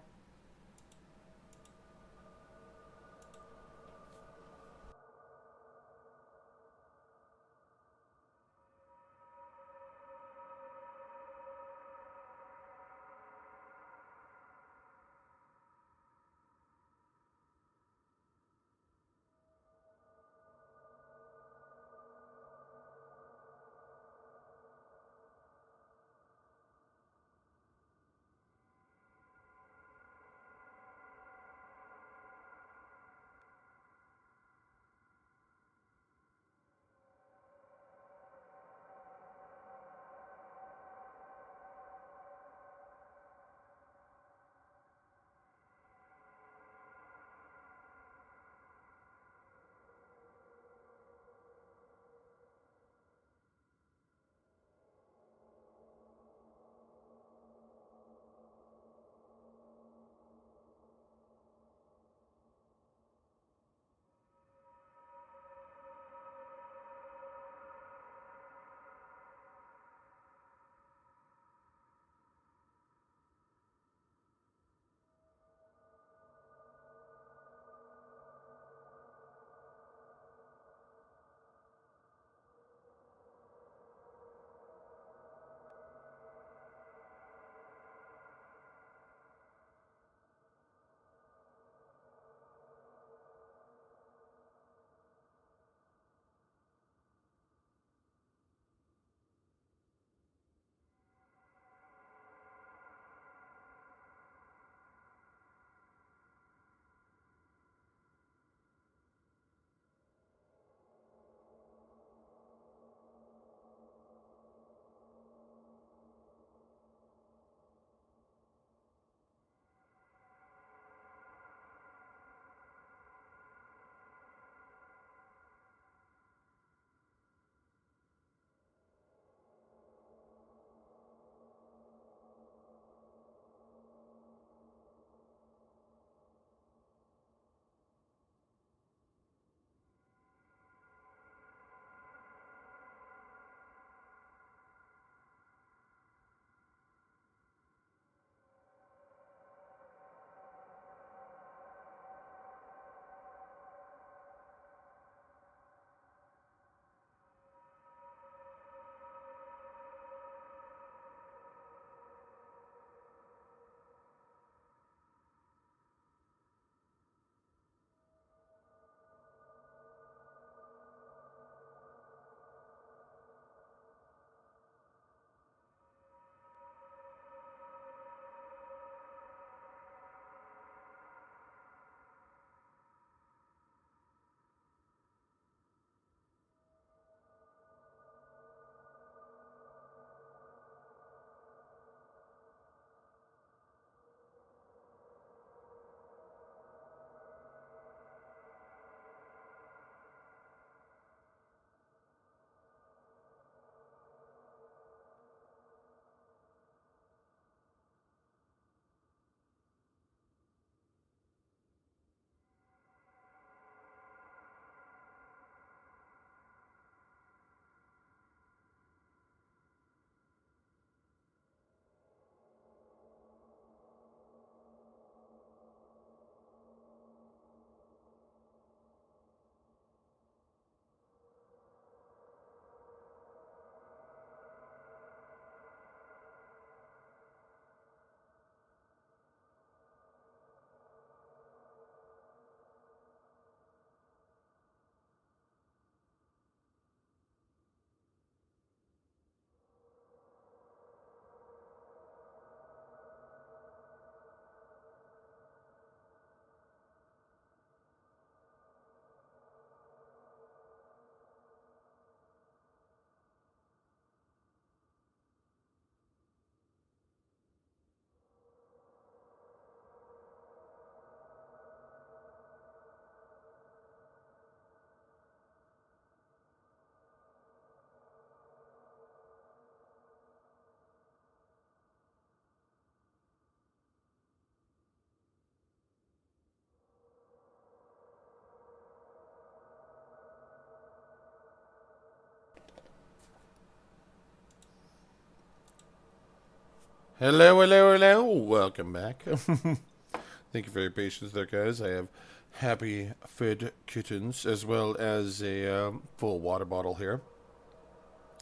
Hello, hello, hello. Welcome back. Thank you for your patience there, guys. I have happy fed kittens as well as a full water bottle here.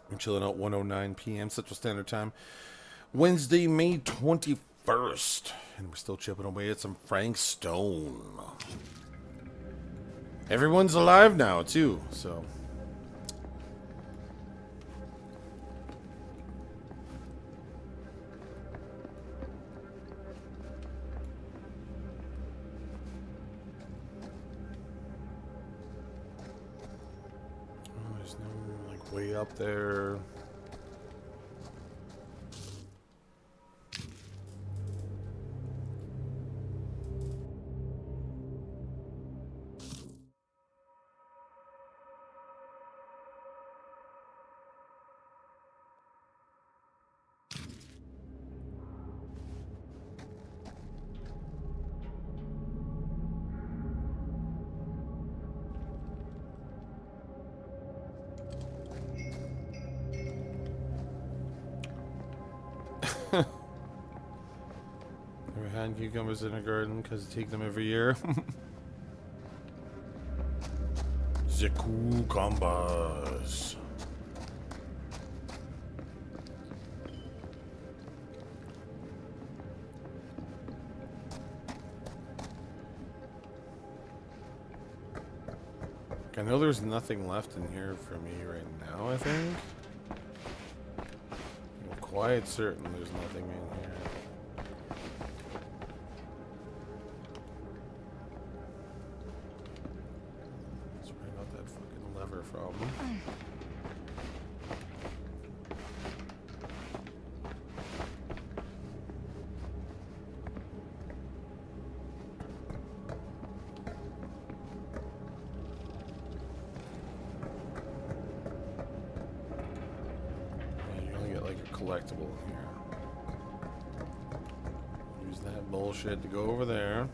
I'm chilling out 1:09 p.m. Central Standard Time. Wednesday, May 21st. And we're still chipping away at some Frank Stone. Everyone's alive now, too, so... There's no, like, way up there. Never had cucumbers in a garden because I take them every year. The cucumbers. I know there's nothing left in here for me right now, I think. I'm quite certain there's nothing in here. It's probably not that fucking lever problem. Collectible here. Use that bullshit to go over there.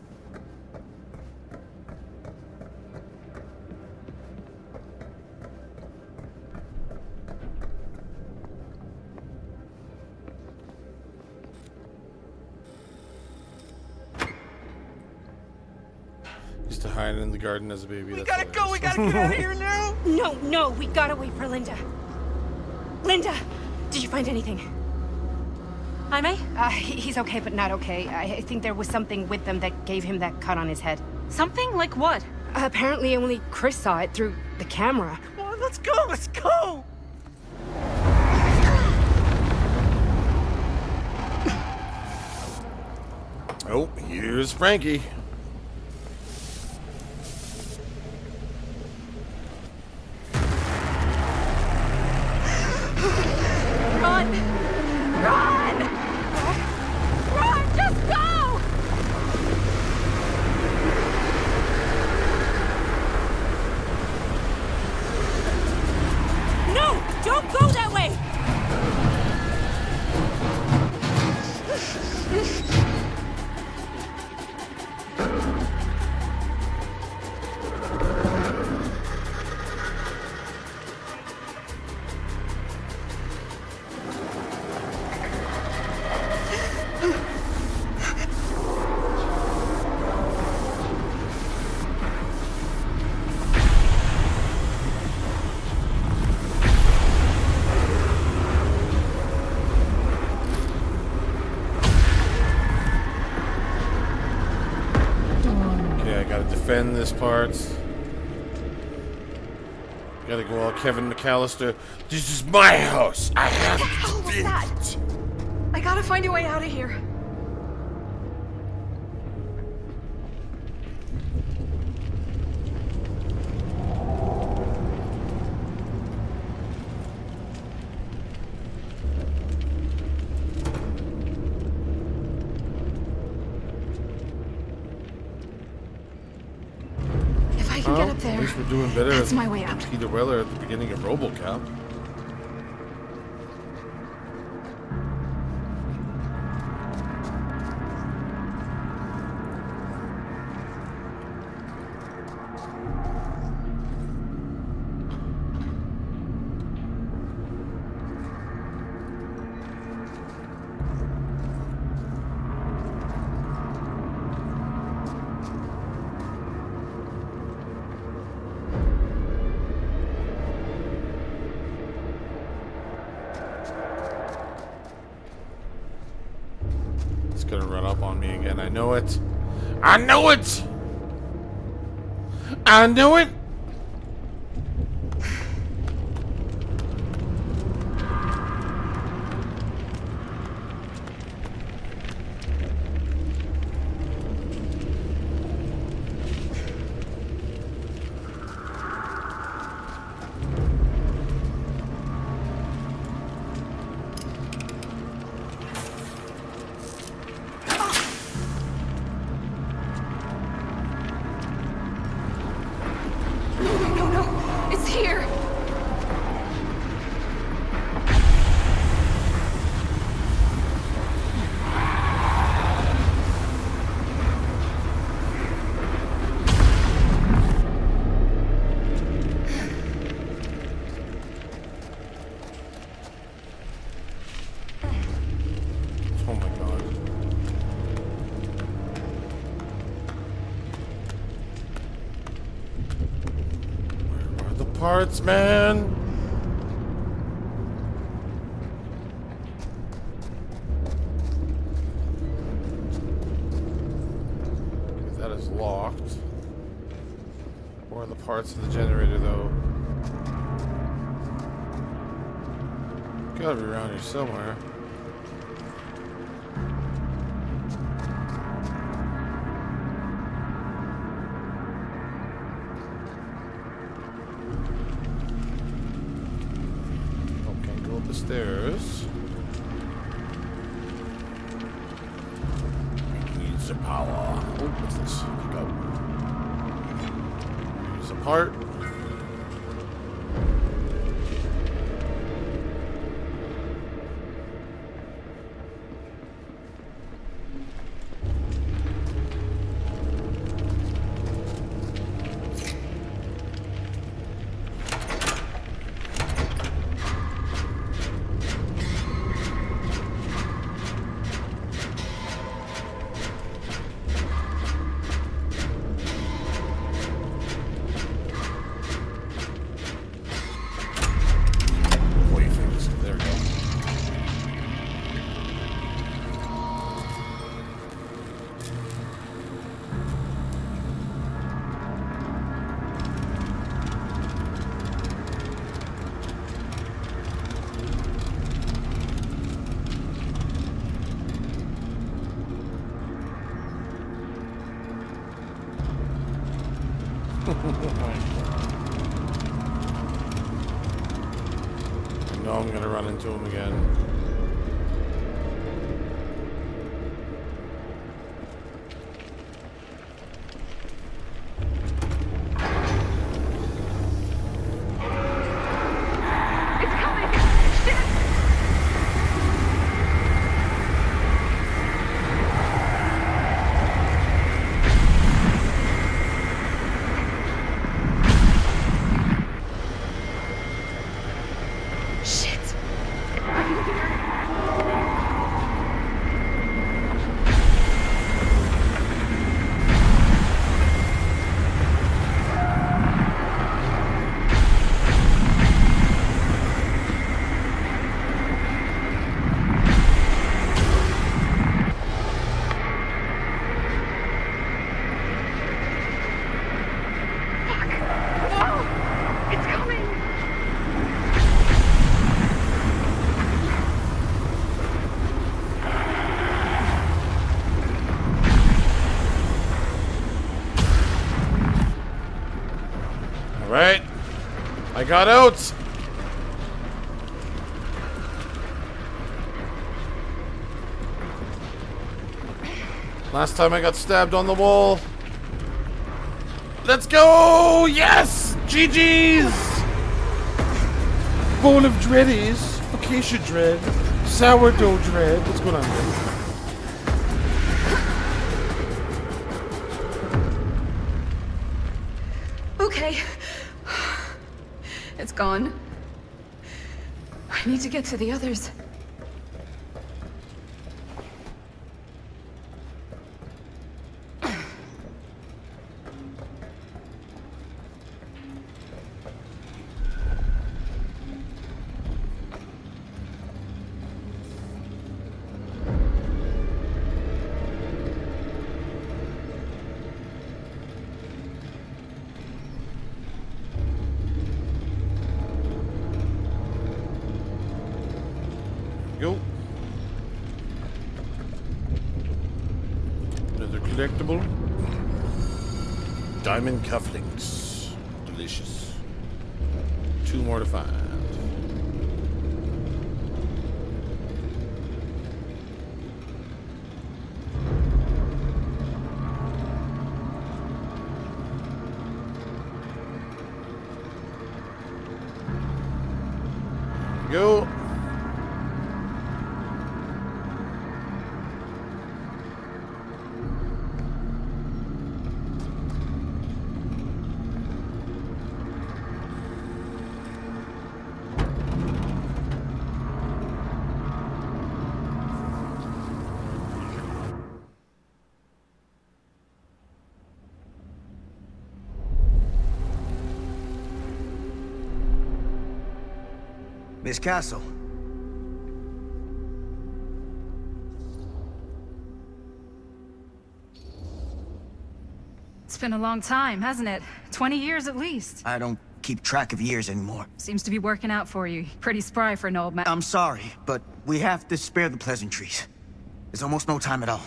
Used to hide in the garden as a baby. We gotta go, we gotta get out of here now! No, we gotta wait for Linda. Linda, did you find anything? Jaime? He's okay, but not okay. I think there was something with them that gave him that cut on his head. Something? Like what? Apparently only Chris saw it through the camera. Come on, let's go, let's go! Oh, here's Frankie. Run! Run! Run! Just go! No! Don't go that way! Defend this part. Gotta go all Kevin McAllister. This is my house. I have to defend it. I gotta find a way out of here. Get up there. At least we're doing better. That's my way out. Peter Weller at the beginning of RoboCop. gonna run up on me again. I know it. I know it! I know it! It's here! Oh my god. Where are the parts, man? That is locked. Where are the parts of the generator, though? Gotta be around here somewhere. The stairs. Needs the power. Oh, what's this? Pick up. Here's a part. There we go. I know I'm gonna run into him again. Right? I got out! Last time I got stabbed on the wall. Let's go! Yes! GG's! Bowl of dreadies. Acacia dread. Sourdough dread. What's going on here? Okay. It's gone. I need to get to the others. go. Another collectible. Diamond cufflinks. Delicious. 2 more to find. Go. Miss Castle. It's been a long time, hasn't it? 20 years at least. I don't keep track of years anymore. Seems to be working out for you. Pretty spry for an old man. I'm sorry, but we have to spare the pleasantries. There's almost no time at all.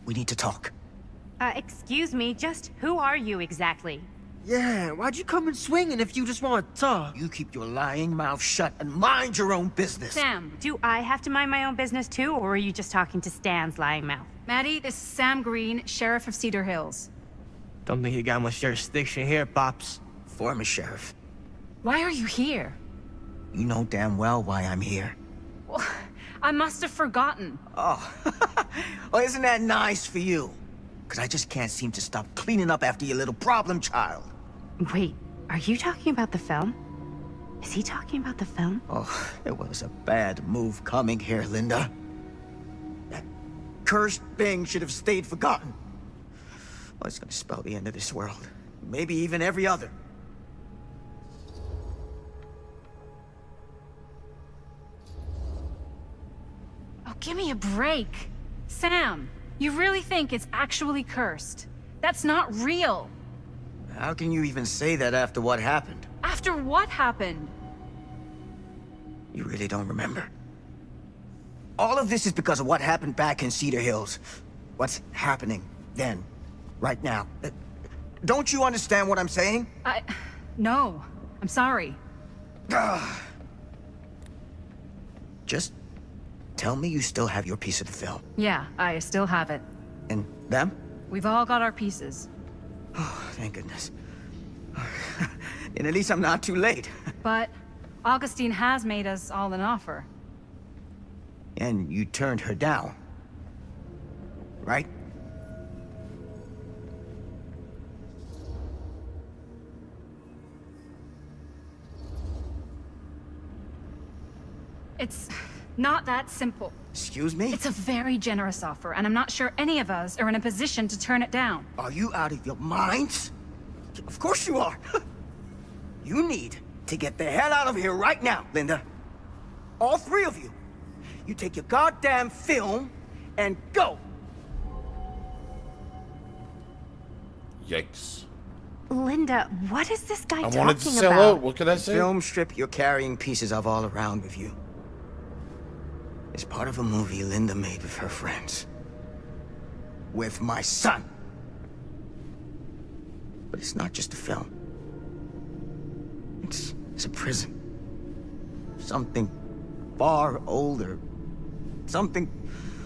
We need to talk. Excuse me, just who are you exactly? Yeah, why'd you come in swinging if you just want to talk? You keep your lying mouth shut and mind your own business. Sam. Do I have to mind my own business too, or are you just talking to Stan's lying mouth? Maddie, this is Sam Green, Sheriff of Cedar Hills. Don't think you got much jurisdiction here, Pops. Former sheriff. Why are you here? You know damn well why I'm here. Well, I must have forgotten. Oh, oh, isn't that nice for you? Because I just can't seem to stop cleaning up after your little problem child. Wait, are you talking about the film? Is he talking about the film? Oh, it was a bad move coming here, Linda. That cursed thing should have stayed forgotten. Well, it's gonna spell the end of this world. Maybe even every other. Oh, give me a break. Sam, you really think it's actually cursed? That's not real. How can you even say that after what happened? After what happened? You really don't remember. All of this is because of what happened back in Cedar Hills. What's happening then, right now. Don't you understand what I'm saying? No. I'm sorry. Just tell me you still have your piece of the film. Yeah, I still have it. And them? We've all got our pieces. Oh, thank goodness. And at least I'm not too late. But Augustine has made us all an offer. And you turned her down. Right? It's not that simple. Excuse me? It's a very generous offer, and I'm not sure any of us are in a position to turn it down. Are you out of your minds? Of course you are. You need to get the hell out of here right now, Linda. All 3 of you. You take your goddamn film and go. Yikes. Linda, what is this guy I talking wanted to sell about? out. What could I The say? film strip you're carrying pieces of all around with you. It's part of a movie Linda made with her friends. With my son. But it's not just a film. It's a prison. Something far older. Something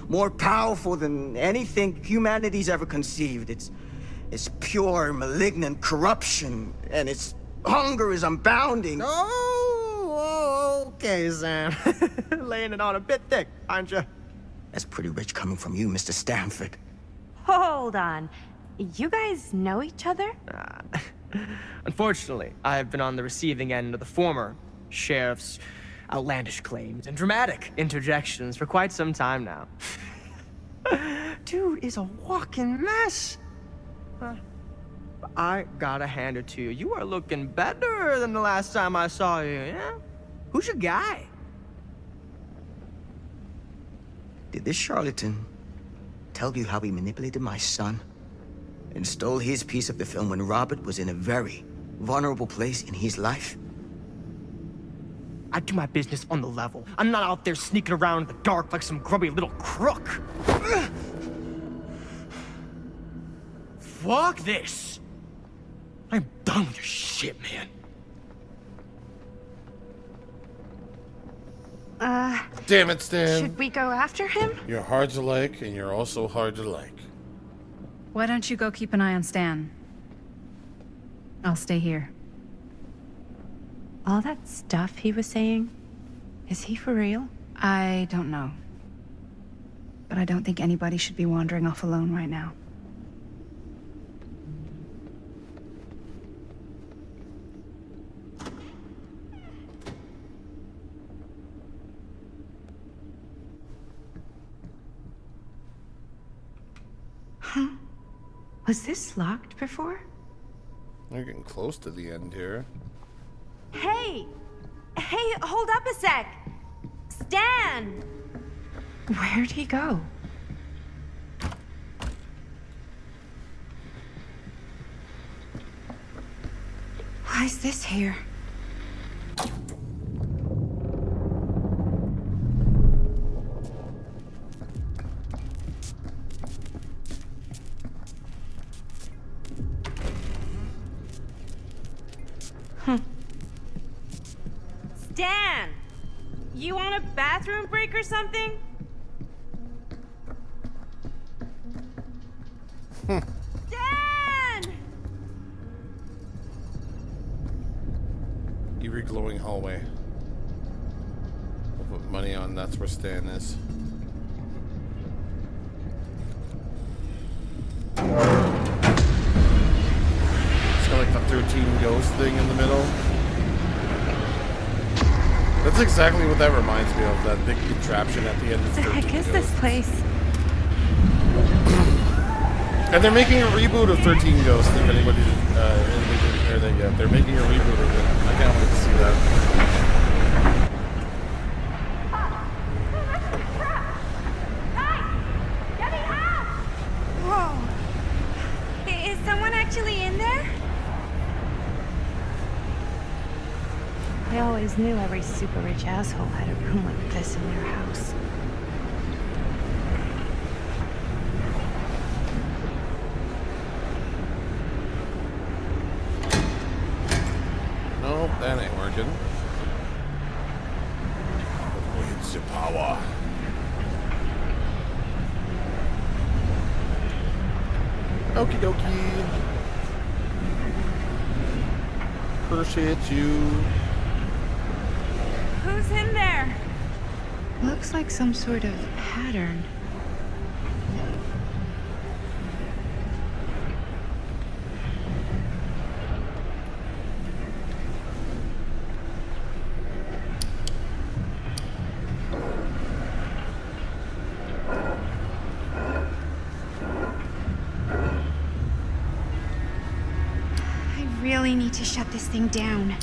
more powerful than anything humanity's ever conceived. It's pure, malignant corruption, and its hunger is unbounding. Oh, okay, Sam. Laying it on a bit thick, aren't you? That's pretty rich coming from you, Mr. Stanford. Hold on. You guys know each other? Unfortunately, I have been on the receiving end of the former sheriff's outlandish claims and dramatic interjections for quite some time now. Dude is a walking mess. I gotta hand it to you. You are looking better than the last time I saw you, yeah? Who's your guy? Did this charlatan tell you how he manipulated my son and stole his piece of the film when Robert was in a very vulnerable place in his life? I do my business on the level. I'm not out there sneaking around in the dark like some grubby little crook. Fuck this. I'm done with your shit, man. Damn it, Stan. Should we go after him? You're hard to like, and you're also hard to like. Why don't you go keep an eye on Stan? I'll stay here. All that stuff he was saying, is he for real? I don't know. But I don't think anybody should be wandering off alone right now. Huh? Was this locked before? We're getting close to the end here. Hey! Hey, hold up a sec! Stan! Where'd he go? Why is this here? Stan! You on a bathroom break or something? Stan! Eerie glowing hallway. We'll put money on that's where Stan is. It's got like the 13 ghost thing in the middle. That's exactly what that reminds me of, that big contraption at the end of What the heck is this place? And they're making a reboot of 13 Ghosts, if anybody didn't hear that yet. They're making a reboot of it. I can't wait to see that. Whoa! Is someone actually in there? I always knew every super rich asshole had a room like this in their house. Nope, that ain't working. It's your power. Okie dokie. Appreciate you. Who's in there? Looks like some sort of pattern. I really need to shut this thing down.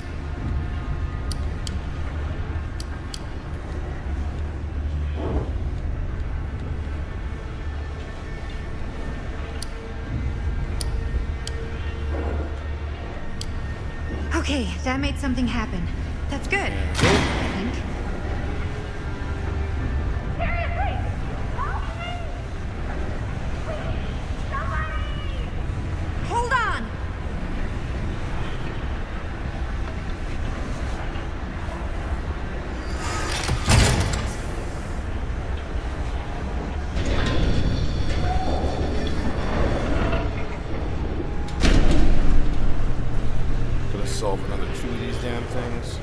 Okay, that made something happen. That's good, I think. Hold on! Gonna solve another 2 of these damn things.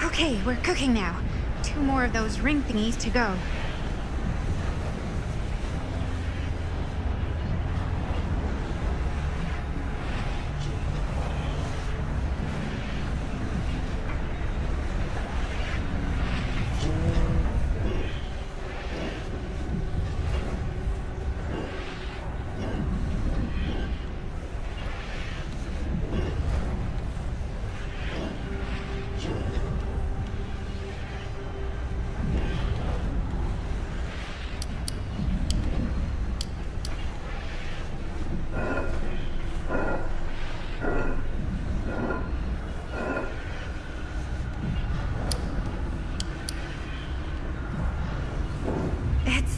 Okay, we're cooking now. 2 more of those ring thingies to go.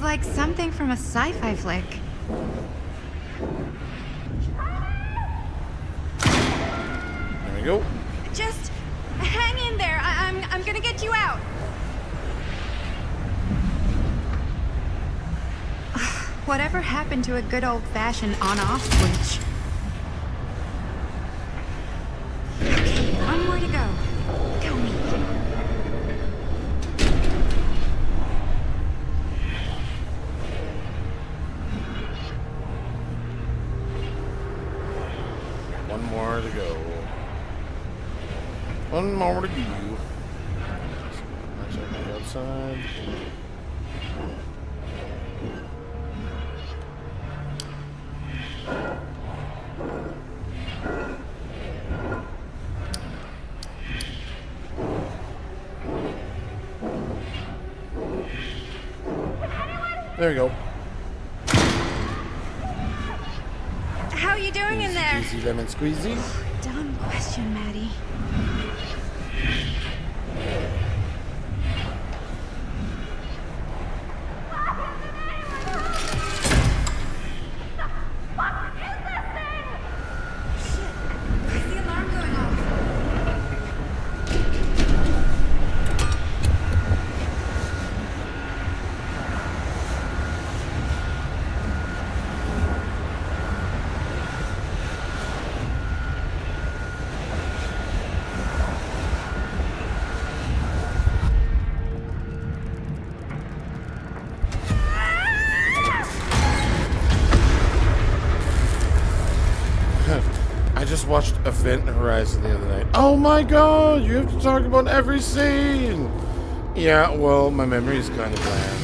like something from a sci-fi flick. There we go. Just hang in there. I'm gonna get you out. Whatever happened to a good old-fashioned on-off switch? Okay, one more to go. Go me. One more to go. One more to go. Check the outside. There we go. How you doing in there? Easy lemon squeezy. Dumb question, Maddie. I just watched Event Horizon the other night. Oh my god, you have to talk about every scene! Yeah, well, my memory is kind of bland.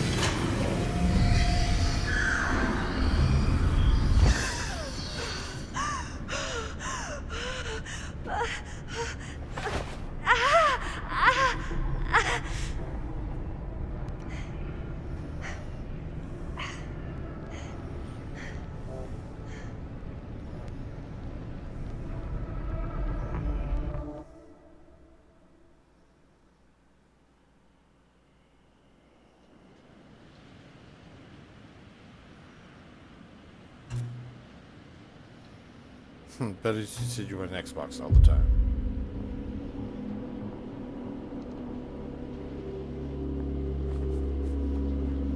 But you said you were an Xbox all the time.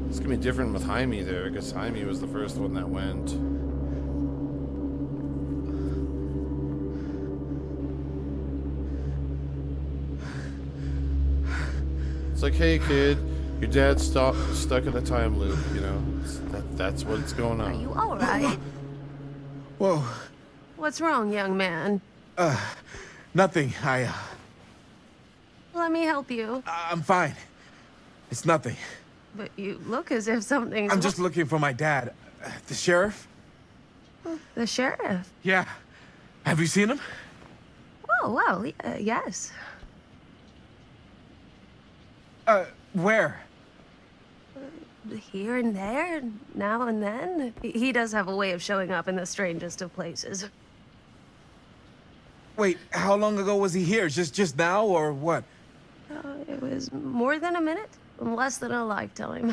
It's gonna be different with Jaime there, because Jaime was the first one that went. It's like, hey kid, your dad's stuck in a time loop, you know? That's what's going on. Are you all right? Whoa. What's wrong, young man? Nothing. Let me help you. I'm fine. It's nothing. But you look as if something's... I'm just looking for my dad. The sheriff? The sheriff? Yeah. Have you seen him? Oh, well, yes. Where? Here and there, now and then. He does have a way of showing up in the strangest of places. Wait, how long ago was he here? Just now, or what? It was more than a minute, less than a lifetime.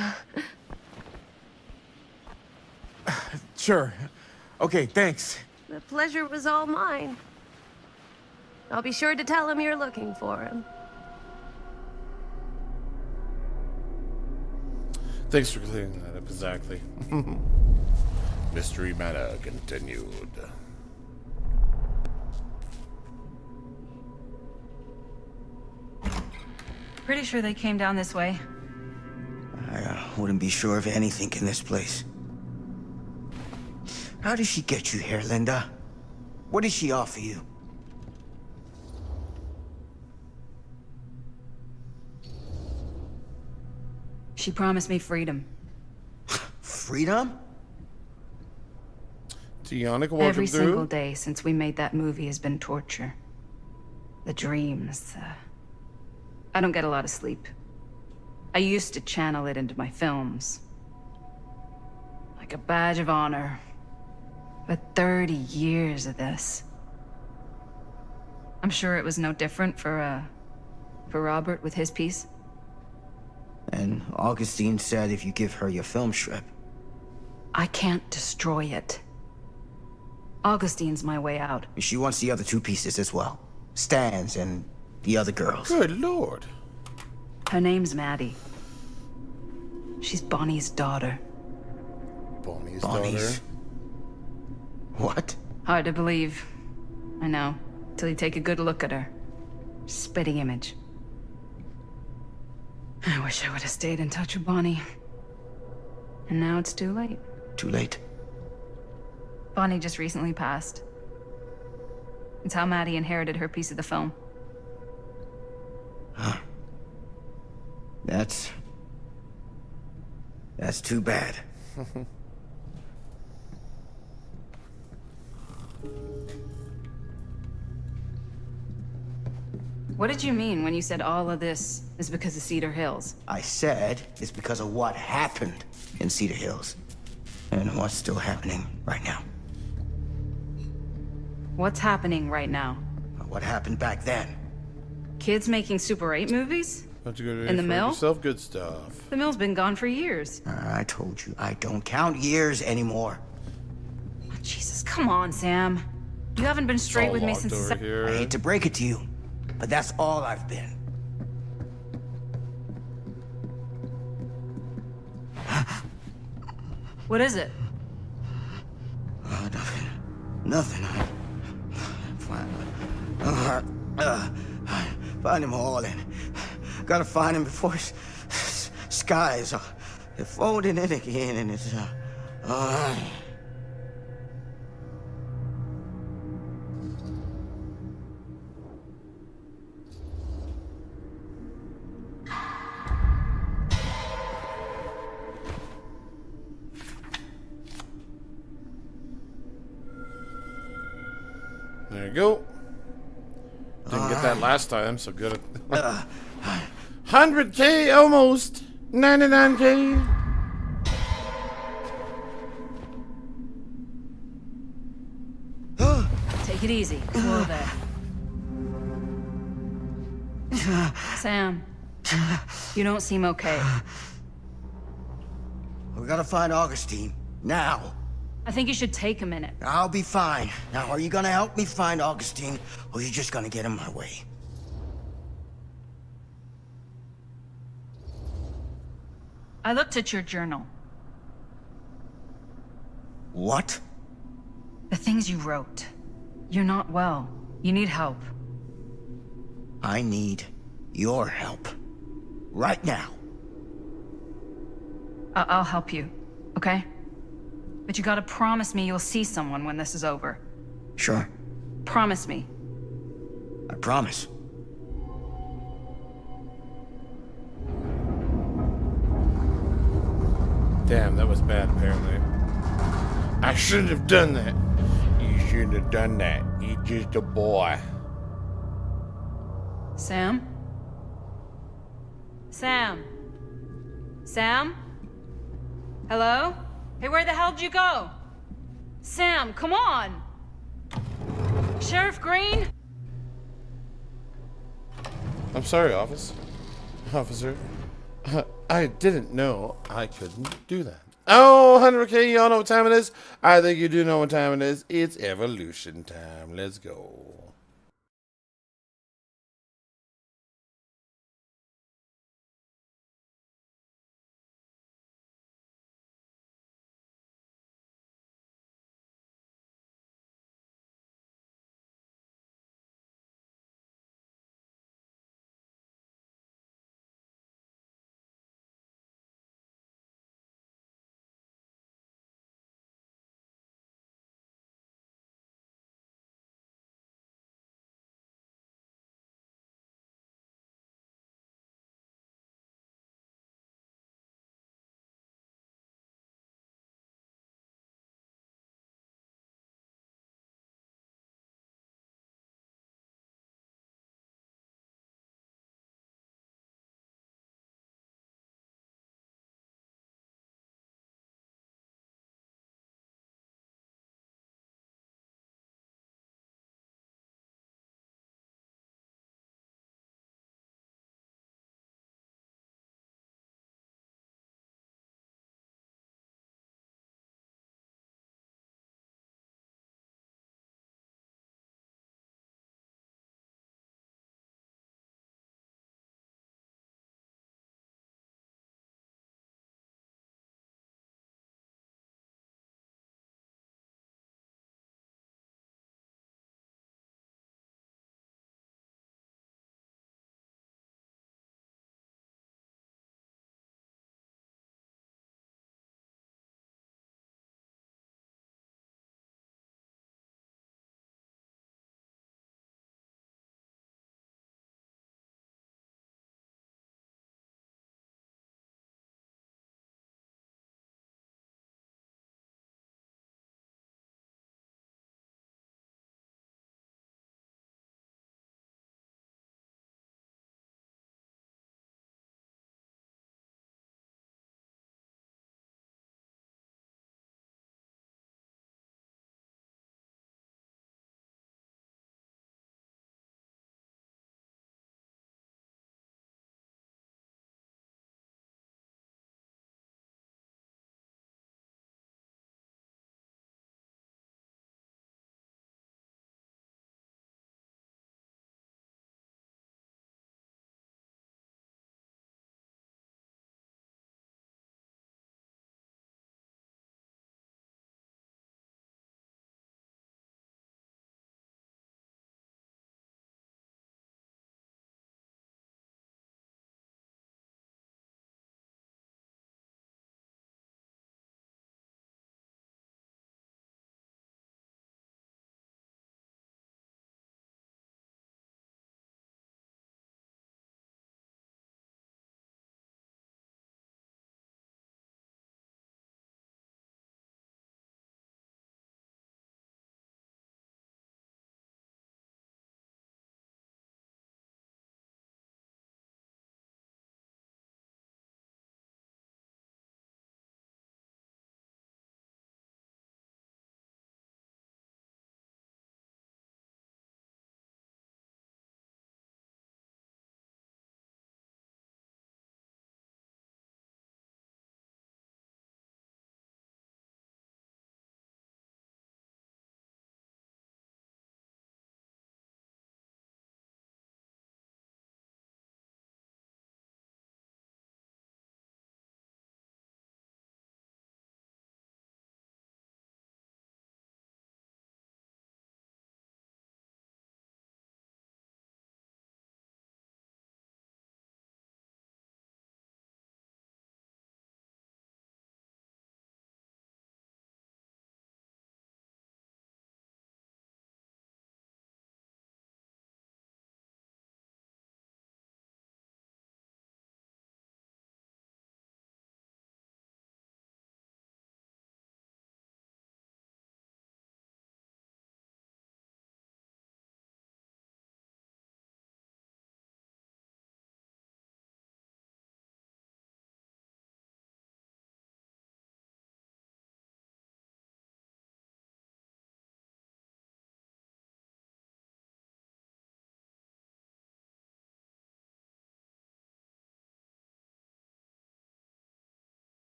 Sure. Okay, thanks. The pleasure was all mine. I'll be sure to tell him you're looking for him. Thanks for clearing that up, exactly. Mystery matter continued. Pretty sure they came down this way. I wouldn't be sure of anything in this place. How did she get you here, Linda? What did she offer you? She promised me freedom. Freedom? Tiana can walk Every him through. single day since we made that movie has been torture. The dreams, I don't get a lot of sleep. I used to channel it into my films. Like a badge of honor. But 30 years of this. I'm sure it was no different for Robert with his piece. And Augustine said if you give her your film strip. I can't destroy it. Augustine's my way out. She wants the other 2 pieces as well. Stan's and the other girls. Good lord. Her name's Maddie. She's Bonnie's daughter. Bonnie's Bonnie's? daughter? What? Hard to believe. I know. Till you take a good look at her. Spitting image. I wish I would have stayed in touch with Bonnie. And now it's too late. Too late. Bonnie just recently passed. It's how Maddie inherited her piece of the film. Huh. That's too bad. What did you mean when you said all of this is because of Cedar Hills? I said it's because of what happened in Cedar Hills. And what's still happening right now. What's happening right now? What happened back then? Kids making Super 8 movies? Don't you go to In the mill? yourself good stuff. The mill's been gone for years. I told you, I don't count years anymore. Oh, Jesus, come on, Sam. You haven't been straight with me since... over here. I hate to break it to you, but that's all I've been. What is it? Nothing. Nothing. Find him all and gotta find him before his skies are folding in again and it's There you go. Didn't get that last time, so good. 100K almost. 99K. Take it easy. Whoa there. Sam, you don't seem okay. We gotta find Augustine now. I think you should take a minute. I'll be fine. Now, are you gonna help me find Augustine, or are you just gonna get in my way? I looked at your journal. What? The things you wrote. You're not well. You need help. I need your help. Right now. I'll help you, okay? But you gotta promise me you'll see someone when this is over. Sure. Promise me. I promise. Damn, that was bad, apparently. I shouldn't have done that. You shouldn't have done that. You're just a boy. Sam? Sam? Sam? Hello? Hey, where the hell did you go? Sam, come on! Sheriff Green? I'm sorry, officer. I didn't know I couldn't do that. Oh, 100K, y'all know what time it is? I think you do know what time it is. It's evolution time. Let's go.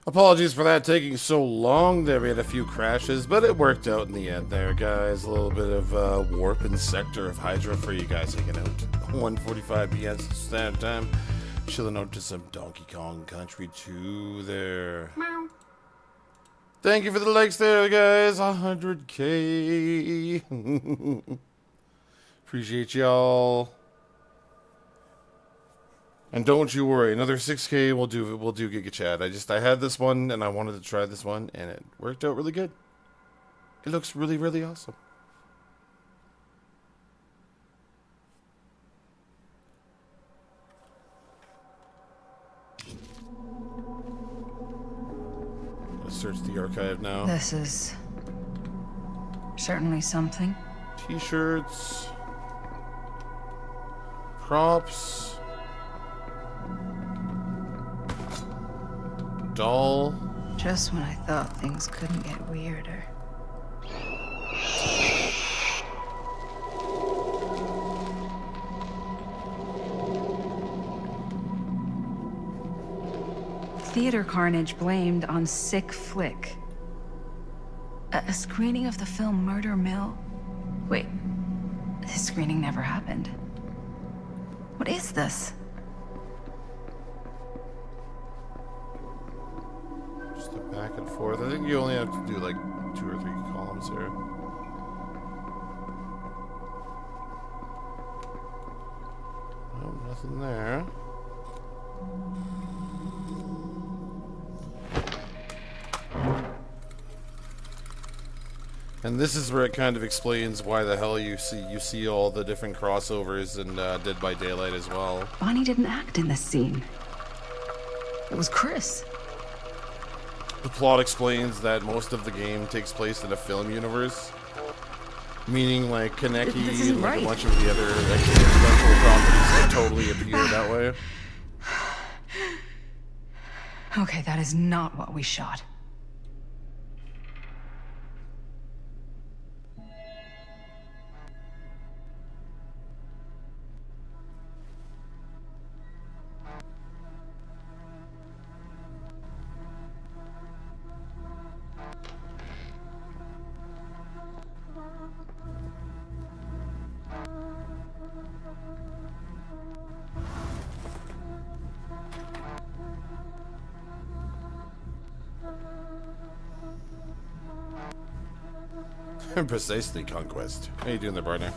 Apologies for that taking so long there. We had a few crashes, but it worked out in the end there, guys. A little bit of warp and sector of Hydra for you guys hanging out. 1:45 p.m. Standard Time. Chilling out to some Donkey Kong Country 2 there. Meow. Thank you for the likes there, guys. 100K. Appreciate y'all. And don't you worry, another 6K we'll do Giga Chat. I had this one and I wanted to try this one and it worked out really good. It looks really, really awesome. Let's search the archive now. This is certainly something. T-shirts. Props. Doll. Just when I thought things couldn't get weirder. Theater carnage blamed on sick flick. A screening of the film Murder Mill? Wait, this screening never happened. What is this? Just a back and forth. I think you only have to do like 2 or 3 columns here. Oh, nothing there. And this is where it kind of explains why the hell you see all the different crossovers in Dead by Daylight as well. Bonnie didn't act in this scene. It was Chris. The plot explains that most of the game takes place in a film universe, meaning like Kaneki and like a bunch of the other intellectual properties that totally appear that way. Okay, that is not what we shot. Precisely, Conquest. How you doing there, partner?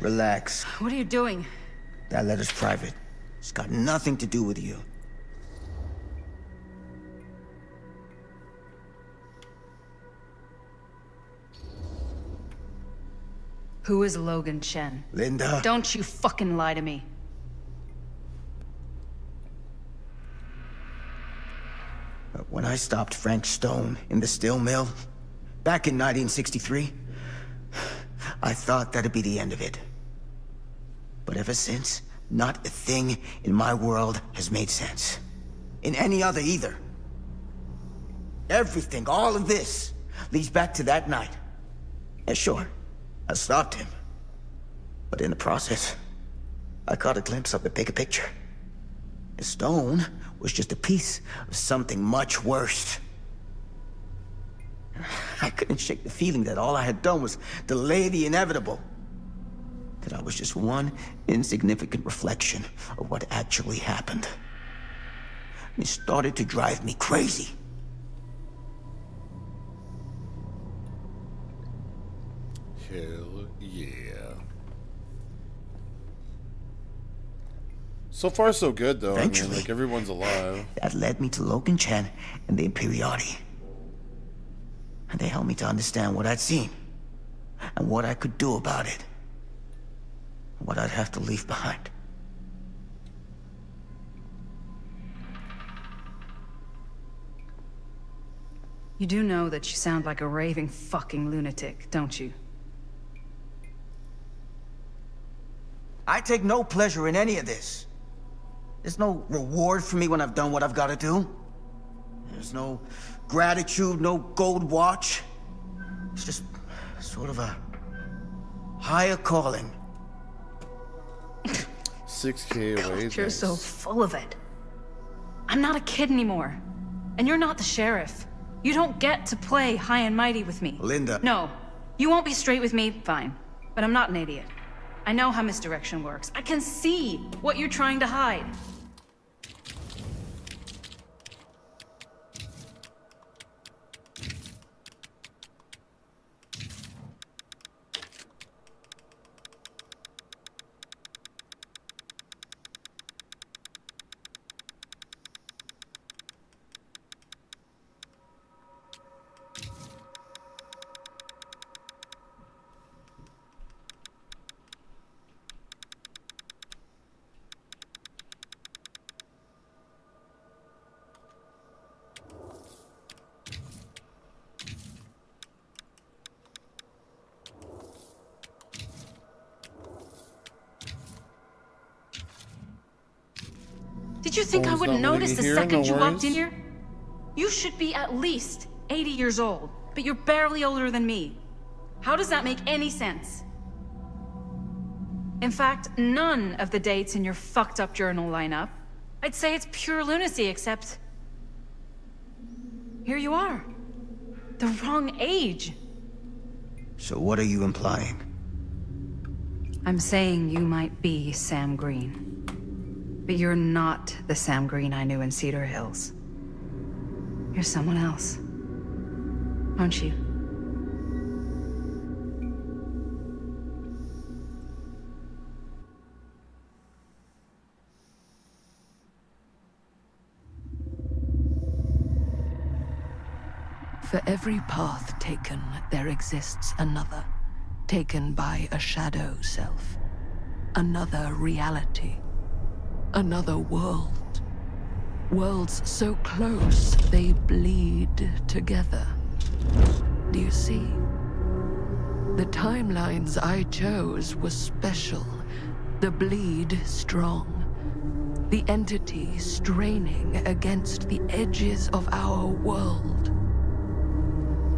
Relax. What are you doing? That letter's private. It's got nothing to do with you. Who is Logan Chen? Linda. Don't you fucking lie to me. When I stopped Frank Stone in the steel mill, back in 1963, I thought that'd be the end of it. But ever since, not a thing in my world has made sense. In any other either. Everything, all of this, leads back to that night. And sure, I stopped him. But in the process, I caught a glimpse of the bigger picture. The stone was just a piece of something much worse. I couldn't shake the feeling that all I had done was delay the inevitable. That I was just one insignificant reflection of what actually happened. It started to drive me crazy. Hell yeah. So far, so good, though. Eventually, I mean, like, everyone's alive. That led me to Logan Chen and the Imperiati. And they helped me to understand what I'd seen, and what I could do about it, and what I'd have to leave behind. You do know that you sound like a raving fucking lunatic, don't you? I take no pleasure in any of this. There's no reward for me when I've done what I've got to do. There's no gratitude, no gold watch. It's just sort of a higher calling. 6K away. You're so full of it. I'm not a kid anymore. And you're not the sheriff. You don't get to play high and mighty with me. Linda. No. You won't be straight with me, fine. But I'm not an idiot. I know how misdirection works. I can see what you're trying to hide. Did you think I wouldn't notice the second you walked in here? You should be at least 80 years old, but you're barely older than me. How does that make any sense? In fact, none of the dates in your fucked up journal line up. I'd say it's pure lunacy, except... here you are. The wrong age. So what are you implying? I'm saying you might be Sam Green. But you're not the Sam Green I knew in Cedar Hills. You're someone else. Aren't you? For every path taken, there exists another, taken by a shadow self. Another reality. Another world. Worlds so close, they bleed together. Do you see? The timelines I chose were special. The bleed strong. The entity straining against the edges of our world.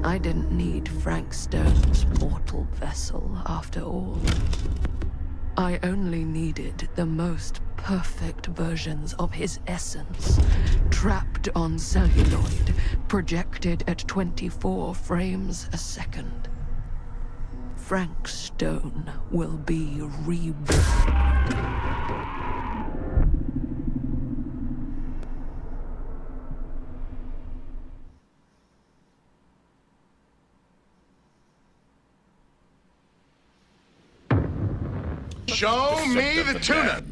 I didn't need Frank Stone's mortal vessel, after all. I only needed the most perfect versions of his essence, trapped on celluloid, projected at 24 frames a second. Frank Stone will be reborn. Show me the tuna!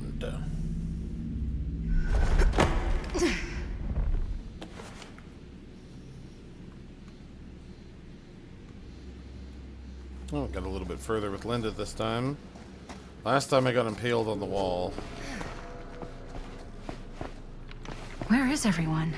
Oh, got a little bit further with Linda this time. Last time I got impaled on the wall. Where is everyone?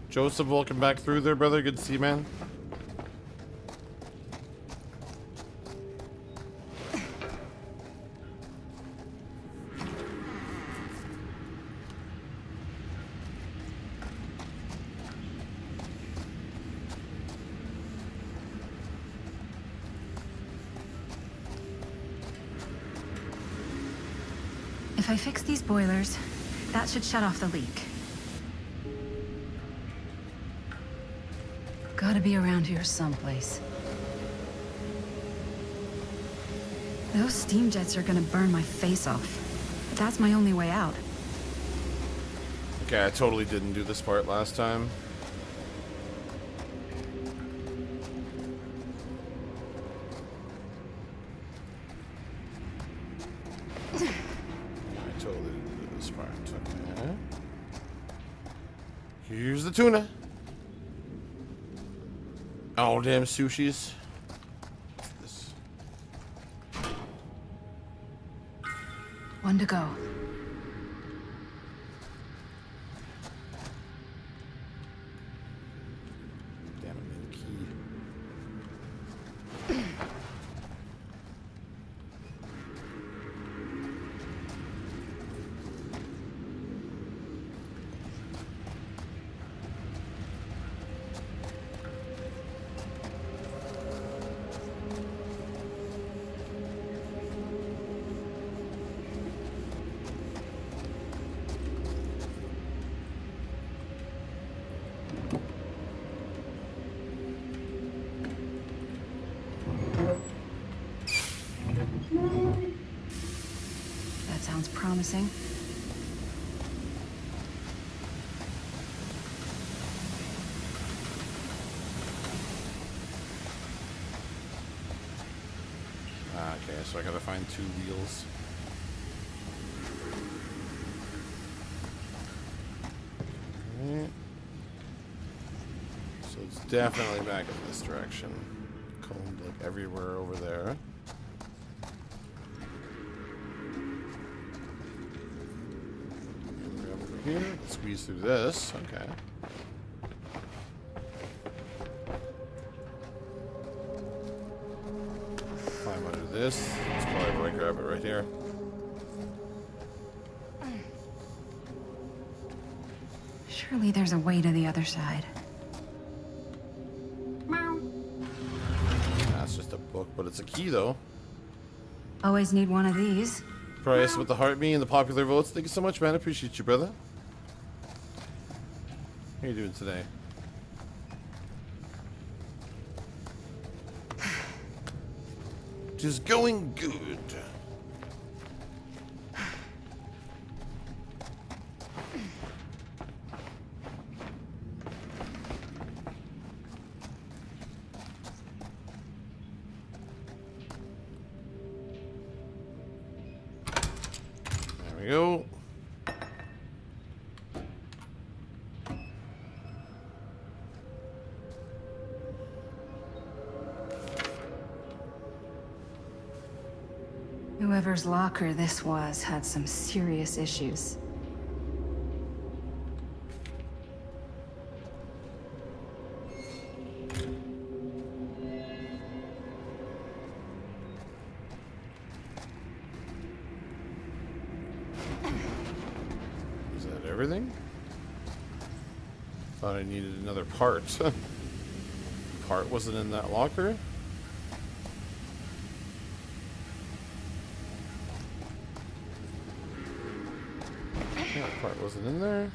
Joseph, welcome back through there, brother. Good to see you, man. If I fix these boilers, that should shut off the leak. Gotta be around here someplace. Those steam jets are gonna burn my face off. But that's my only way out. Okay, I totally didn't do this part last time. I totally didn't do this part. Okay. Here's the tuna. Oh, damn sushis. What's this? One to go. Damn it, man, key. That sounds promising. Okay, so I gotta find 2 wheels. Okay. So it's definitely back in this direction. Combed like everywhere over there. And grab over here. Let's squeeze through this. Okay. Climb under this. Let's probably right grab it right here. Surely there's a way to the other side. That's just a book, but it's a key though. Always need one of these. Price with the heart me and the popular votes. Thank you so much, man. I appreciate you, brother. How you doing today? Just going good. There we go. Whoever's locker this was had some serious issues. Is that everything? Thought I needed another part. Part wasn't in that locker? That part wasn't in there.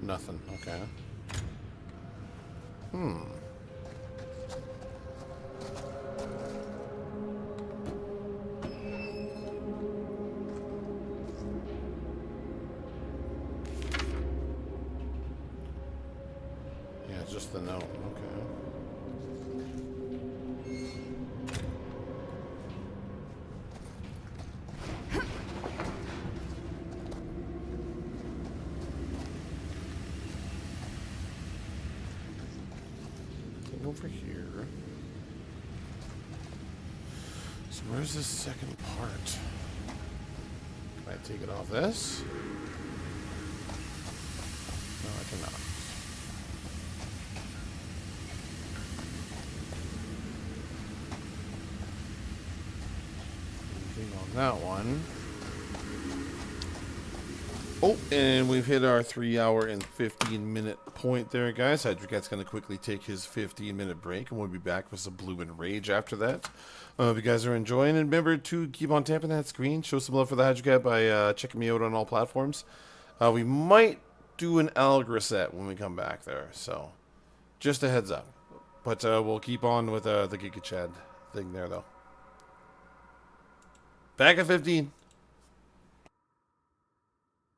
Nothing. Okay. Yeah, it's just the note. Okay. Over here. So where's this second part? Can I take it off this? No, I cannot. Anything on that one? Oh, and we've hit our 3-hour and 15-minute point there, guys. Hydra Cat's going to quickly take his 15-minute break, and we'll be back with some Blue and Rage after that. If you guys are enjoying, and remember to keep on tapping that screen. Show some love for the Hydra Cat by checking me out on all platforms. We might do an Alg reset when we come back there. So, just a heads up. But we'll keep on with the Giga Chad thing there, though. Back at 15.